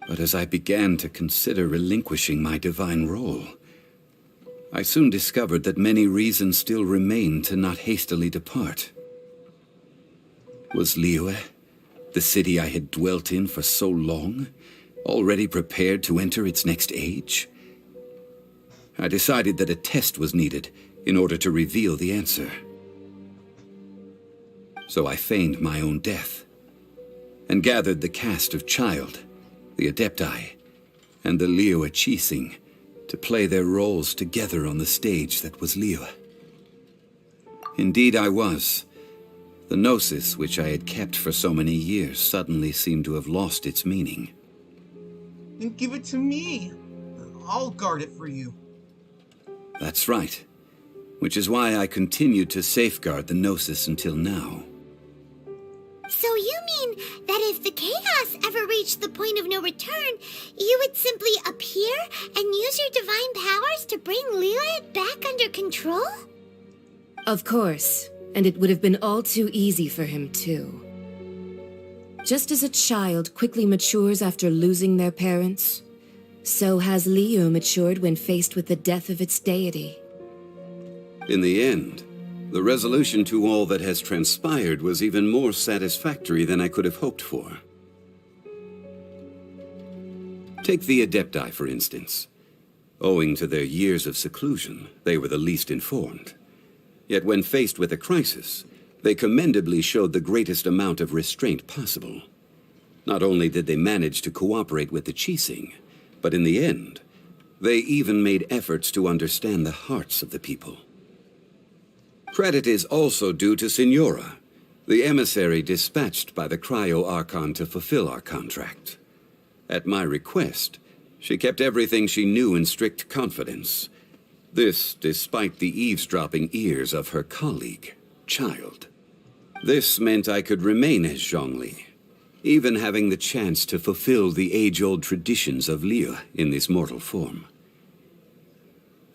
But as I began to consider relinquishing my divine role, I soon discovered that many reasons still remained to not hastily depart. Was Liyue, the city I had dwelt in for so long, already prepared to enter its next age? I decided that a test was needed in order to reveal the answer. So I feigned my own death, and gathered the cast of Child, the Adepti, and the Liyue Qixing to play their roles together on the stage that was Liyue. Indeed I was. The gnosis which I had kept for so many years suddenly seemed to have lost its meaning. Then give it to me. I'll guard it for you. That's right. Which is why I continued to safeguard the gnosis until now. So you mean that if the chaos ever reached the point of no return, you would simply appear and use your divine powers to bring Liyue back under control? Of course, and it would have been all too easy for him too. Just as a child quickly matures after losing their parents, so has Liyue matured when faced with the death of its deity. In the end, the resolution to all that has transpired was even more satisfactory than I could have hoped for. Take the Adepti, for instance. Owing to their years of seclusion, they were the least informed. Yet when faced with a crisis, they commendably showed the greatest amount of restraint possible. Not only did they manage to cooperate with the Qixing, but in the end, they even made efforts to understand the hearts of the people. Credit is also due to Signora, the emissary dispatched by the Cryo-Archon to fulfill our contract. At my request, she kept everything she knew in strict confidence. This despite the eavesdropping ears of her colleague, Child. This meant I could remain as Zhongli, even having the chance to fulfill the age-old traditions of Liyue in this mortal form.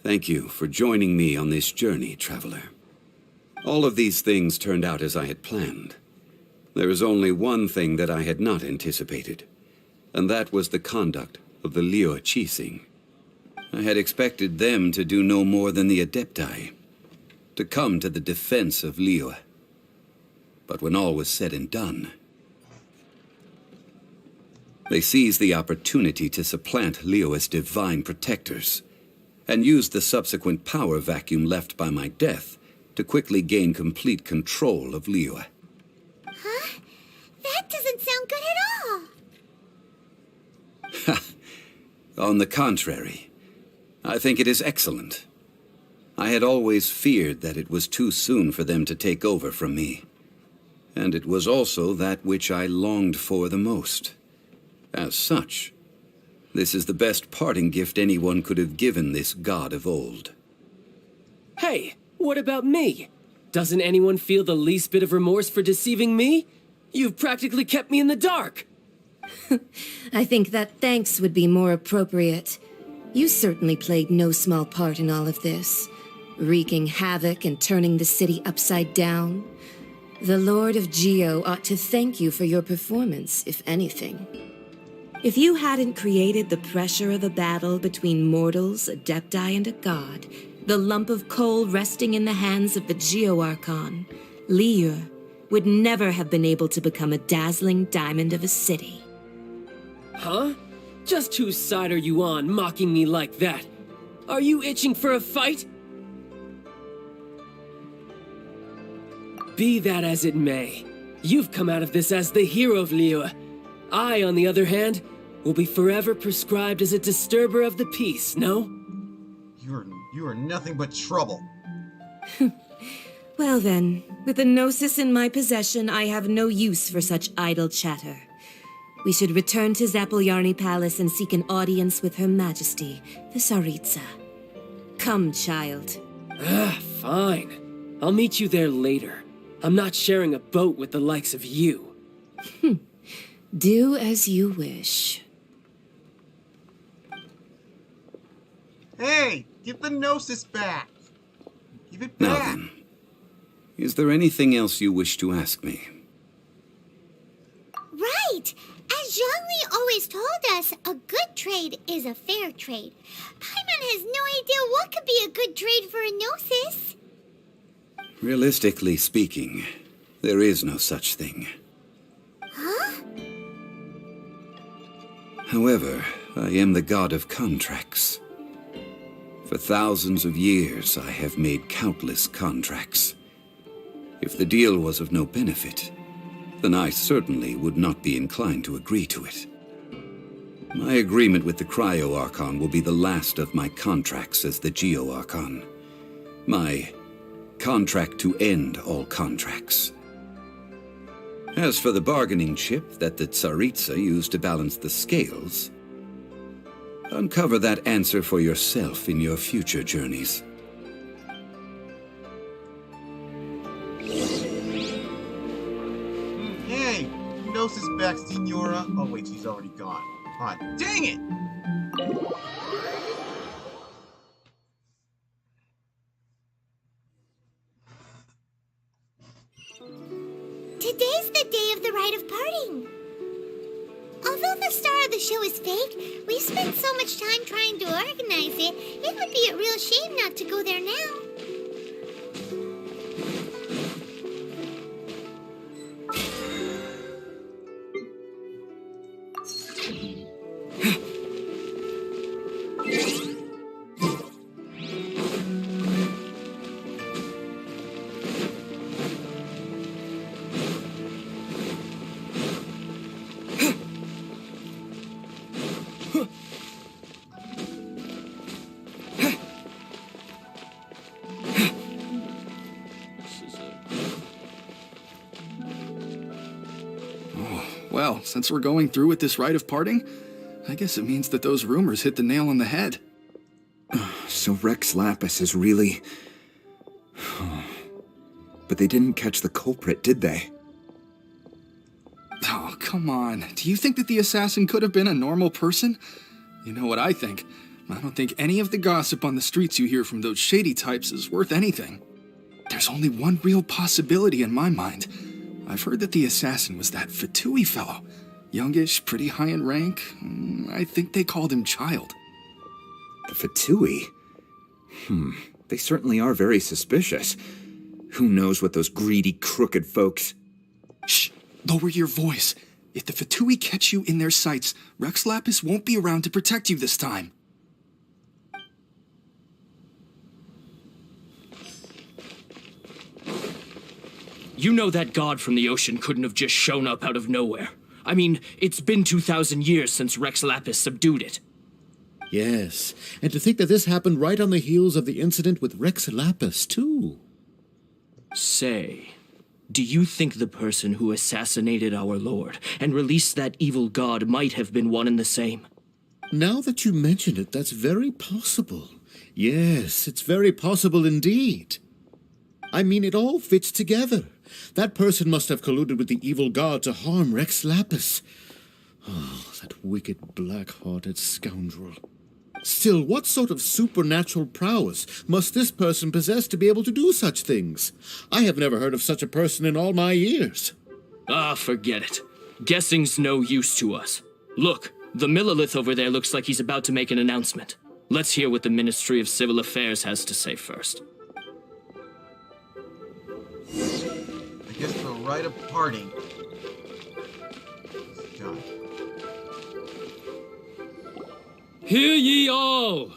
Thank you for joining me on this journey, Traveler. All of these things turned out as I had planned. There is only one thing that I had not anticipated, and that was the conduct of the Liyue Qixing. I had expected them to do no more than the Adepti, to come to the defense of Liyue. But when all was said and done, they seized the opportunity to supplant Liyue's divine protectors, and used the subsequent power vacuum left by my death to quickly gain complete control of Liyue. Huh? That doesn't sound good at all. On the contrary, I think it is excellent. I had always feared that it was too soon for them to take over from me. And it was also that which I longed for the most. As such, this is the best parting gift anyone could have given this god of old. Hey, what about me? Doesn't anyone feel the least bit of remorse for deceiving me? You've practically kept me in the dark. I think that thanks would be more appropriate. You certainly played no small part in all of this, wreaking havoc and turning the city upside down. The Lord of Geo ought to thank you for your performance, if anything. If you hadn't created the pressure of a battle between mortals, Adepti, and a god, the lump of coal resting in the hands of the Geo-Archon, Liyue, would never have been able to become a dazzling diamond of a city. Huh? Just whose side are you on, mocking me like that? Are you itching for a fight? Be that as it may, you've come out of this as the hero of Liyue. I, on the other hand, will be forever prescribed as a disturber of the peace, no? You are nothing but trouble. Well then, with the Gnosis in my possession, I have no use for such idle chatter. We should return to Zapoljarny Palace and seek an audience with Her Majesty, the Tsaritsa. Come, child. Fine. I'll meet you there later. I'm not sharing a boat with the likes of you. Do as you wish. Hey, give the Gnosis back. Give it back. Now then, is there anything else you wish to ask me? Right! As Zhongli always told us, a good trade is a fair trade. Paimon has no idea what could be a good trade for a Gnosis. Realistically speaking, there is no such thing. Huh? However, I am the god of contracts. For thousands of years, I have made countless contracts. If the deal was of no benefit, then I certainly would not be inclined to agree to it. My agreement with the Cryo-Archon will be the last of my contracts as the Geo-Archon. My contract to end all contracts. As for the bargaining chip that the Tsaritsa used to balance the scales, uncover that answer for yourself in your future journeys. Hey, Gnos is back, Senora. Oh wait, she's already gone. Ah, dang it! Today's the day of the rite of parting. Although the star of the show is fake, we've spent so much time trying to organize it, it would be a real shame not to go there now. Well, since we're going through with this rite of parting, I guess it means that those rumors hit the nail on the head. So Rex Lapis is really... But they didn't catch the culprit, did they? Oh, come on. Do you think that the assassin could have been a normal person? You know what I think. I don't think any of the gossip on the streets you hear from those shady types is worth anything. There's only one real possibility in my mind. I've heard that the assassin was that Fatui fellow. Youngish, pretty high in rank. I think they called him Child. The Fatui? They certainly are very suspicious. Who knows what those greedy, crooked folks... Shh! Lower your voice. If the Fatui catch you in their sights, Rex Lapis won't be around to protect you this time. You know that god from the ocean couldn't have just shown up out of nowhere. I mean, it's been 2,000 years since Rex Lapis subdued it. Yes, and to think that this happened right on the heels of the incident with Rex Lapis, too. Say, do you think the person who assassinated our lord and released that evil god might have been one and the same? Now that you mention it, that's very possible. Yes, it's very possible indeed. I mean, it all fits together. That person must have colluded with the evil god to harm Rex Lapis. Oh, that wicked, black-hearted scoundrel. Still, what sort of supernatural prowess must this person possess to be able to do such things? I have never heard of such a person in all my years. Ah, forget it. Guessing's no use to us. Look, the Millilith over there looks like he's about to make an announcement. Let's hear what the Ministry of Civil Affairs has to say first. I guess the rite of parting is done. Hear ye all!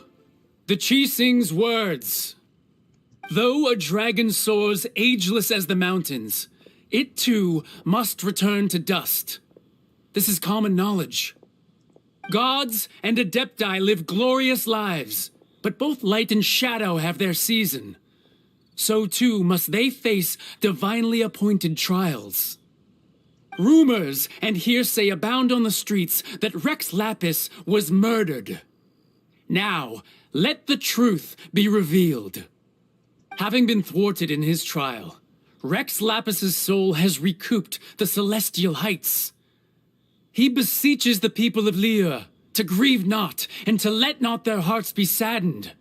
The Qixing's words. Though a dragon soars ageless as the mountains, it too must return to dust. This is common knowledge. Gods and Adepti live glorious lives, but both light and shadow have their season. So too must they face divinely appointed trials. Rumors and hearsay abound on the streets that Rex Lapis was murdered. Now, let the truth be revealed. Having been thwarted in his trial, Rex Lapis's soul has recouped the celestial heights. He beseeches the people of Liyue to grieve not and to let not their hearts be saddened.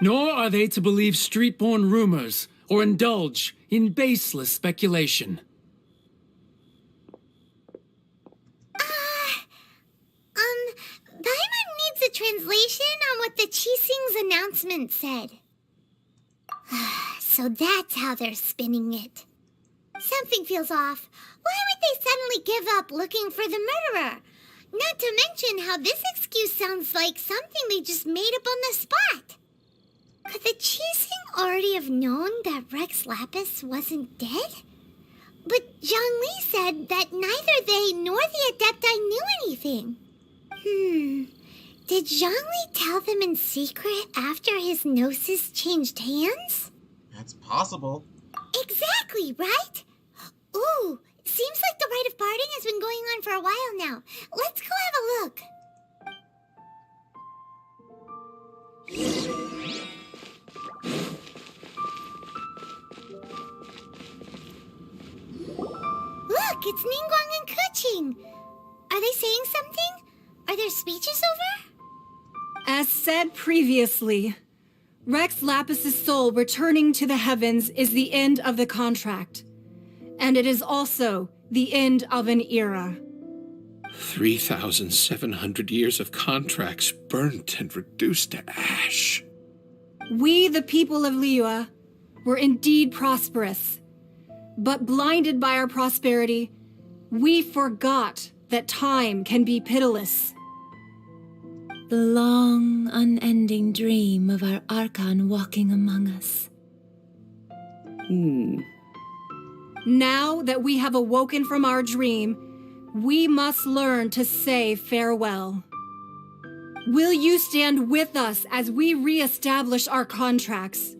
Nor are they to believe street-born rumors or indulge in baseless speculation. Paimon needs a translation on what the Qixing's announcement said. So that's how they're spinning it. Something feels off. Why would they suddenly give up looking for the murderer? Not to mention how this excuse sounds like something they just made up on the spot. Could the Qixing already have known that Rex Lapis wasn't dead? But Zhongli said that neither they nor the Adepti knew anything. Did Zhongli tell them in secret after his gnosis changed hands? That's possible. Exactly, right? Ooh, seems like the rite of parting has been going on for a while now. Let's go have a look. Look, it's Ningguang and Keqing. Are they saying something? Are their speeches over? As said previously, Rex Lapis's soul returning to the heavens is the end of the contract. And it is also the end of an era. 3,700 years of contracts burnt and reduced to ash. We, the people of Liyue, were indeed prosperous. But blinded by our prosperity, we forgot that time can be pitiless. The long, unending dream of our Archon walking among us. Now that we have awoken from our dream, we must learn to say farewell. Will you stand with us as we re-establish our contracts?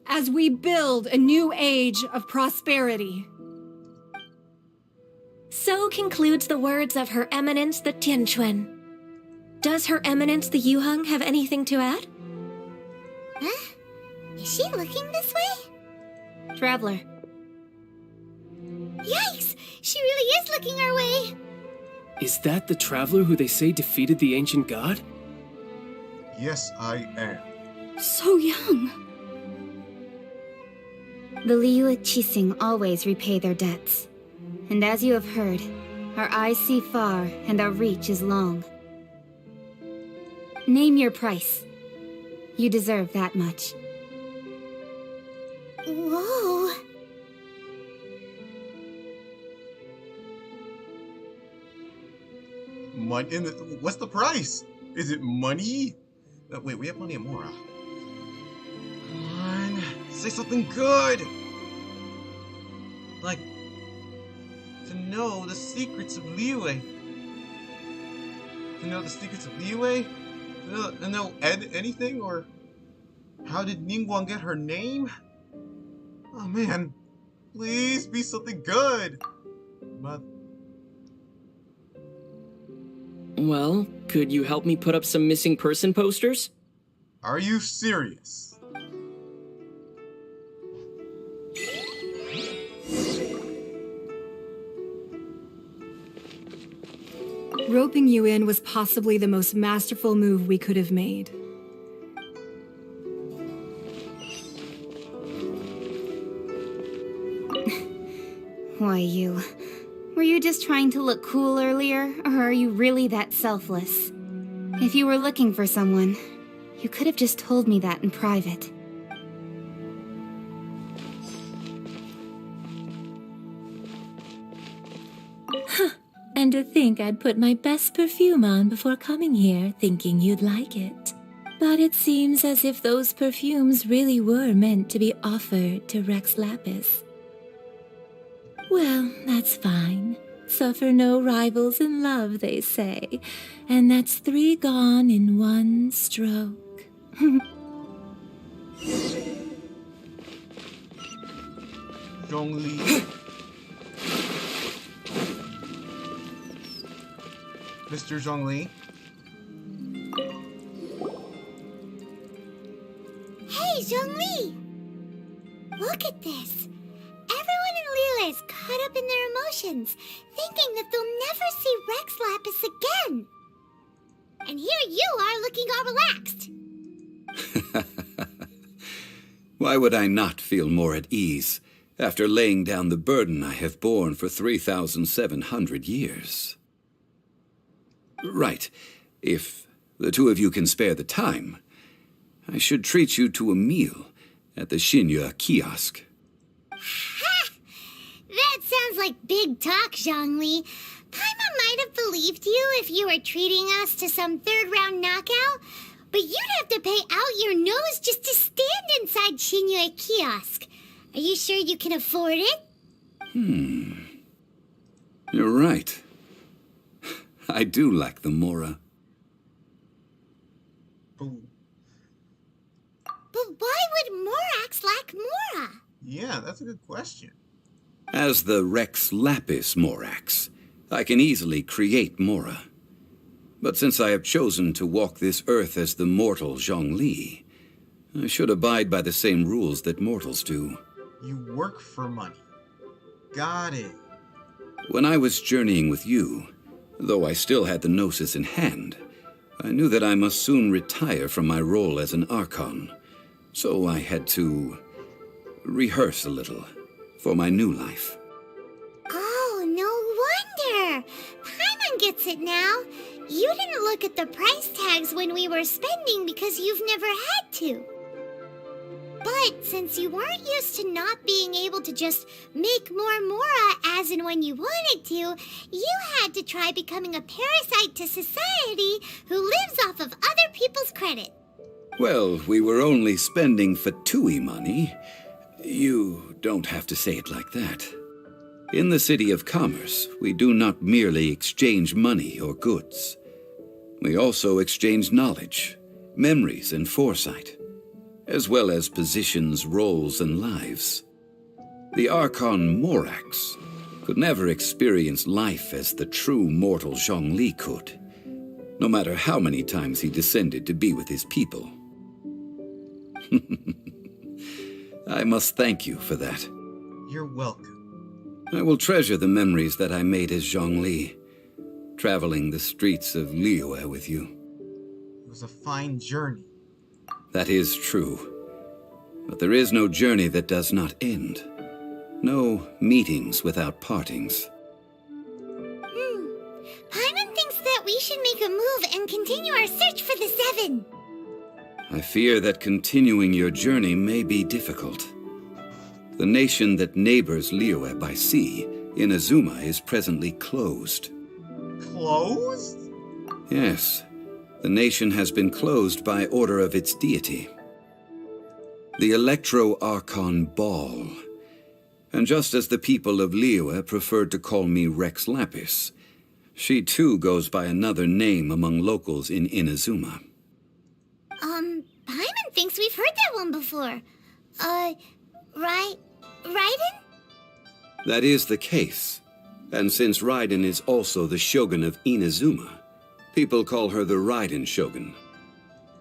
As we build a new age of prosperity? So concludes the words of Her Eminence the Tianquan. Does Her Eminence the Yuheng have anything to add? Huh? Is she looking this way? Traveler. Yikes! She really is looking our way! Is that the traveler who they say defeated the ancient god? Yes, I am. So young. The Liyue Qixing always repay their debts. And as you have heard, our eyes see far and our reach is long. Name your price. You deserve that much. Whoa! What's the price? Is it money? Wait, we have plenty of more. Come on, say something good. Like, to know the secrets of Liyue. To know the secrets of Liyue? To know anything? Or how did Ningguang get her name? Oh man, please be something good. But Well, could you help me put up some missing person posters? are you serious? Roping you in was possibly the most masterful move we could have made. Why, you... Were you just trying to look cool earlier, or are you really that selfless? If you were looking for someone, you could have just told me that in private. And to think I'd put my best perfume on before coming here, thinking you'd like it. But it seems as if those perfumes really were meant to be offered to Rex Lapis. Well, that's fine. Suffer no rivals in love, they say. And that's 3 gone in 1 stroke. Zhongli. Mr. Zhongli. Hey, Zhongli! Look at this. Everyone in Liyue is caught up in their emotions, thinking that they'll never see Rex Lapis again. And here you are looking all relaxed. Why would I not feel more at ease after laying down the burden I have borne for 3,700 years? Right. If the two of you can spare the time, I should treat you to a meal at the Xinyue kiosk. Ha! That sounds like big talk, Zhongli. Paimon might have believed you if you were treating us to some third-round knockout, but you'd have to pay out your nose just to stand inside Xinyue kiosk. Are you sure you can afford it? You're right. I do lack the Mora. Ooh. But why would Morax lack Mora? Yeah, that's a good question. As the Rex Lapis Morax, I can easily create Mora. But since I have chosen to walk this earth as the mortal Zhongli, I should abide by the same rules that mortals do. You work for money. Got it. When I was journeying with you, though I still had the Gnosis in hand, I knew that I must soon retire from my role as an Archon. So I had to rehearse a little for my new life. Oh, no wonder. Paimon gets it now. You didn't look at the price tags when we were spending because you've never had to. But since you weren't used to not being able to just make more Mora as and when you wanted to, you had to try becoming a parasite to society who lives off of other people's credit. Well, we were only spending Fatui money. You don't have to say it like that. In the City of Commerce, we do not merely exchange money or goods. We also exchange knowledge, memories, and foresight, as well as positions, roles, and lives. The Archon Morax could never experience life as the true mortal Zhongli could, no matter how many times he descended to be with his people. I must thank you for that. You're welcome. I will treasure the memories that I made as Zhongli, traveling the streets of Liyue with you. It was a fine journey. That is true. But there is no journey that does not end. No meetings without partings. Paimon thinks that we should make a move and continue our search for the Seven. I fear that continuing your journey may be difficult. The nation that neighbors Liyue by sea, Inazuma, is presently closed. Closed? Yes. The nation has been closed by order of its deity, the Electro-Archon Ball. And just as the people of Liyue preferred to call me Rex Lapis, she too goes by another name among locals in Inazuma. Paimon thinks we've heard that one before. Raiden? That is the case. And since Raiden is also the Shogun of Inazuma, people call her the Raiden Shogun.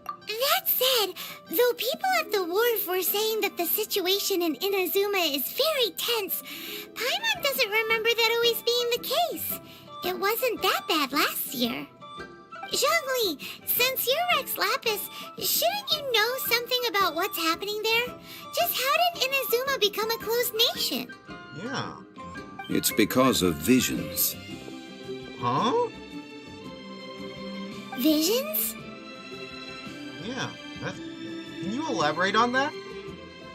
That said, though people at the wharf were saying that the situation in Inazuma is very tense, Paimon doesn't remember that always being the case. It wasn't that bad last year. Zhongli, since you're Rex Lapis, shouldn't you know something about what's happening there? Just how did Inazuma become a closed nation? Yeah. It's because of visions. Huh? Visions? Yeah. Can you elaborate on that?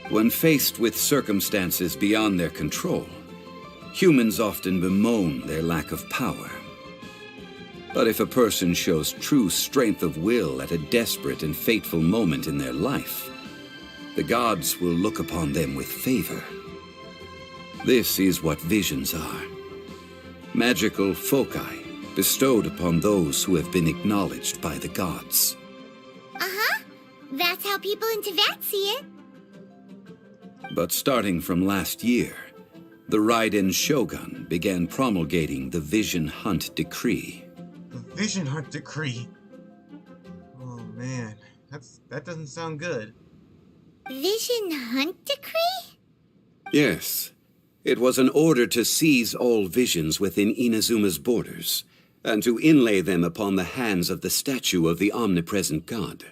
When faced with circumstances beyond their control, humans often bemoan their lack of power. But if a person shows true strength of will at a desperate and fateful moment in their life, the gods will look upon them with favor. This is what visions are. Magical foci bestowed upon those who have been acknowledged by the gods. Uh-huh. That's how people in Teyvat see it. But starting from last year, the Raiden Shogun began promulgating the Vision Hunt Decree. The Vision Hunt Decree? Oh man, that doesn't sound good. Vision Hunt Decree? Yes. It was an order to seize all visions within Inazuma's borders, and to inlay them upon the hands of the statue of the omnipresent god.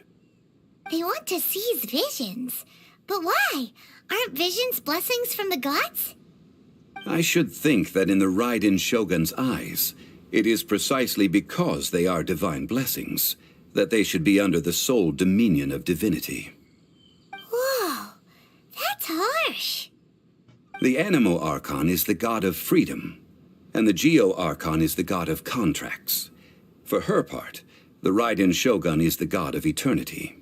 They want to seize visions. But why? Aren't visions blessings from the gods? I should think that in the Raiden Shogun's eyes, it is precisely because they are divine blessings that they should be under the sole dominion of divinity. Whoa, that's harsh. The Animo Archon is the god of freedom, and the Geo Archon is the god of contracts. For her part, the Raiden Shogun is the god of eternity.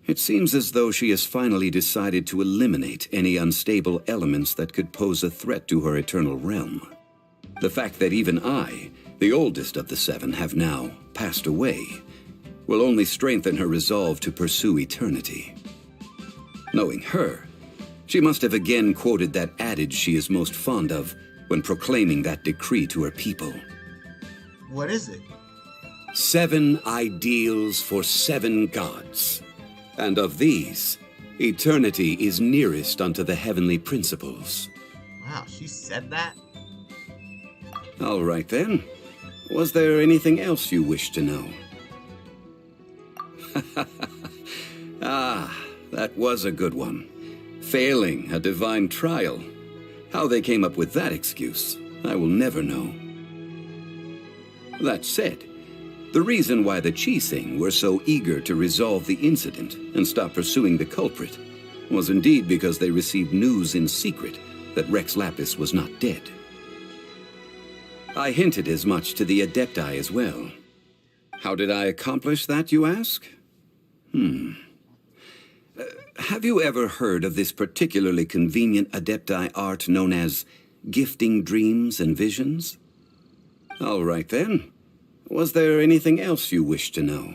It seems as though she has finally decided to eliminate any unstable elements that could pose a threat to her eternal realm. The fact that even I, the oldest of the seven, have now passed away will only strengthen her resolve to pursue eternity. Knowing her, she must have again quoted that adage she is most fond of when proclaiming that decree to her people. What is it? 7 ideals for 7 gods. And of these, eternity is nearest unto the heavenly principles. Wow, she said that? All right then. Was there anything else you wish to know? Ah, that was a good one. Failing a divine trial. How they came up with that excuse, I will never know. That said, the reason why the Qixing were so eager to resolve the incident and stop pursuing the culprit was indeed because they received news in secret that Rex Lapis was not dead. I hinted as much to the Adepti as well. How did I accomplish that, you ask? Have you ever heard of this particularly convenient Adepti art known as gifting dreams and visions? All right then. Was there anything else you wish to know?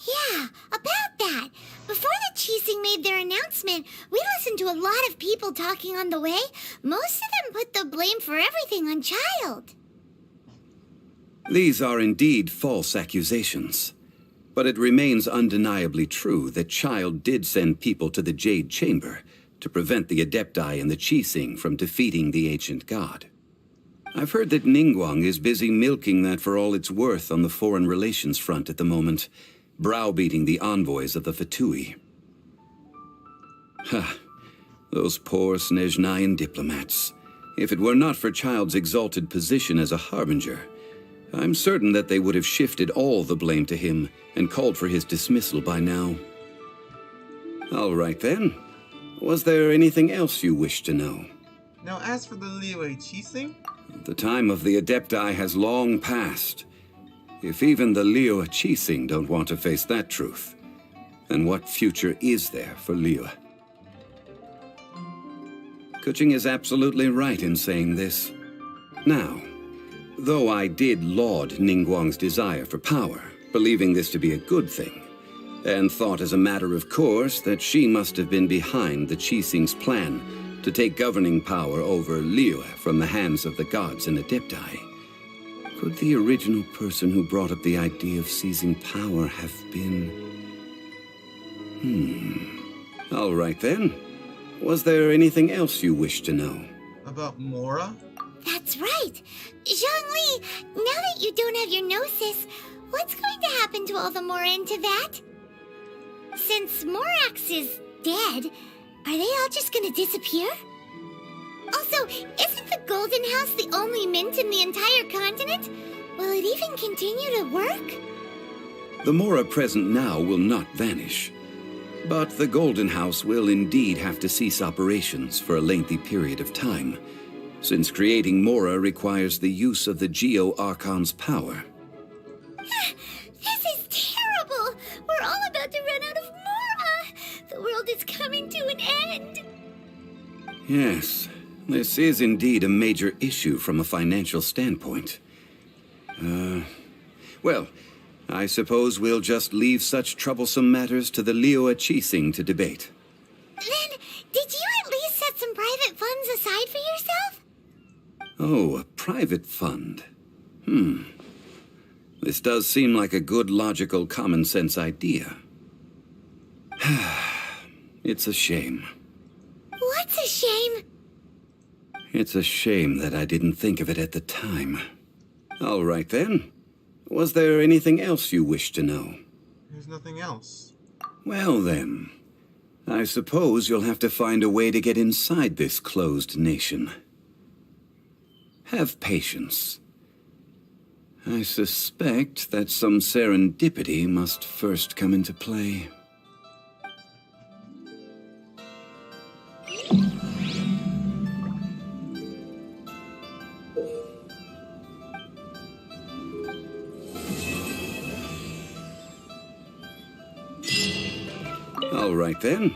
Yeah, about that. Before the Qixing made their announcement, we listened to a lot of people talking on the way. Most of them put the blame for everything on Child. These are indeed false accusations. But it remains undeniably true that Child did send people to the Jade Chamber to prevent the Adepti and the Qixing from defeating the ancient god. I've heard that Ningguang is busy milking that for all it's worth on the foreign relations front at the moment, browbeating the envoys of the Fatui. Ha! Those poor Snezhnayan diplomats. If it were not for Child's exalted position as a harbinger, I'm certain that they would have shifted all the blame to him and called for his dismissal by now. All right then. Was there anything else you wish to know? Now, as for the Liyue Qixing? The time of the Adepti has long passed. If even the Liyue Qixing don't want to face that truth, then what future is there for Liyue? Kuching is absolutely right in saying this. Now, though I did laud Ningguang's desire for power, believing this to be a good thing, and thought as a matter of course that she must have been behind the Qixing's plan to take governing power over Liyue from the hands of the gods and Adepti, could the original person who brought up the idea of seizing power have been... All right then. Was there anything else you wish to know? About Mora? That's right. Zhongli, now that you don't have your gnosis, what's going to happen to all the Mora in Teyvat? Since Morax is dead, are they all just gonna disappear? Also, isn't the Golden House the only mint in the entire continent? Will it even continue to work? The Mora present now will not vanish. But the Golden House will indeed have to cease operations for a lengthy period of time, since creating Mora requires the use of the Geo-Archon's power. This is terrible! We're all about to run out of Mora! The world is coming to an end! Yes, this is indeed a major issue from a financial standpoint. Well, I suppose we'll just leave such troublesome matters to the Liyue Qixing to debate. Then, did you at least set some private funds aside for yourself? Oh, a private fund. This does seem like a good, logical, common-sense idea. It's a shame. What's a shame? It's a shame that I didn't think of it at the time. All right, then. Was there anything else you wish to know? There's nothing else. Well, then. I suppose you'll have to find a way to get inside this closed nation. Have patience. I suspect that some serendipity must first come into play. All right then.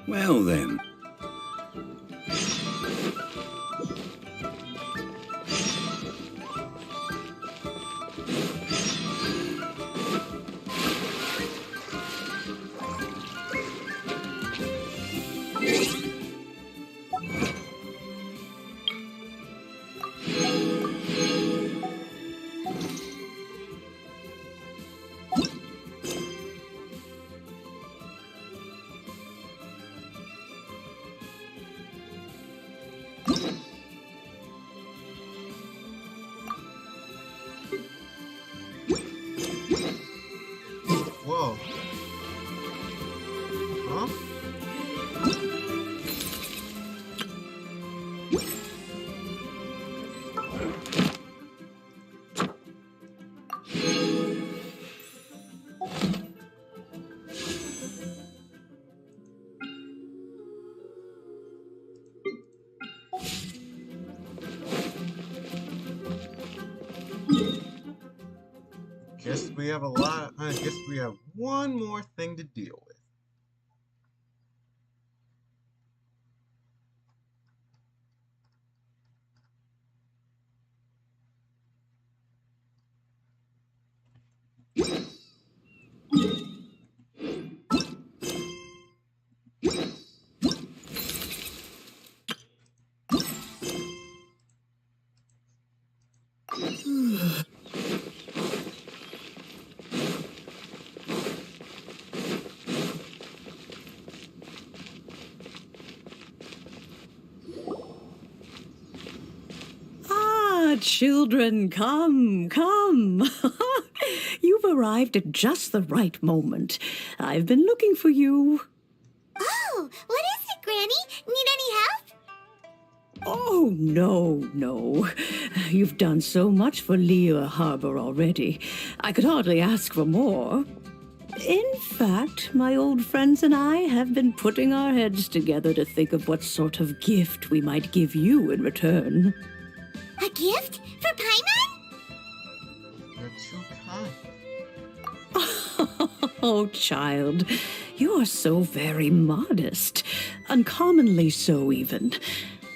Well then. Whoa. Huh? Guess we have a lot. I guess we have one more thing to deal with. Children, come, come. You've arrived at just the right moment. I've been looking for you. Oh, what is it, Granny? Need any help? Oh, no. You've done so much for Liyue Harbor already. I could hardly ask for more. In fact, my old friends and I have been putting our heads together to think of what sort of gift we might give you in return. A gift? For Paimon? You're too kind. Oh, child, you are so very modest. Uncommonly so, even.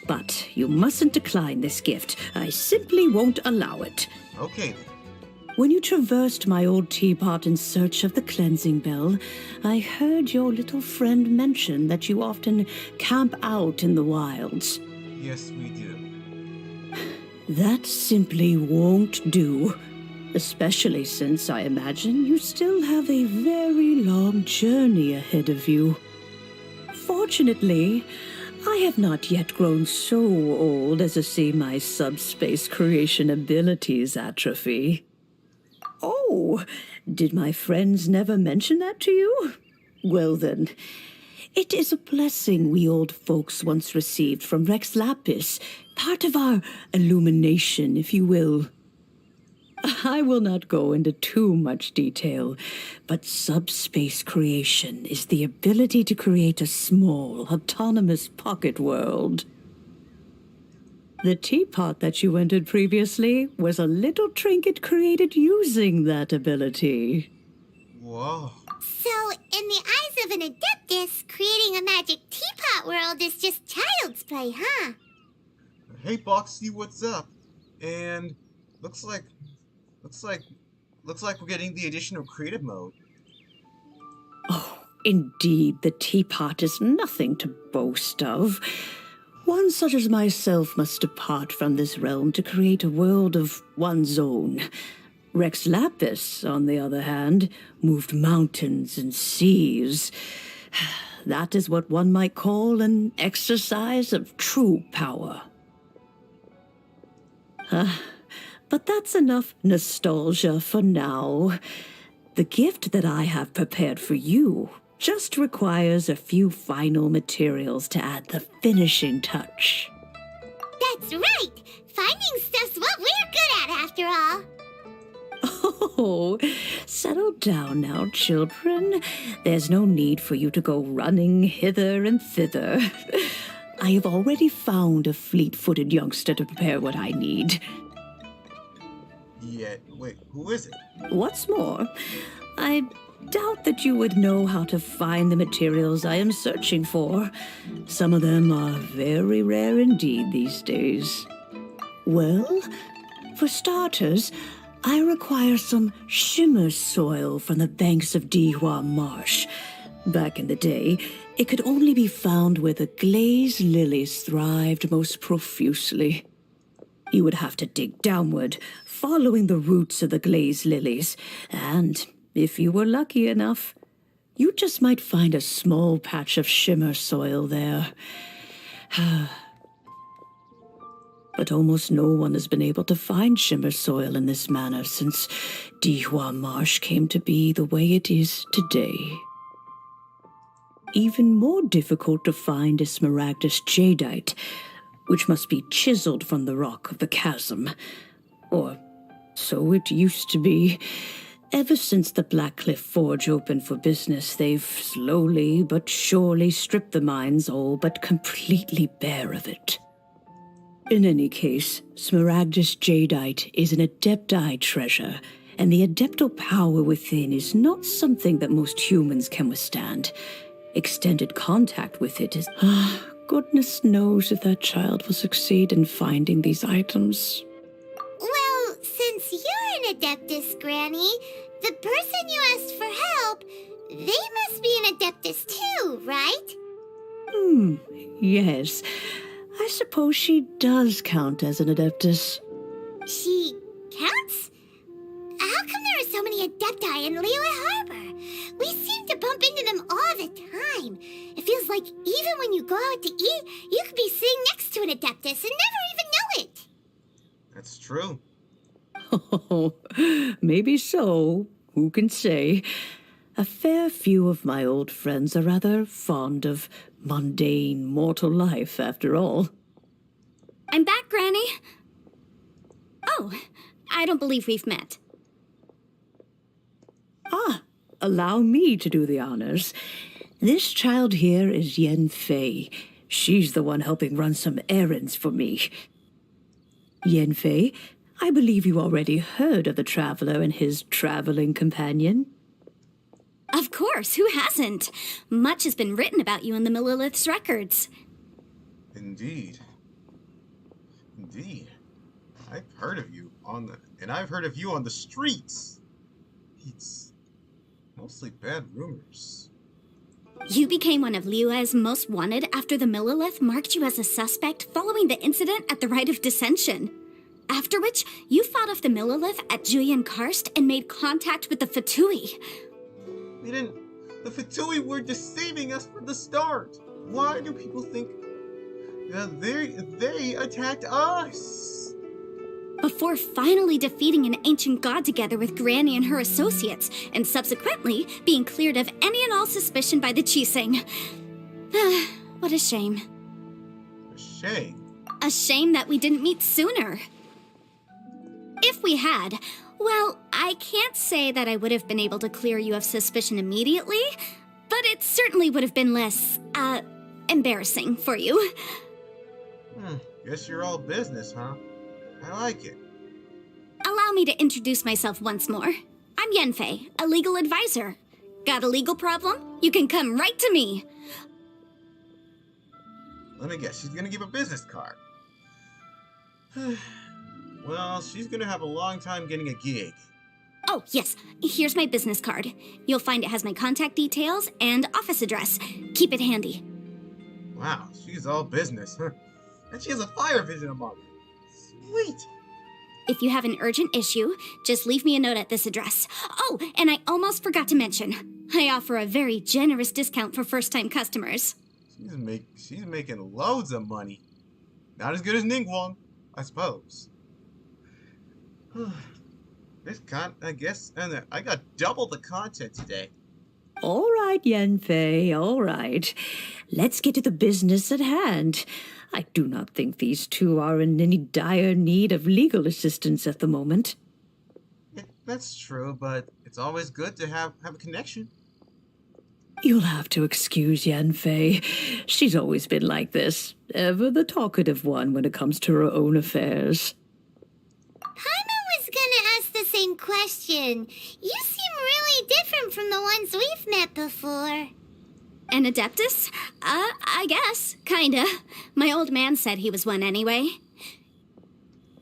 But you mustn't decline this gift. I simply won't allow it. Okay. When you traversed my old teapot in search of the cleansing bell, I heard your little friend mention that you often camp out in the wilds. Yes, we do. That simply won't do. Especially since I imagine you still have a very long journey ahead of you. Fortunately, I have not yet grown so old as to see my subspace creation abilities atrophy. Oh, did my friends never mention that to you? Well then, it is a blessing we old folks once received from Rex Lapis, part of our illumination, if you will. I will not go into too much detail, but subspace creation is the ability to create a small, autonomous pocket world. The teapot that you entered previously was a little trinket created using that ability. Whoa. So, in the eyes of an Adeptus, creating a magic teapot world is just child's play, huh? Hey, Boxy, what's up? And looks like we're getting the addition of creative mode. Oh, indeed, the teapot is nothing to boast of. One such as myself must depart from this realm to create a world of one's own. Rex Lapis, on the other hand, moved mountains and seas. That is what one might call an exercise of true power. But that's enough nostalgia for now. The gift that I have prepared for you just requires a few final materials to add the finishing touch. That's right! Finding stuff's what we're good at, after all. Oh, settle down now, children. There's no need for you to go running hither and thither. I have already found a fleet-footed youngster to prepare what I need. Yeah, wait, who is it? What's more, I doubt that you would know how to find the materials I am searching for. Some of them are very rare indeed these days. Well, for starters, I require some shimmer soil from the banks of Dihua Marsh. Back in the day, it could only be found where the glazed lilies thrived most profusely. You would have to dig downward, following the roots of the glazed lilies, and if you were lucky enough, you just might find a small patch of shimmer soil there. But almost no one has been able to find shimmer soil in this manner since Dihua Marsh came to be the way it is today. Even more difficult to find is smaragdus jadeite, which must be chiseled from the rock of the chasm. Or so it used to be. Ever since the Blackcliff Forge opened for business, they've slowly but surely stripped the mines all but completely bare of it. In any case, smaragdus jadeite is an adepti treasure, and the adeptal power within is not something that most humans can withstand. Extended contact with it is... goodness knows if that child will succeed in finding these items. Well, since you're an Adeptus, Granny, the person you asked for help, they must be an Adeptus too, right? Yes. I suppose she does count as an Adeptus. She counts? How come there are so many Adepti in Liyue Harbor? We seem to bump into them all the time. It feels like even when you go out to eat, you could be sitting next to an Adeptus and never even know it. That's true. Oh, maybe so. Who can say? A fair few of my old friends are rather fond of mundane mortal life, after all. I'm back, Granny. Oh, I don't believe we've met. Allow me to do the honors. This child here is Yen Fei. She's the one helping run some errands for me. Yen Fei, I believe you already heard of the traveler and his traveling companion. Of course, who hasn't? Much has been written about you in the Millilith's records. Indeed. I've heard of you I've heard of you on the streets. It's mostly bad rumors. You became one of Liyue's most wanted after the Millilith marked you as a suspect following the incident at the Rite of Dissension. After which, you fought off the Millilith at Julian Karst and made contact with the Fatui. The Fatui were deceiving us from the start. Why do people think they attacked us? Before finally defeating an ancient god together with Granny and her associates, and subsequently being cleared of any and all suspicion by the Qixing. What a shame. A shame? A shame that we didn't meet sooner. If we had, well, I can't say that I would have been able to clear you of suspicion immediately, but it certainly would have been less, embarrassing for you. Guess you're all business, huh? I like it. Allow me to introduce myself once more. I'm Yenfei, a legal advisor. Got a legal problem? You can come right to me. Let me guess, she's gonna give a business card. Well, she's gonna have a long time getting a gig. Oh, yes. Here's my business card. You'll find it has my contact details and office address. Keep it handy. Wow, she's all business, huh? And she has a fire vision among her. Sweet. If you have an urgent issue, just leave me a note at this address. Oh, and I almost forgot to mention, I offer a very generous discount for first-time customers. She's making loads of money. Not as good as Ningguang, I suppose. I got double the content today. All right, Yenfei, all right. Let's get to the business at hand. I do not think these two are in any dire need of legal assistance at the moment. That's true, but it's always good to have a connection. You'll have to excuse Yenfei. She's always been like this, ever the talkative one when it comes to her own affairs. Paimon was gonna ask the clarifying question. You seem really different from the ones we've met before. An Adeptus? I guess. Kinda. My old man said he was one anyway.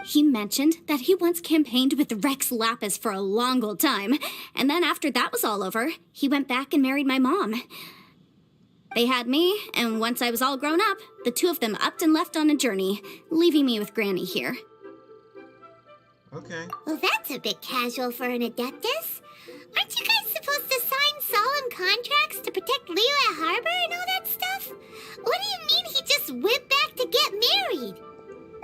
He mentioned that he once campaigned with Rex Lapis for a long old time, and then after that was all over, he went back and married my mom. They had me, and once I was all grown up, the two of them upped and left on a journey, leaving me with Granny here. Okay. Well, that's a bit casual for an Adeptus. Aren't you guys supposed to sign solemn contracts to protect Liyue Harbor and all that stuff? What do you mean he just went back to get married?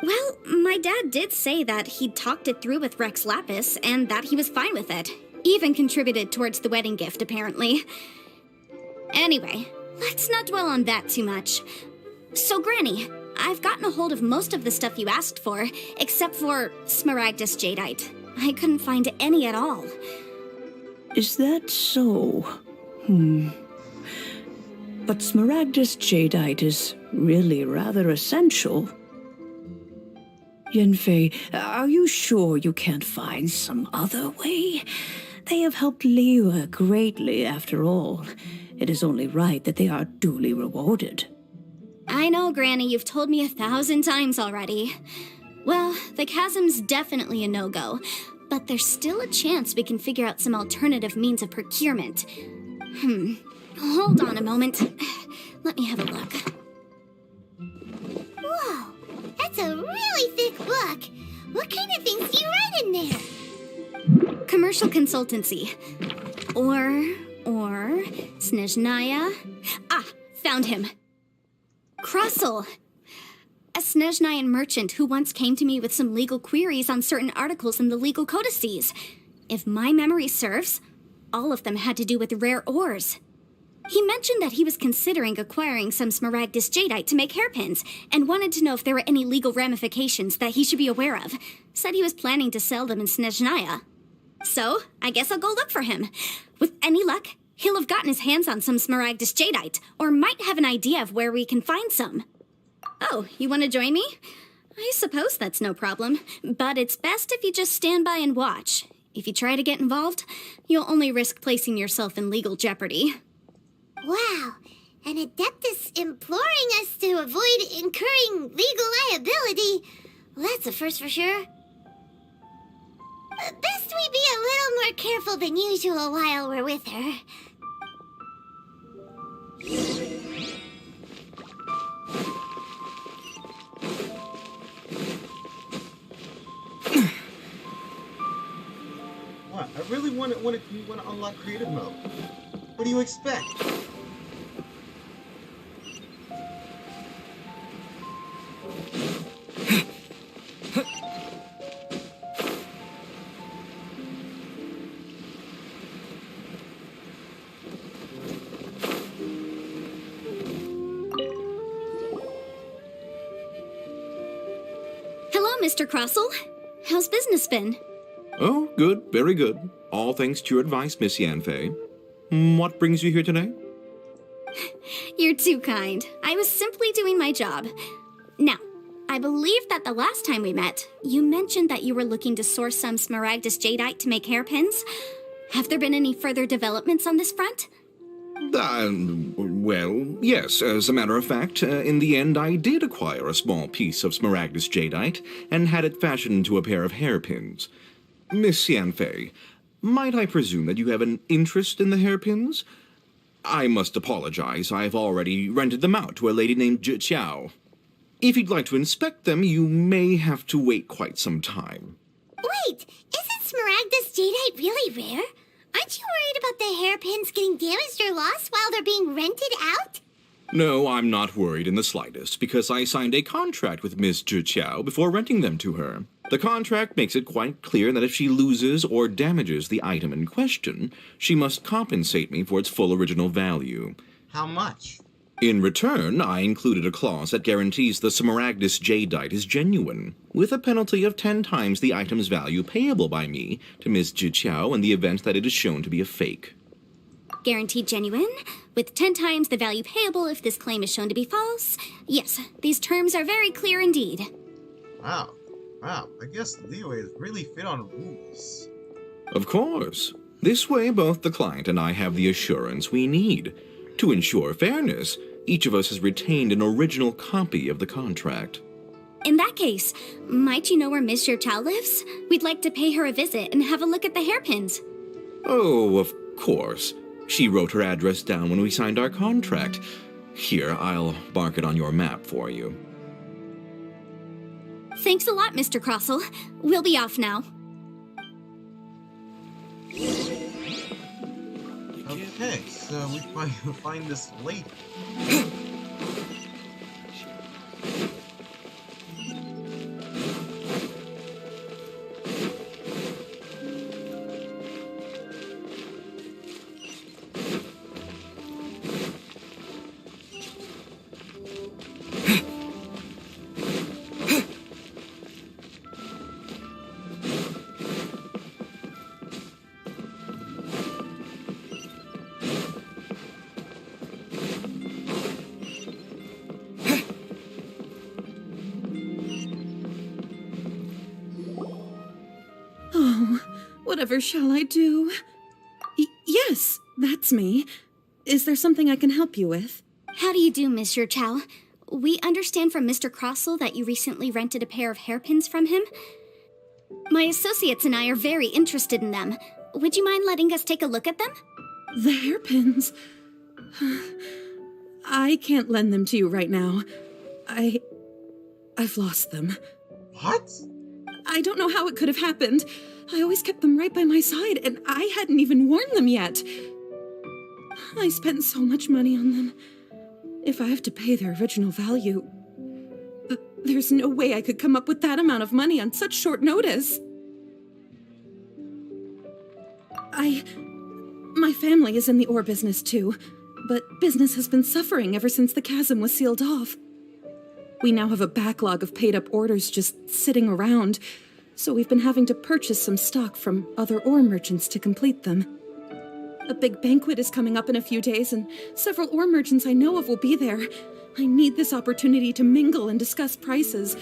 Well, my dad did say that he'd talked it through with Rex Lapis, and that he was fine with it. Even contributed towards the wedding gift, apparently. Anyway, let's not dwell on that too much. So, Granny, I've gotten a hold of most of the stuff you asked for, except for Smaragdus Jadeite. I couldn't find any at all. Is that so? But Smaragdus Jadeite is really rather essential. Yenfei, are you sure you can't find some other way? They have helped Liyue greatly, after all. It is only right that they are duly rewarded. I know, Granny, you've told me 1,000 times already. Well, the chasm's definitely a no-go, but there's still a chance we can figure out some alternative means of procurement. Hold on a moment. Let me have a look. Whoa, that's a really thick book. What kind of things do you write in there? Commercial consultancy. Or Snezhnaya. Ah, found him. Crossel. A Snezhnayan merchant who once came to me with some legal queries on certain articles in the legal codices. If my memory serves, all of them had to do with rare ores. He mentioned that he was considering acquiring some Smaragdus Jadeite to make hairpins, and wanted to know if there were any legal ramifications that he should be aware of. Said he was planning to sell them in Snezhnaya. So, I guess I'll go look for him. With any luck, he'll have gotten his hands on some Smaragdus Jadeite, or might have an idea of where we can find some. Oh, you want to join me? I suppose that's no problem, but it's best if you just stand by and watch. If you try to get involved, you'll only risk placing yourself in legal jeopardy. Wow, an Adeptus imploring us to avoid incurring legal liability. Well, that's a first for sure. Best we be a little more careful than usual while we're with her. What? I really want to unlock creative mode. What do you expect? Hello, Mr. Crossel. How's business been? Oh, good, very good. All thanks to your advice, Miss Yanfei. What brings you here today? You're too kind. I was simply doing my job. Now, I believe that the last time we met, you mentioned that you were looking to source some Smaragdus Jadeite to make hairpins. Have there been any further developments on this front? Well, yes. As a matter of fact, in the end, I did acquire a small piece of Smaragdus Jadeite and had it fashioned into a pair of hairpins. Miss Yanfei, might I presume that you have an interest in the hairpins? I must apologize. I've already rented them out to a lady named Zhiqiao. If you'd like to inspect them, you may have to wait quite some time. Wait, isn't Smaragdus Jadeite really rare? Aren't you worried about the hairpins getting damaged or lost while they're being rented out? No, I'm not worried in the slightest, because I signed a contract with Miss Zhiqiao before renting them to her. The contract makes it quite clear that if she loses or damages the item in question, she must compensate me for its full original value. How much? In return, I included a clause that guarantees the Smaragdus Jadeite is genuine, with a penalty of 10 times the item's value payable by me to Miss Zhiqiao in the event that it is shown to be a fake. Guaranteed genuine, with 10 times the value payable if this claim is shown to be false. Yes, these terms are very clear indeed. Wow. I guess Liyue is really fit on rules. Of course. This way, both the client and I have the assurance we need. To ensure fairness, each of us has retained an original copy of the contract. In that case, might you know where Miss Chow lives? We'd like to pay her a visit and have a look at the hairpins. Oh, of course. She wrote her address down when we signed our contract. Here, I'll mark it on your map for you. Thanks a lot, Mr. Crossell. We'll be off now. Okay, so we find this lady. Oh, whatever shall I do? Yes, that's me. Is there something I can help you with? How do you do, Monsieur Chow? We understand from Mr. Crossell that you recently rented a pair of hairpins from him. My associates and I are very interested in them. Would you mind letting us take a look at them? The hairpins? I can't lend them to you right now. I've lost them. What? I don't know how it could have happened. I always kept them right by my side, and I hadn't even worn them yet. I spent so much money on them. If I have to pay their original value, there's no way I could come up with that amount of money on such short notice. My family is in the ore business too, but business has been suffering ever since the chasm was sealed off. We now have a backlog of paid-up orders just sitting around, so we've been having to purchase some stock from other ore merchants to complete them. A big banquet is coming up in a few days, and several ore merchants I know of will be there. I need this opportunity to mingle and discuss prices.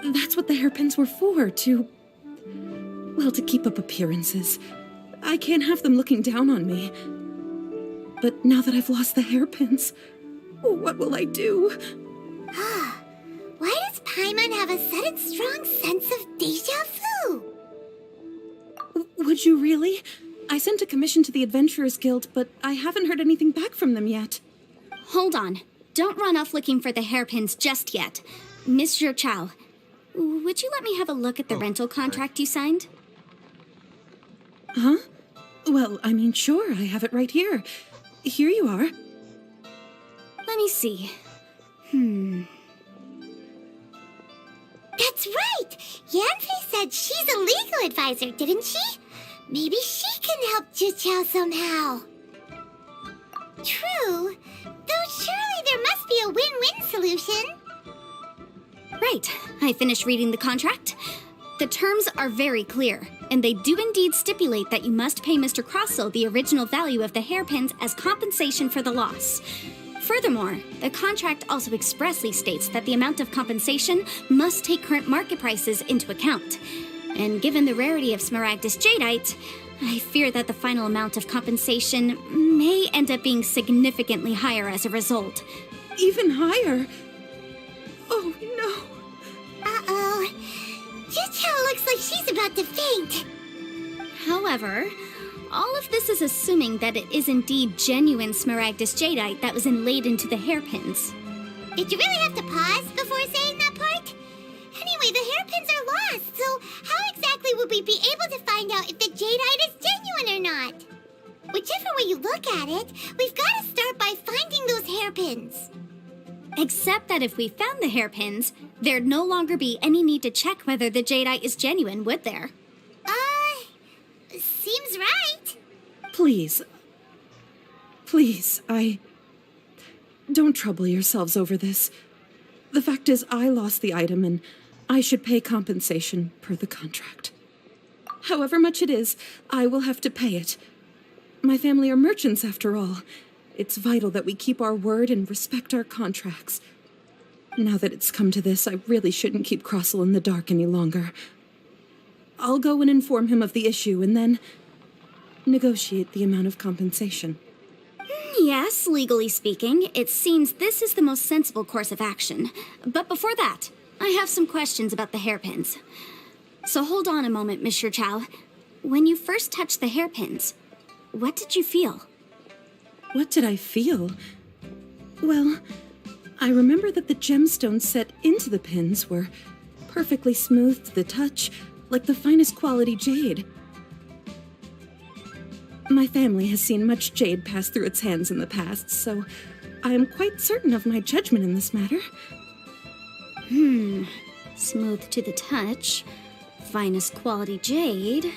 That's what the hairpins were for, to keep up appearances. I can't have them looking down on me. But now that I've lost the hairpins, what will I do? Why does Paimon have a sudden strong sense of deja vu? Would you really? I sent a commission to the Adventurers Guild, but I haven't heard anything back from them yet. Hold on. Don't run off looking for the hairpins just yet. Monsieur Chow, would you let me have a look at the rental contract you signed? Huh? Well, I mean, sure, I have it right here. Here you are. Let me see. That's right! Yanfei said she's a legal advisor, didn't she? Maybe she can help Juqiao somehow. True, though surely there must be a win-win solution. Right, I finished reading the contract. The terms are very clear, and they do indeed stipulate that you must pay Mr. Crossell the original value of the hairpins as compensation for the loss. Furthermore, the contract also expressly states that the amount of compensation must take current market prices into account. And given the rarity of Smaragdus Jadeite, I fear that the final amount of compensation may end up being significantly higher as a result. Even higher? Oh, no. Uh-oh. Juqiao looks like she's about to faint. However, all of this is assuming that it is indeed genuine Smaragdus Jadeite that was inlaid into the hairpins. Did you really have to pause before saying that part? Anyway, the hairpins are lost, so how exactly would we be able to find out if the Jadeite is genuine or not? Whichever way you look at it, we've got to start by finding those hairpins. Except that if we found the hairpins, there'd no longer be any need to check whether the Jadeite is genuine, would there? Seems right. Please, don't trouble yourselves over this. The fact is, I lost the item, and I should pay compensation per the contract. However much it is, I will have to pay it. My family are merchants, after all. It's vital that we keep our word and respect our contracts. Now that it's come to this, I really shouldn't keep Crossell in the dark any longer. I'll go and inform him of the issue and then negotiate the amount of compensation. Yes, legally speaking, it seems this is the most sensible course of action. But before that, I have some questions about the hairpins. So hold on a moment, Mr. Chow. When you first touched the hairpins, what did you feel? What did I feel? Well, I remember that the gemstones set into the pins were perfectly smooth to the touch, like the finest quality jade. My family has seen much jade pass through its hands in the past, so I am quite certain of my judgment in this matter. Smooth to the touch, finest quality jade.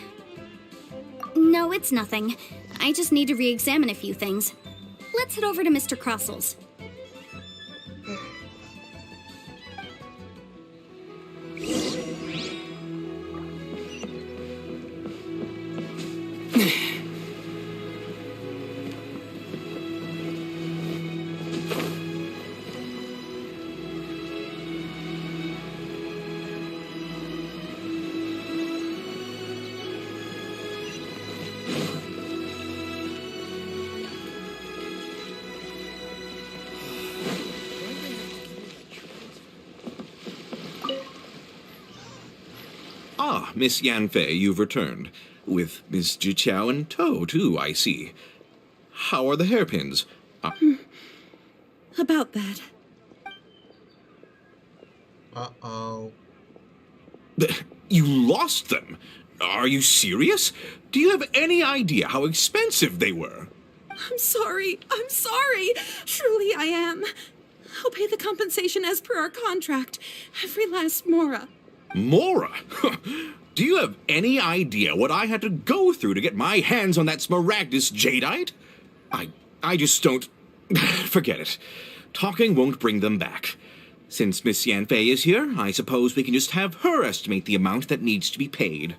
No, it's nothing. I just need to re-examine a few things. Let's head over to Mr. Crossel's. Ah, Miss Yanfei, you've returned. With Miss Jiqiao in tow, too, I see. How are the hairpins? About that. Uh-oh. You lost them? Are you serious? Do you have any idea how expensive they were? I'm sorry. Truly I am. I'll pay the compensation as per our contract. Every last mora. Mora? Do you have any idea what I had to go through to get my hands on that Smaragdus jadeite? I just don't... Forget it. Talking won't bring them back. Since Miss Yanfei is here, I suppose we can just have her estimate the amount that needs to be paid.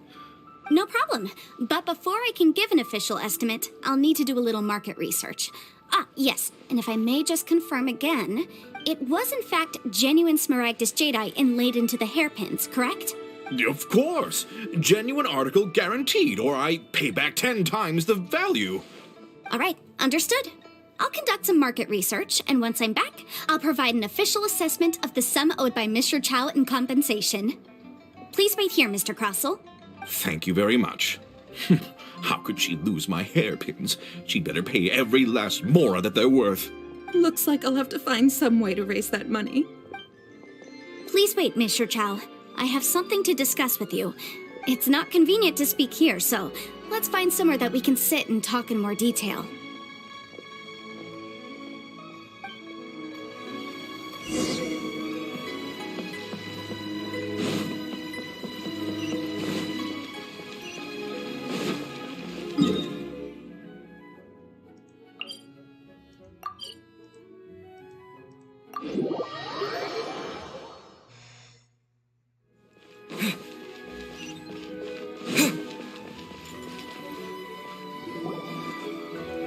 No problem. But before I can give an official estimate, I'll need to do a little market research. Ah, yes, and if I may just confirm again, it was in fact genuine Smaragdus jadeite inlaid into the hairpins, correct? Of course. Genuine article guaranteed, or I pay back 10 times the value. All right, understood. I'll conduct some market research, and once I'm back, I'll provide an official assessment of the sum owed by Mr. Chow in compensation. Please wait here, Mr. Crossell. Thank you very much. How could she lose my hairpins? She'd better pay every last mora that they're worth. Looks like I'll have to find some way to raise that money. Please wait, Mr. Chow. I have something to discuss with you. It's not convenient to speak here, so let's find somewhere that we can sit and talk in more detail.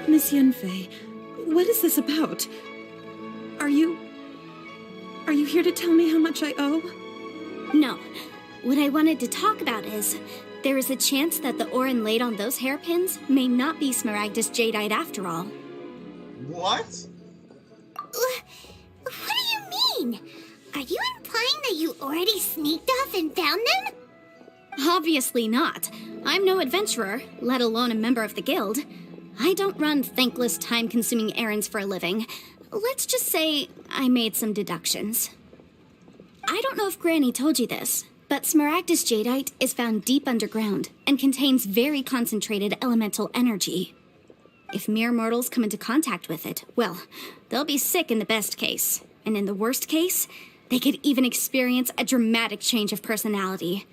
Miss Yanfei, what is this about? Are you here to tell me how much I owe? No. What I wanted to talk about is, there is a chance that the ore inlaid on those hairpins may not be Smaragdus jadeite after all. What? What do you mean? Are you implying that you already sneaked off and found them? Obviously not. I'm no adventurer, let alone a member of the guild. I don't run thankless, time-consuming errands for a living. Let's just say I made some deductions. I don't know if Granny told you this, but Smaragdus jadeite is found deep underground and contains very concentrated elemental energy. If mere mortals come into contact with it, well, they'll be sick in the best case. And in the worst case, they could even experience a dramatic change of personality.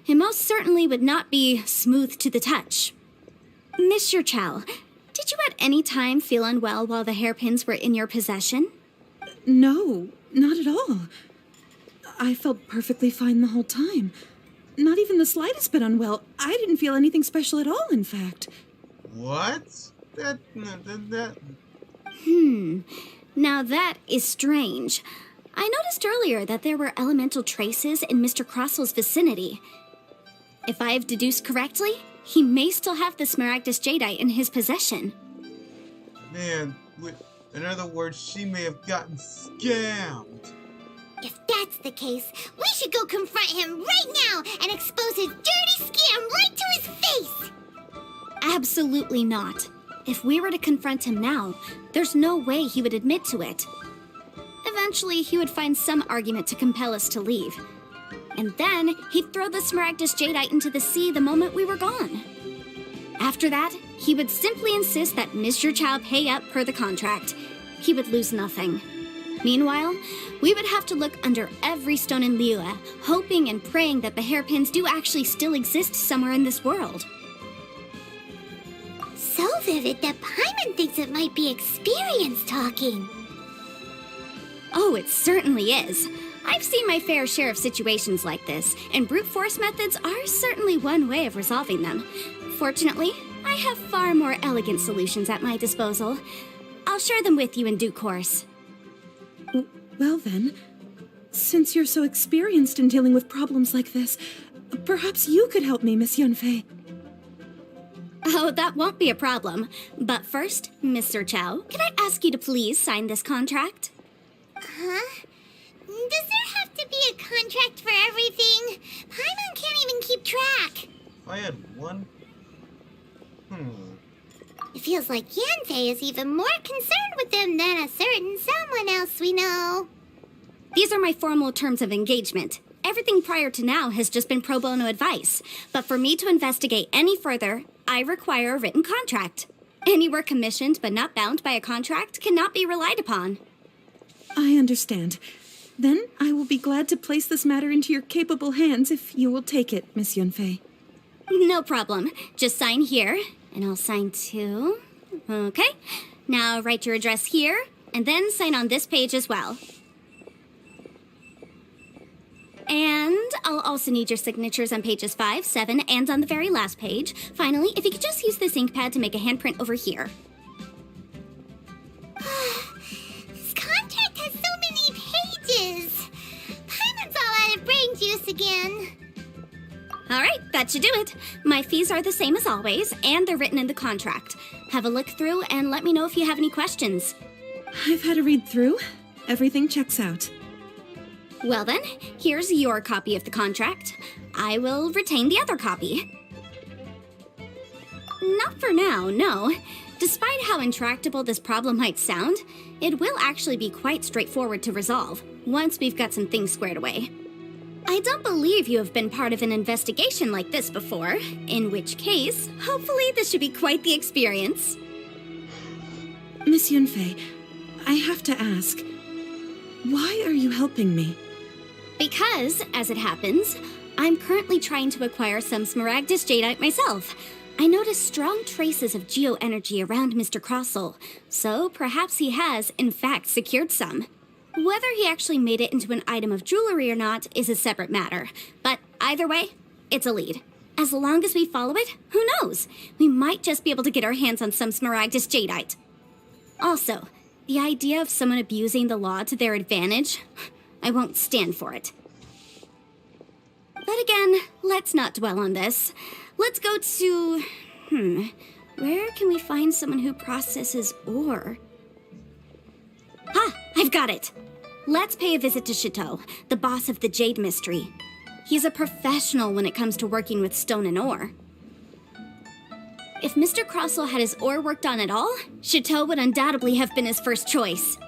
It most certainly would not be smooth to the touch. Mr. Chow, did you at any time feel unwell while the hairpins were in your possession? No, not at all. I felt perfectly fine the whole time. Not even the slightest bit unwell. I didn't feel anything special at all, in fact. What? That... Now that is strange. I noticed earlier that there were elemental traces in Mr. Crossel's vicinity. If I have deduced correctly, he may still have the Smaragdus Jadeite in his possession. Man, in other words, she may have gotten scammed. If that's the case, we should go confront him right now and expose his dirty scam right to his face! Absolutely not. If we were to confront him now, there's no way he would admit to it. Eventually, he would find some argument to compel us to leave. And then, he'd throw the Smaragdus Jadeite into the sea the moment we were gone. After that, he would simply insist that Mr. Chow pay up per the contract. He would lose nothing. Meanwhile, we would have to look under every stone in Liyue, hoping and praying that the hairpins do actually still exist somewhere in this world. So vivid that Paimon thinks it might be experience talking. Oh, it certainly is. I've seen my fair share of situations like this, and brute force methods are certainly one way of resolving them. Fortunately, I have far more elegant solutions at my disposal. I'll share them with you in due course. Well then, since you're so experienced in dealing with problems like this, perhaps you could help me, Miss Yunfei. Oh, that won't be a problem. But first, Mr. Chow, can I ask you to please sign this contract? Huh? Does there have to be a contract for everything? Paimon can't even keep track. If I had one... It feels like Yanfei is even more concerned with them than a certain someone else we know. These are my formal terms of engagement. Everything prior to now has just been pro bono advice. But for me to investigate any further, I require a written contract. Any work commissioned but not bound by a contract cannot be relied upon. I understand. Then I will be glad to place this matter into your capable hands if you will take it, Miss Yunfei. No problem. Just sign here, and I'll sign too. Okay. Now write your address here, and then sign on this page as well. And I'll also need your signatures on pages 5, 7, and on the very last page. Finally, if you could just use this ink pad to make a handprint over here. This contract has so many pages. Paimon's all out of brain juice again. All right, that should do it. My fees are the same as always, and they're written in the contract. Have a look through and let me know if you have any questions. I've had a read through. Everything checks out. Well then, here's your copy of the contract. I will retain the other copy. Not for now, no. Despite how intractable this problem might sound, it will actually be quite straightforward to resolve, once we've got some things squared away. I don't believe you have been part of an investigation like this before, in which case, hopefully this should be quite the experience. Miss Yunfei, I have to ask, why are you helping me? Because, as it happens, I'm currently trying to acquire some Smaragdus Jadeite myself. I noticed strong traces of geo-energy around Mr. Crossel, so perhaps he has, in fact, secured some. Whether he actually made it into an item of jewelry or not is a separate matter, but either way, it's a lead. As long as we follow it, who knows? We might just be able to get our hands on some Smaragdus Jadeite. Also, the idea of someone abusing the law to their advantage, I won't stand for it. But again, let's not dwell on this. Let's go to... where can we find someone who processes ore? Ah, I've got it! Let's pay a visit to Chateau, the boss of the Jade Mystery. He's a professional when it comes to working with stone and ore. If Mr. Crossel had his ore worked on at all, Chateau would undoubtedly have been his first choice.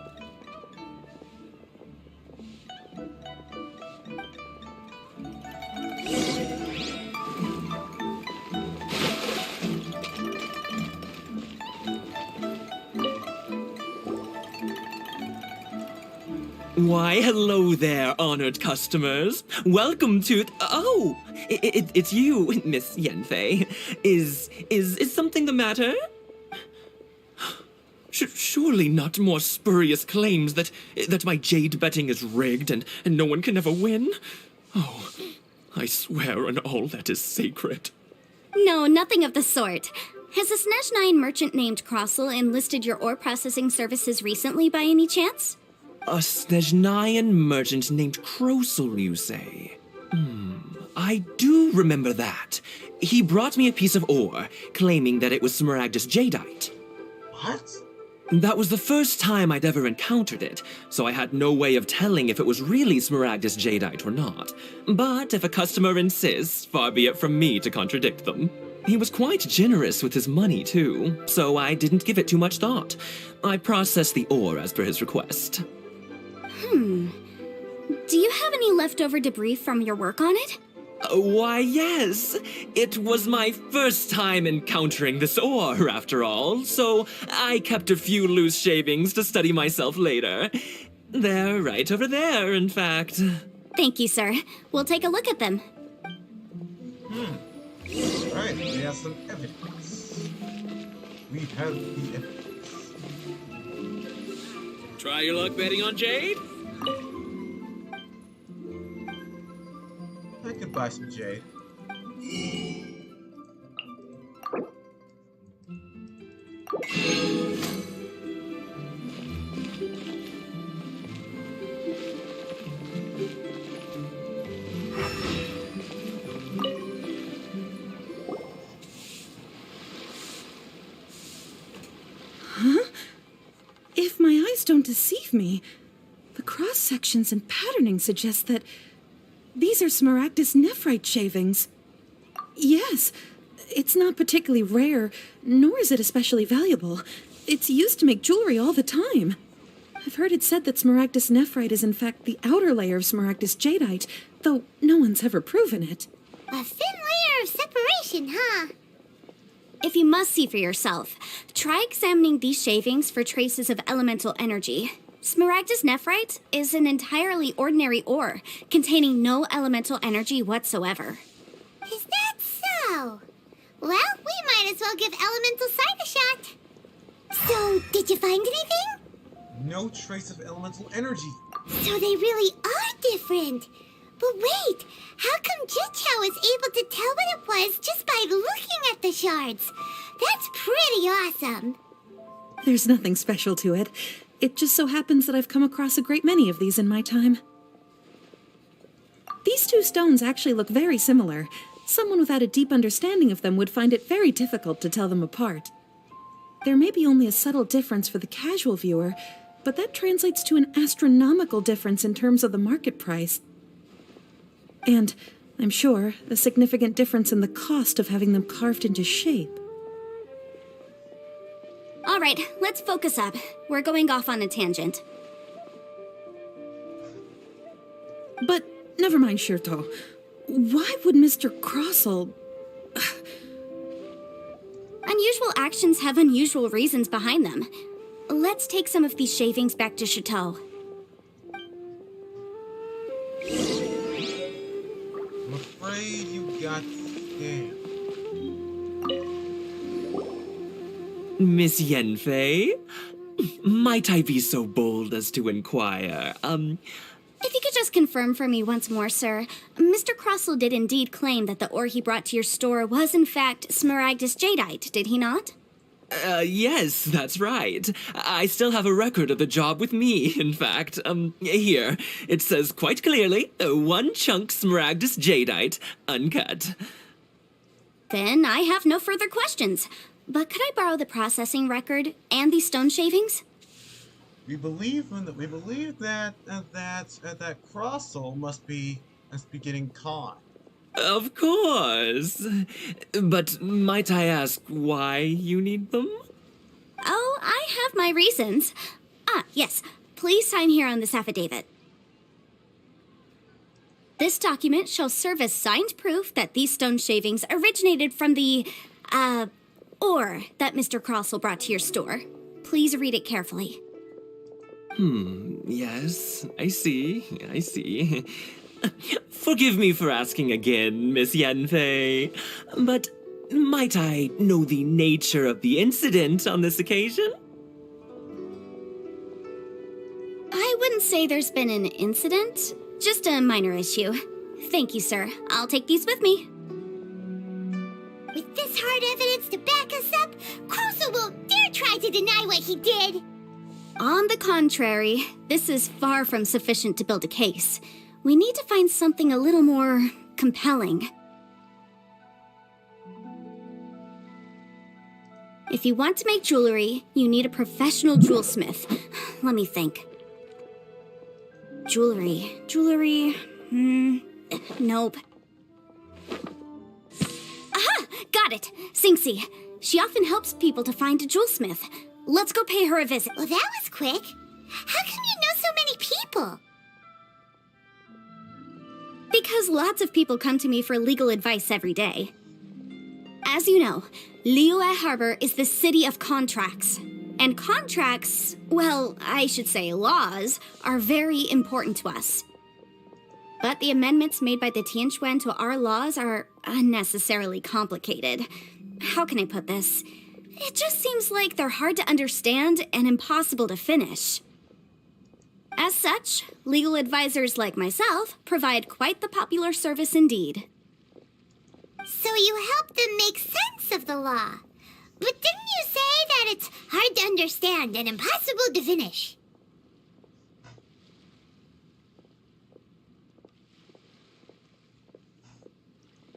Why, hello there, honored customers. Welcome to... Oh, it's you, Miss Yanfei. Is something the matter? Surely not more spurious claims that my jade betting is rigged and no one can ever win? Oh, I swear on all that is sacred. No, nothing of the sort. Has a Snezhnine merchant named Crossel enlisted your ore processing services recently by any chance? A Snezhnine merchant named Crossel, you say? I do remember that. He brought me a piece of ore, claiming that it was Smaragdus jadeite. What? That was the first time I'd ever encountered it, so I had no way of telling if it was really Smaragdus jadeite or not. But if a customer insists, far be it from me to contradict them. He was quite generous with his money, too, so I didn't give it too much thought. I processed the ore as per his request. Do you have any leftover debris from your work on it? Why, yes. It was my first time encountering this ore, after all, so I kept a few loose shavings to study myself later. They're right over there, in fact. Thank you, sir. We'll take a look at them. Alright, we have some evidence. We have the evidence. Try your luck betting on Jade? I could buy some jade. Huh? If my eyes don't deceive me, the cross-sections and patterning suggest that these are Smaragdus nephrite shavings. Yes, it's not particularly rare, nor is it especially valuable. It's used to make jewelry all the time. I've heard it said that Smaragdus nephrite is in fact the outer layer of Smaragdus jadeite, though no one's ever proven it. A thin layer of separation, huh? If you must see for yourself, try examining these shavings for traces of elemental energy. Smaragdus nephrite is an entirely ordinary ore, containing no elemental energy whatsoever. Is that so? Well, we might as well give elemental sight a shot. So, did you find anything? No trace of elemental energy. So they really are different. But wait, how come Jichao was able to tell what it was just by looking at the shards? That's pretty awesome. There's nothing special to it. It just so happens that I've come across a great many of these in my time. These two stones actually look very similar. Someone without a deep understanding of them would find it very difficult to tell them apart. There may be only a subtle difference for the casual viewer, but that translates to an astronomical difference in terms of the market price. And, I'm sure, a significant difference in the cost of having them carved into shape. All right, let's focus up. We're going off on a tangent. But, never mind, Shirto. Why would Mr. Crossell... Unusual actions have unusual reasons behind them. Let's take some of these shavings back to Chateau. I'm afraid you got scammed. Miss Yanfei, might I be so bold as to inquire, If you could just confirm for me once more, sir. Mr. Crossell did indeed claim that the ore he brought to your store was in fact Smaragdus jadeite, did he not? Yes, that's right. I still have a record of the job with me, in fact. Here. It says quite clearly, 1 chunk Smaragdus jadeite, uncut. Then I have no further questions. But could I borrow the processing record and these stone shavings? We believe that that Crossell must be getting caught. Of course. But might I ask why you need them? Oh, I have my reasons. Yes. Please sign here on this affidavit. This document shall serve as signed proof that these stone shavings originated from the, ore that Mr. Crossell brought to your store. Please read it carefully. Yes, I see. Forgive me for asking again, Miss Yanfei, but might I know the nature of the incident on this occasion? I wouldn't say there's been an incident, just a minor issue. Thank you, sir. I'll take these with me. With this hard evidence to back us up, Crossell won't dare try to deny what he did. On the contrary, this is far from sufficient to build a case. We need to find something a little more compelling. If you want to make jewelry, you need a professional jewelsmith. Let me think. Jewelry, nope. Aha! Got it! Sinxie. She often helps people to find a jewelsmith. Let's go pay her a visit. Well, that was quick. How come you know so many people? Because lots of people come to me for legal advice every day. As you know, Liyue Harbor is the city of contracts. And contracts, well, I should say laws, are very important to us. But the amendments made by the Tianquan to our laws are unnecessarily complicated. How can I put this? It just seems like they're hard to understand and impossible to finish. As such, legal advisors like myself provide quite the popular service indeed. So you help them make sense of the law. But didn't you say that it's hard to understand and impossible to finish?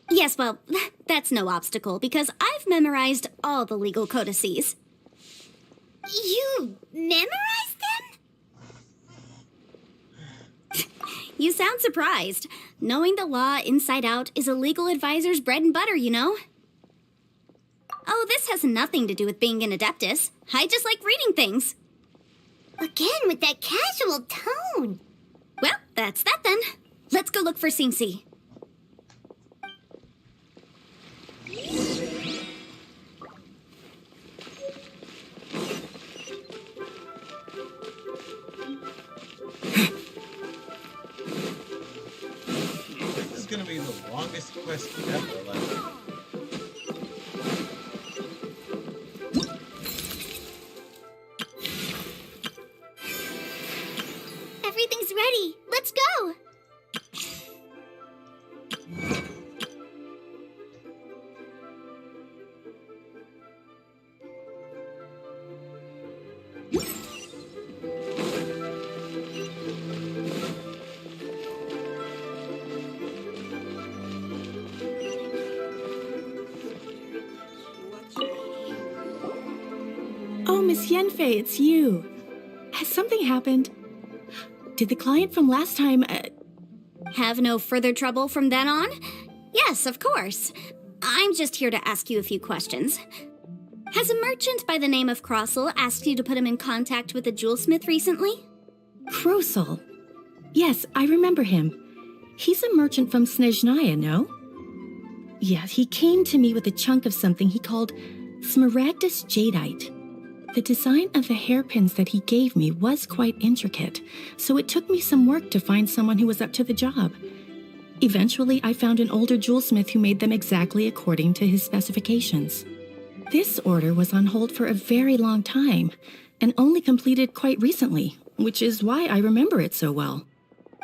Yes, well, that's no obstacle because I've memorized all the legal codices. You memorized them? You sound surprised. Knowing the law inside out is a legal advisor's bread and butter, you know? Oh, this has nothing to do with being an adeptus. I just like reading things. Again, with that casual tone. Well, that's that then. Let's go look for Sinxie. This is gonna be the longest quest ever, like. Everything's ready. Let's go. Oh, Miss Yenfei, it's you. Has something happened? Did the client from last time, Have no further trouble from then on? Yes, of course. I'm just here to ask you a few questions. Has a merchant by the name of Crossel asked you to put him in contact with a jewelsmith recently? Krosel? Yes, I remember him. He's a merchant from Snezhnaya, no? Yeah, he came to me with a chunk of something he called Smaragdus Jadeite. The design of the hairpins that he gave me was quite intricate, so it took me some work to find someone who was up to the job. Eventually, I found an older jewelsmith who made them exactly according to his specifications. This order was on hold for a very long time, and only completed quite recently, which is why I remember it so well.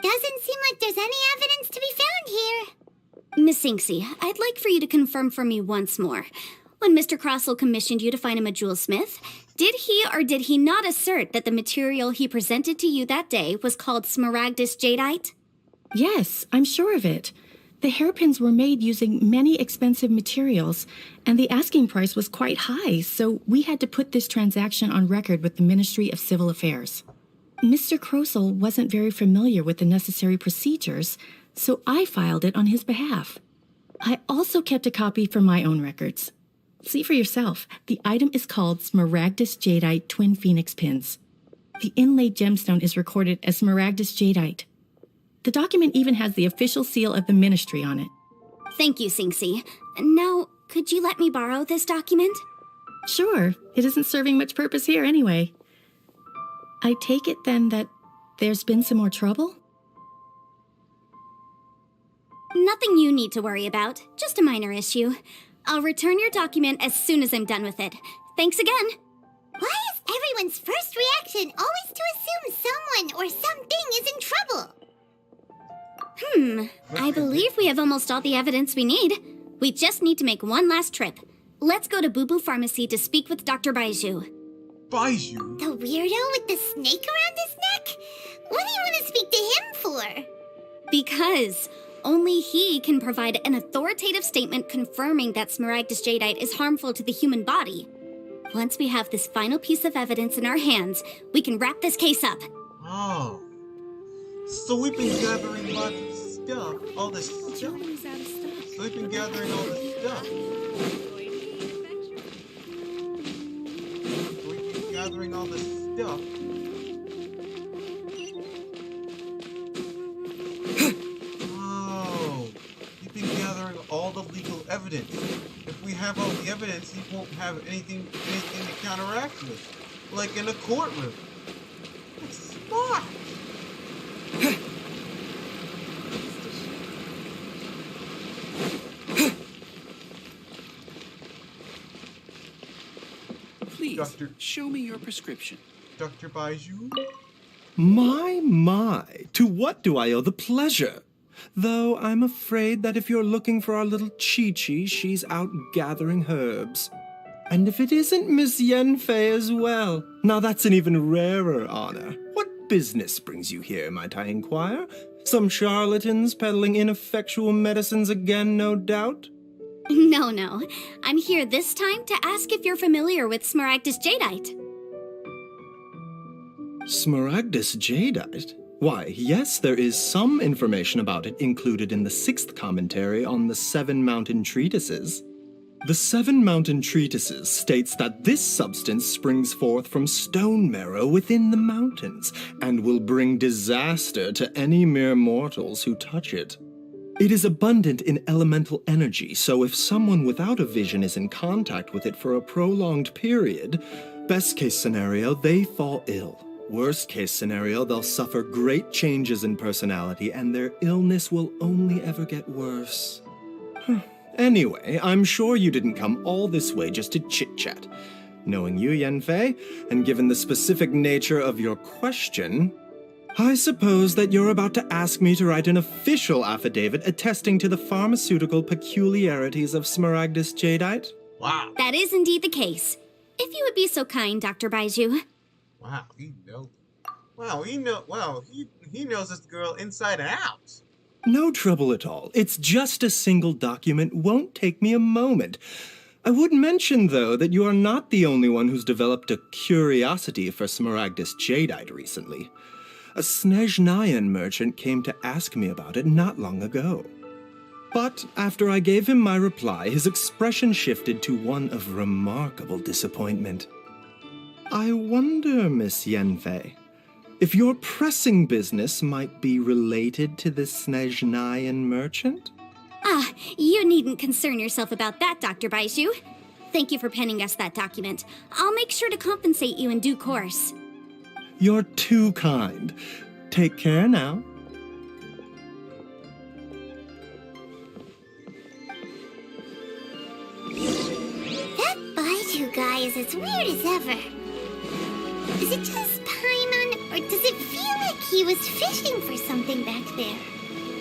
Doesn't seem like there's any evidence to be found here. Miss Sinxie, I'd like for you to confirm for me once more. When Mr. Crossel commissioned you to find him a jewelsmith, did he or did he not assert that the material he presented to you that day was called Smaragdus Jadeite? Yes, I'm sure of it. The hairpins were made using many expensive materials, and the asking price was quite high, so we had to put this transaction on record with the Ministry of Civil Affairs. Mr. Krosel wasn't very familiar with the necessary procedures, so I filed it on his behalf. I also kept a copy for my own records. See for yourself, the item is called Smaragdus Jadeite Twin Phoenix Pins. The inlaid gemstone is recorded as Smaragdus Jadeite. The document even has the official seal of the ministry on it. Thank you, Sinxie. Now, could you let me borrow this document? Sure, it isn't serving much purpose here anyway. I take it then that there's been some more trouble? Nothing you need to worry about, just a minor issue. I'll return your document as soon as I'm done with it. Thanks again. Why is everyone's first reaction always to assume someone or something is in trouble? I believe we have almost all the evidence we need. We just need to make one last trip. Let's go to Boo Boo Pharmacy to speak with Dr. Baiju. Baiju? The weirdo with the snake around his neck? What do you want to speak to him for? Because Only he can provide an authoritative statement confirming that Smaragdus Jadeite is harmful to the human body. Once we have this final piece of evidence in our hands, we can wrap this case up. Oh. So we've been gathering lots of stuff. All this stuff. So we've been gathering all this stuff. We've been gathering all this stuff. Oh. We've been gathering all the legal evidence. If we have all the evidence, he won't have anything to counteract with. Like in a courtroom. It's smart. Please, show me your prescription. Dr. Baiju? My, to what do I owe the pleasure? Though I'm afraid that if you're looking for our little Chi-Chi, she's out gathering herbs. And if it isn't Miss Yanfei as well, now that's an even rarer honor. What business brings you here, might I inquire? Some charlatans peddling ineffectual medicines again, no doubt? No. I'm here this time to ask if you're familiar with Smaragdus Jadeite. Smaragdus Jadeite? Why, yes, there is some information about it included in the 6th commentary on the 7 Mountain Treatises. The 7 Mountain Treatises states that this substance springs forth from stone marrow within the mountains, and will bring disaster to any mere mortals who touch it. It is abundant in elemental energy, so if someone without a vision is in contact with it for a prolonged period, best case scenario, they fall ill. Worst case scenario, they'll suffer great changes in personality, and their illness will only ever get worse. Anyway, I'm sure you didn't come all this way just to chit-chat. Knowing you, Yanfei, and given the specific nature of your question, I suppose that you're about to ask me to write an official affidavit attesting to the pharmaceutical peculiarities of Smaragdus Jadeite? Wow. That is indeed the case. If you would be so kind, Dr. Baiju. Wow, he knows. He knows this girl inside and out. No trouble at all. It's just a single document. Won't take me a moment. I would mention, though, that you are not the only one who's developed a curiosity for Smaragdus Jadeite recently. A Snezhnayan merchant came to ask me about it not long ago. But after I gave him my reply, his expression shifted to one of remarkable disappointment. I wonder, Miss Yanfei, if your pressing business might be related to this Snezhnayan merchant? You needn't concern yourself about that, Dr. Baiju. Thank you for penning us that document. I'll make sure to compensate you in due course. You're too kind. Take care now. That Baiju guy is as weird as ever. Is it just Paimon, or does it feel like he was fishing for something back there?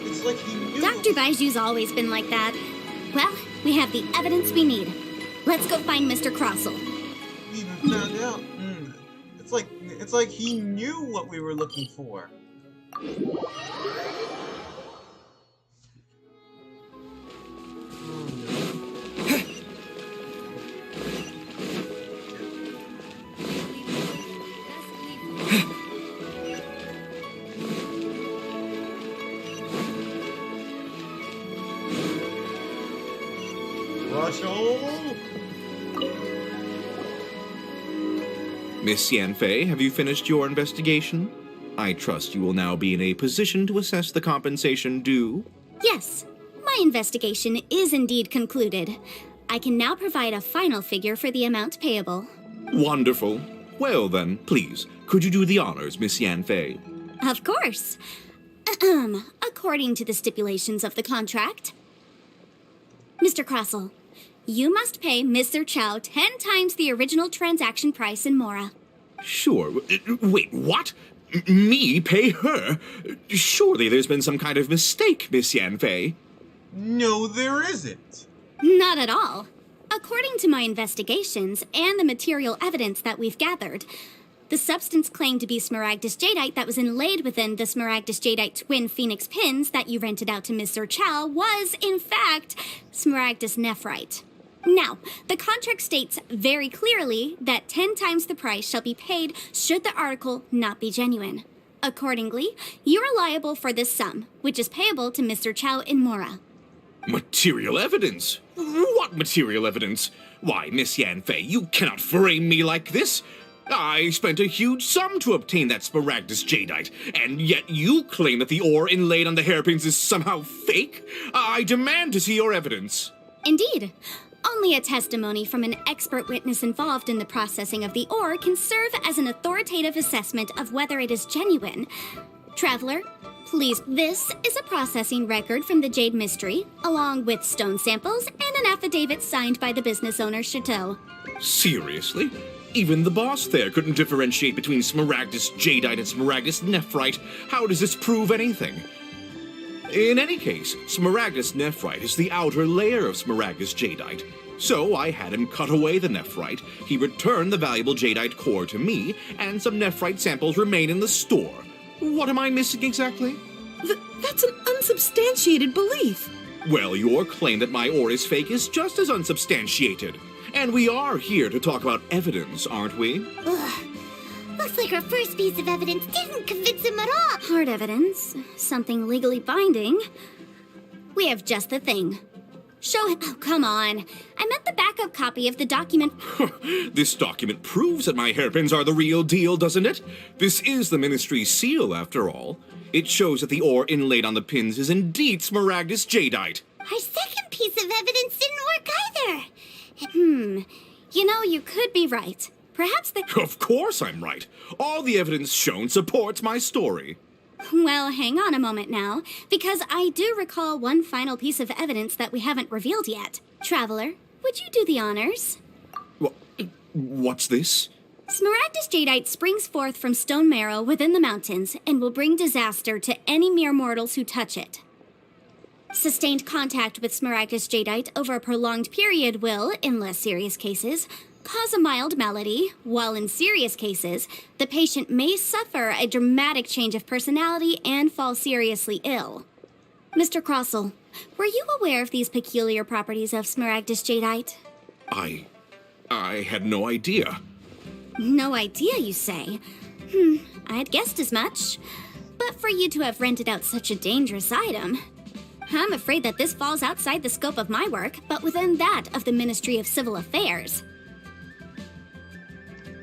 It's like he knew. Dr. Baiju's always been like that. Well, we have the evidence we need. Let's go find Mr. Crossell. We even found out. It's like he knew what we were looking for. Miss Yanfei, have you finished your investigation? I trust you will now be in a position to assess the compensation due. Yes, my investigation is indeed concluded. I can now provide a final figure for the amount payable. Wonderful. Well then, please, could you do the honors, Miss Yanfei? Of course. According to the stipulations of the contract. Mr. Crossell, you must pay Mr. Chow 10 times the original transaction price in Mora. Sure. Wait, what? Me pay her? Surely there's been some kind of mistake, Miss Yanfei. No, there isn't. Not at all. According to my investigations and the material evidence that we've gathered, The substance claimed to be smaragdus jadeite that was inlaid within the smaragdus jadeite twin phoenix pins that you rented out to Mr. Chow was, in fact, smaragdus nephrite. Now, the contract states very clearly that 10 times the price shall be paid should the article not be genuine. Accordingly, you are liable for this sum, which is payable to Mr. Chow in Mora. Material evidence? What material evidence? Why, Miss Yanfei, you cannot frame me like this. I spent a huge sum to obtain that smaragdus jadeite, and yet you claim that the ore inlaid on the hairpins is somehow fake? I demand to see your evidence. Indeed. Only a testimony from an expert witness involved in the processing of the ore can serve as an authoritative assessment of whether it is genuine. Traveler, please. This is a processing record from the Jade Mystery, along with stone samples and an affidavit signed by the business owner, Chateau. Seriously? Even the boss there couldn't differentiate between smaragdus jadeite and smaragdus nephrite. How does this prove anything? In any case, smaragdus nephrite is the outer layer of smaragdus jadeite. So I had him cut away the nephrite, he returned the valuable jadeite core to me, and some nephrite samples remain in the store. What am I missing exactly? That's an unsubstantiated belief. Well, your claim that my ore is fake is just as unsubstantiated. And we are here to talk about evidence, aren't we? Ugh. Looks like our first piece of evidence didn't convince him at all. Hard evidence. Something legally binding. We have just the thing. Show it. Oh, come on. I meant the backup copy of the document. This document proves that my hairpins are the real deal, doesn't it? This is the Ministry's seal, after all. It shows that the ore inlaid on the pins is indeed smaragdus jadeite. Our second piece of evidence didn't work either. You know, you could be right. Perhaps the... Of course I'm right. All the evidence shown supports my story. Well, hang on a moment now, because I do recall one final piece of evidence that we haven't revealed yet. Traveler, would you do the honors? What's this? Smaragdus jadeite springs forth from stone marrow within the mountains and will bring disaster to any mere mortals who touch it. Sustained contact with smaragdus jadeite over a prolonged period will, in less serious cases, cause a mild malady, while in serious cases, the patient may suffer a dramatic change of personality and fall seriously ill. Mr. Crossell, were you aware of these peculiar properties of smaragdus jadeite? I had no idea. No idea, you say? I'd guessed as much. But for you to have rented out such a dangerous item... I'm afraid that this falls outside the scope of my work, but within that of the Ministry of Civil Affairs.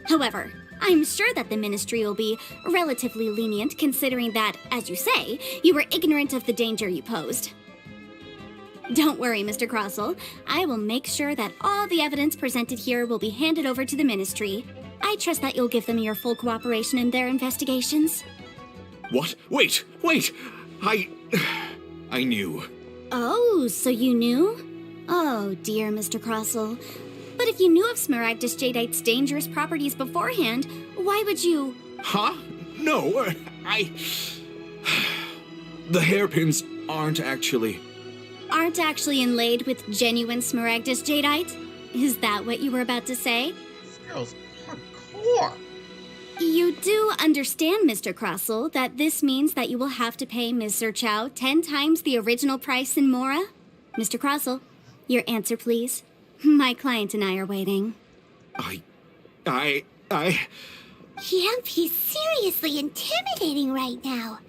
However, I'm sure that the Ministry will be relatively lenient considering that, as you say, you were ignorant of the danger you posed. Don't worry, Mr. Crossell. I will make sure that all the evidence presented here will be handed over to the Ministry. I trust that you'll give them your full cooperation in their investigations. What? Wait! I knew. Oh, so you knew? Oh, dear Mr. Crossell. But if you knew of smaragdus jadeite's dangerous properties beforehand, why would you... Huh? No, The hairpins aren't actually inlaid with genuine smaragdus jadeite? Is that what you were about to say? This girl's hardcore. You do understand, Mr. Crossell, that this means that you will have to pay Ms. Chow 10 times the original price in Mora? Mr. Crossell, your answer, please. My client and I are waiting. He's seriously intimidating right now.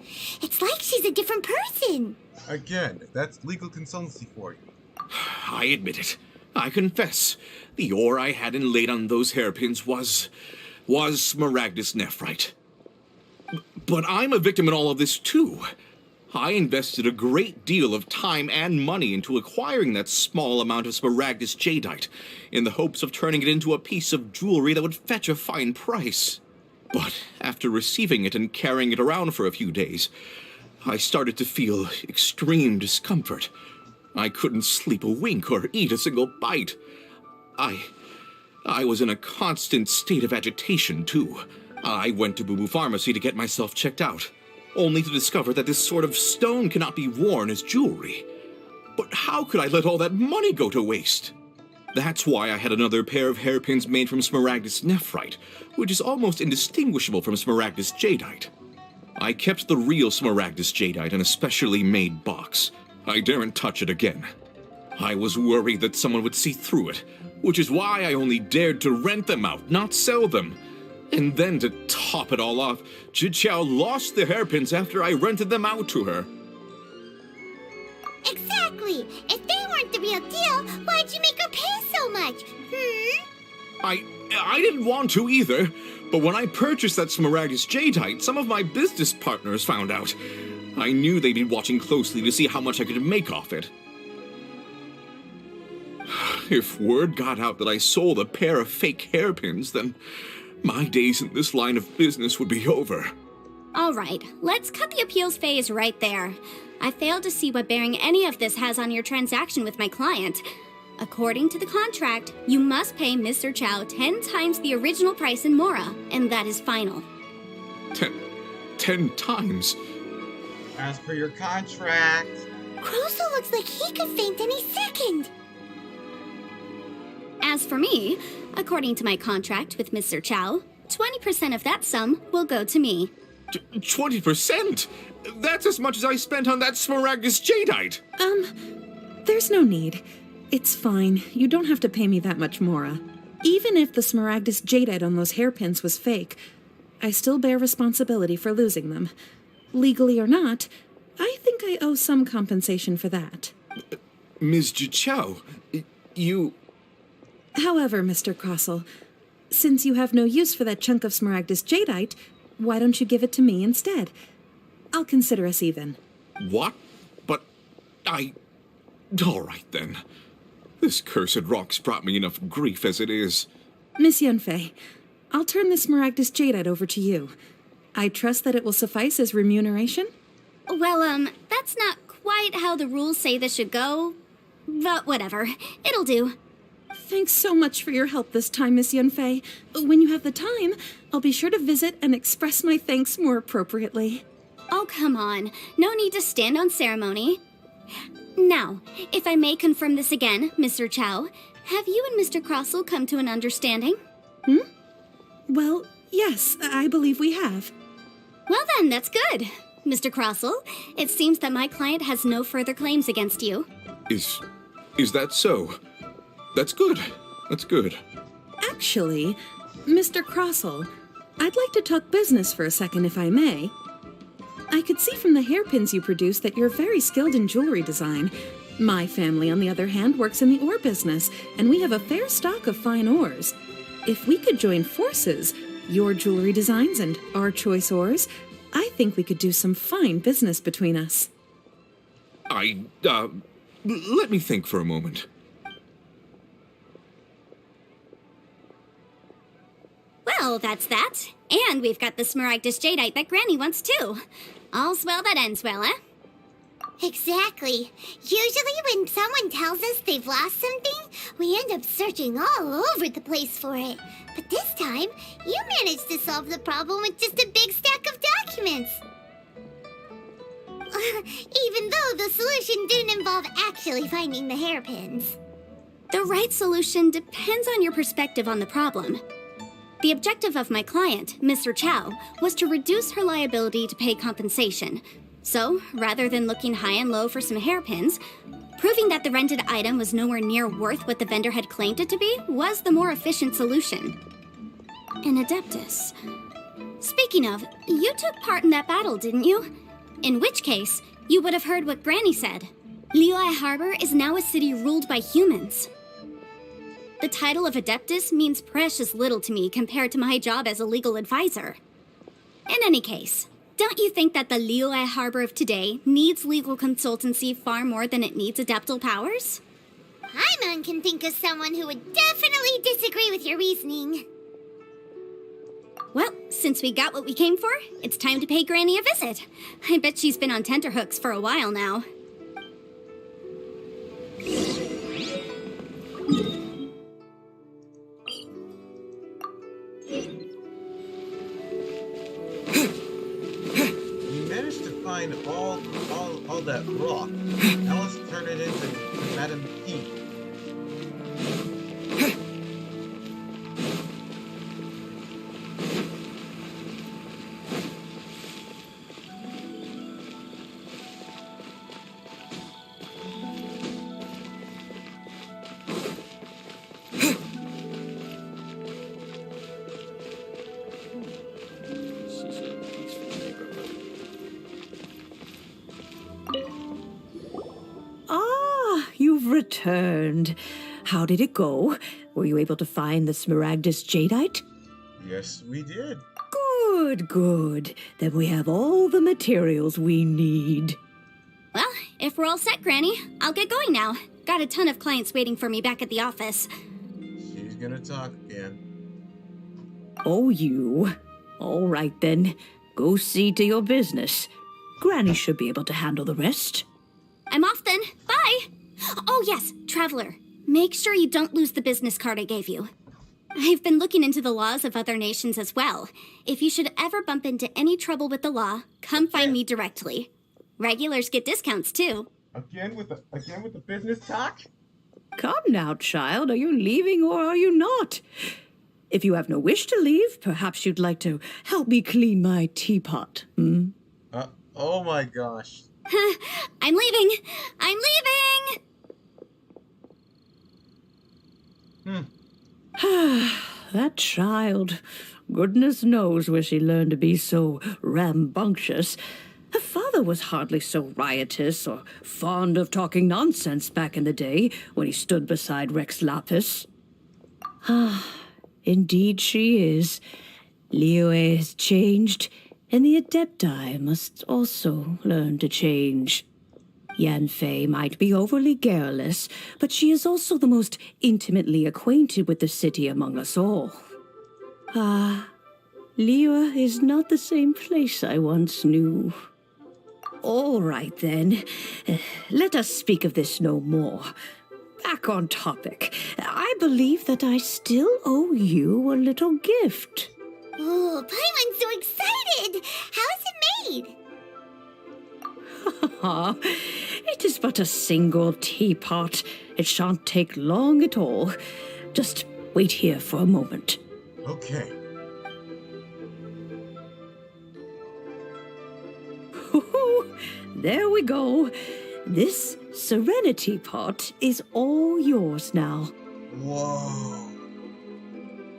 It's like she's a different person. Again, that's legal consultancy for you. I admit it. I confess. The ore I had inlaid on those hairpins was smaragdus nephrite. But I'm a victim in all of this, too. I invested a great deal of time and money into acquiring that small amount of smaragdus jadeite, in the hopes of turning it into a piece of jewelry that would fetch a fine price. But after receiving it and carrying it around for a few days, I started to feel extreme discomfort. I couldn't sleep a wink or eat a single bite. I was in a constant state of agitation, too. I went to Boo Boo Pharmacy to get myself checked out, only to discover that this sort of stone cannot be worn as jewelry. But how could I let all that money go to waste? That's why I had another pair of hairpins made from Smaragdus nephrite, which is almost indistinguishable from Smaragdus jadeite. I kept the real Smaragdus jadeite in a specially made box. I daren't touch it again. I was worried that someone would see through it, which is why I only dared to rent them out, not sell them. And then to top it all off, Jiqiao lost the hairpins after I rented them out to her. Exactly! If they weren't the real deal, why'd you make her pay so much? I didn't want to either, but when I purchased that Smaragdus jadeite, some of my business partners found out. I knew they'd be watching closely to see how much I could make off it. If word got out that I sold a pair of fake hairpins, then my days in this line of business would be over. All right, let's cut the appeals phase right there. I failed to see what bearing any of this has on your transaction with my client. According to the contract, you must pay Mr. Chow 10 times the original price in Mora, and that is final. 10 times? As per your contract. Croso looks like he could faint any second. As for me, according to my contract with Mr. Chow, 20% of that sum will go to me. 20%? That's as much as I spent on that Smaragdus jadeite. There's no need. It's fine. You don't have to pay me that much, Mora. Even if the Smaragdus jadeite on those hairpins was fake, I still bear responsibility for losing them. Legally or not, I think I owe some compensation for that. Ms. Jiqiao, you... However, Mr. Crossell, since you have no use for that chunk of Smaragdus jadeite, why don't you give it to me instead? I'll consider us even. What? But all right, then. This cursed rock's brought me enough grief as it is. Miss Yunfei, I'll turn the Smaragdus jadeite over to you. I trust that it will suffice as remuneration? Well, that's not quite how the rules say this should go. But whatever. It'll do. Thanks so much for your help this time, Miss Yunfei. When you have the time, I'll be sure to visit and express my thanks more appropriately. Oh, come on. No need to stand on ceremony. Now, if I may confirm this again, Mr. Chow, have you and Mr. Crossell come to an understanding? Well, yes, I believe we have. Well then, that's good. Mr. Crossell, it seems that my client has no further claims against you. Is that so? That's good. That's good. Actually, Mr. Crossell, I'd like to talk business for a second, if I may. I could see from the hairpins you produce that you're very skilled in jewelry design. My family, on the other hand, works in the ore business, and we have a fair stock of fine ores. If we could join forces, your jewelry designs and our choice ores, I think we could do some fine business between us. Let me think for a moment. Well, that's that. And we've got the Smaragdus jadeite that Granny wants too. All's well that ends well, eh? Exactly. Usually when someone tells us they've lost something, we end up searching all over the place for it. But this time, you managed to solve the problem with just a big stack of documents. Even though the solution didn't involve actually finding the hairpins. The right solution depends on your perspective on the problem. The objective of my client, Mr. Chow, was to reduce her liability to pay compensation. So, rather than looking high and low for some hairpins, proving that the rented item was nowhere near worth what the vendor had claimed it to be was the more efficient solution. An Adeptus. Speaking of, you took part in that battle, didn't you? In which case, you would have heard what Granny said. Liyue Harbor is now a city ruled by humans. The title of Adeptus means precious little to me compared to my job as a legal advisor. In any case, don't you think that the Liyue Harbor of today needs legal consultancy far more than it needs adeptal powers? Paimon can think of someone who would definitely disagree with your reasoning. Well, since we got what we came for, it's time to pay Granny a visit. I bet she's been on tenterhooks for a while now. Find all that rock. Now let's turn it into Madame P. returned. How did it go? Were you able to find the Smaragdus Jadeite? Yes, we did. Good, good. Then we have all the materials we need. Well, if we're all set, Granny, I'll get going now. Got a ton of clients waiting for me back at the office. She's gonna talk again. Oh, you. All right, then. Go see to your business. Granny should be able to handle the rest. I'm off then. Bye! Oh, yes, Traveler. Make sure you don't lose the business card I gave you. I've been looking into the laws of other nations as well. If you should ever bump into any trouble with the law, come find me directly. Regulars get discounts, too. Again with the business talk? Come now, child. Are you leaving or are you not? If you have no wish to leave, perhaps you'd like to help me clean my teapot, hmm? Oh my gosh. I'm leaving! I'm leaving! That child. Goodness knows where she learned to be so rambunctious. Her father was hardly so riotous or fond of talking nonsense back in the day when he stood beside Rex Lapis. Indeed she is. Liyue has changed, and the Adepti must also learn to change. Yanfei might be overly garrulous, but she is also the most intimately acquainted with the city among us all. Liyue is not the same place I once knew. All right, then. Let us speak of this no more. Back on topic. I believe that I still owe you a little gift. Oh, Paimon's so excited! How is it made? It is but a single teapot. It shan't take long at all. Just wait here for a moment. Okay. There we go. This Serenity pot is all yours now. Whoa.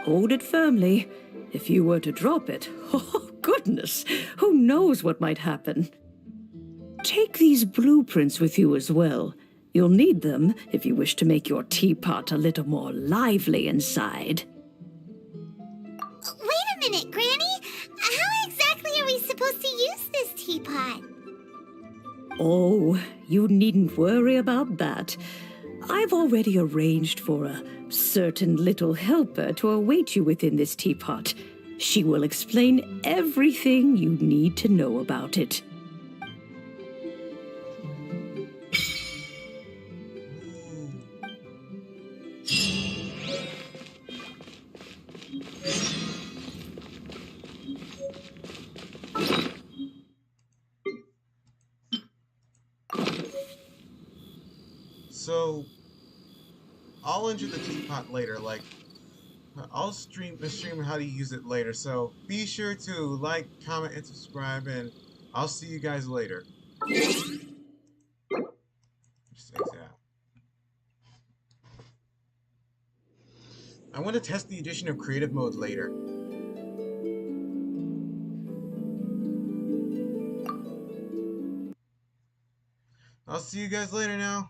Hold it firmly. If you were to drop it, oh goodness, who knows what might happen. Take these blueprints with you as well. You'll need them if you wish to make your teapot a little more lively inside. Wait a minute, Granny. How exactly are we supposed to use this teapot? Oh, you needn't worry about that. I've already arranged for a certain little helper to await you within this teapot. She will explain everything you need to know about it. So, I'll enter the teapot later, like, I'll stream how to use it later, so be sure to like, comment, and subscribe, and I'll see you guys later. Just exit out. I want to test the addition of creative mode later. I'll see you guys later now.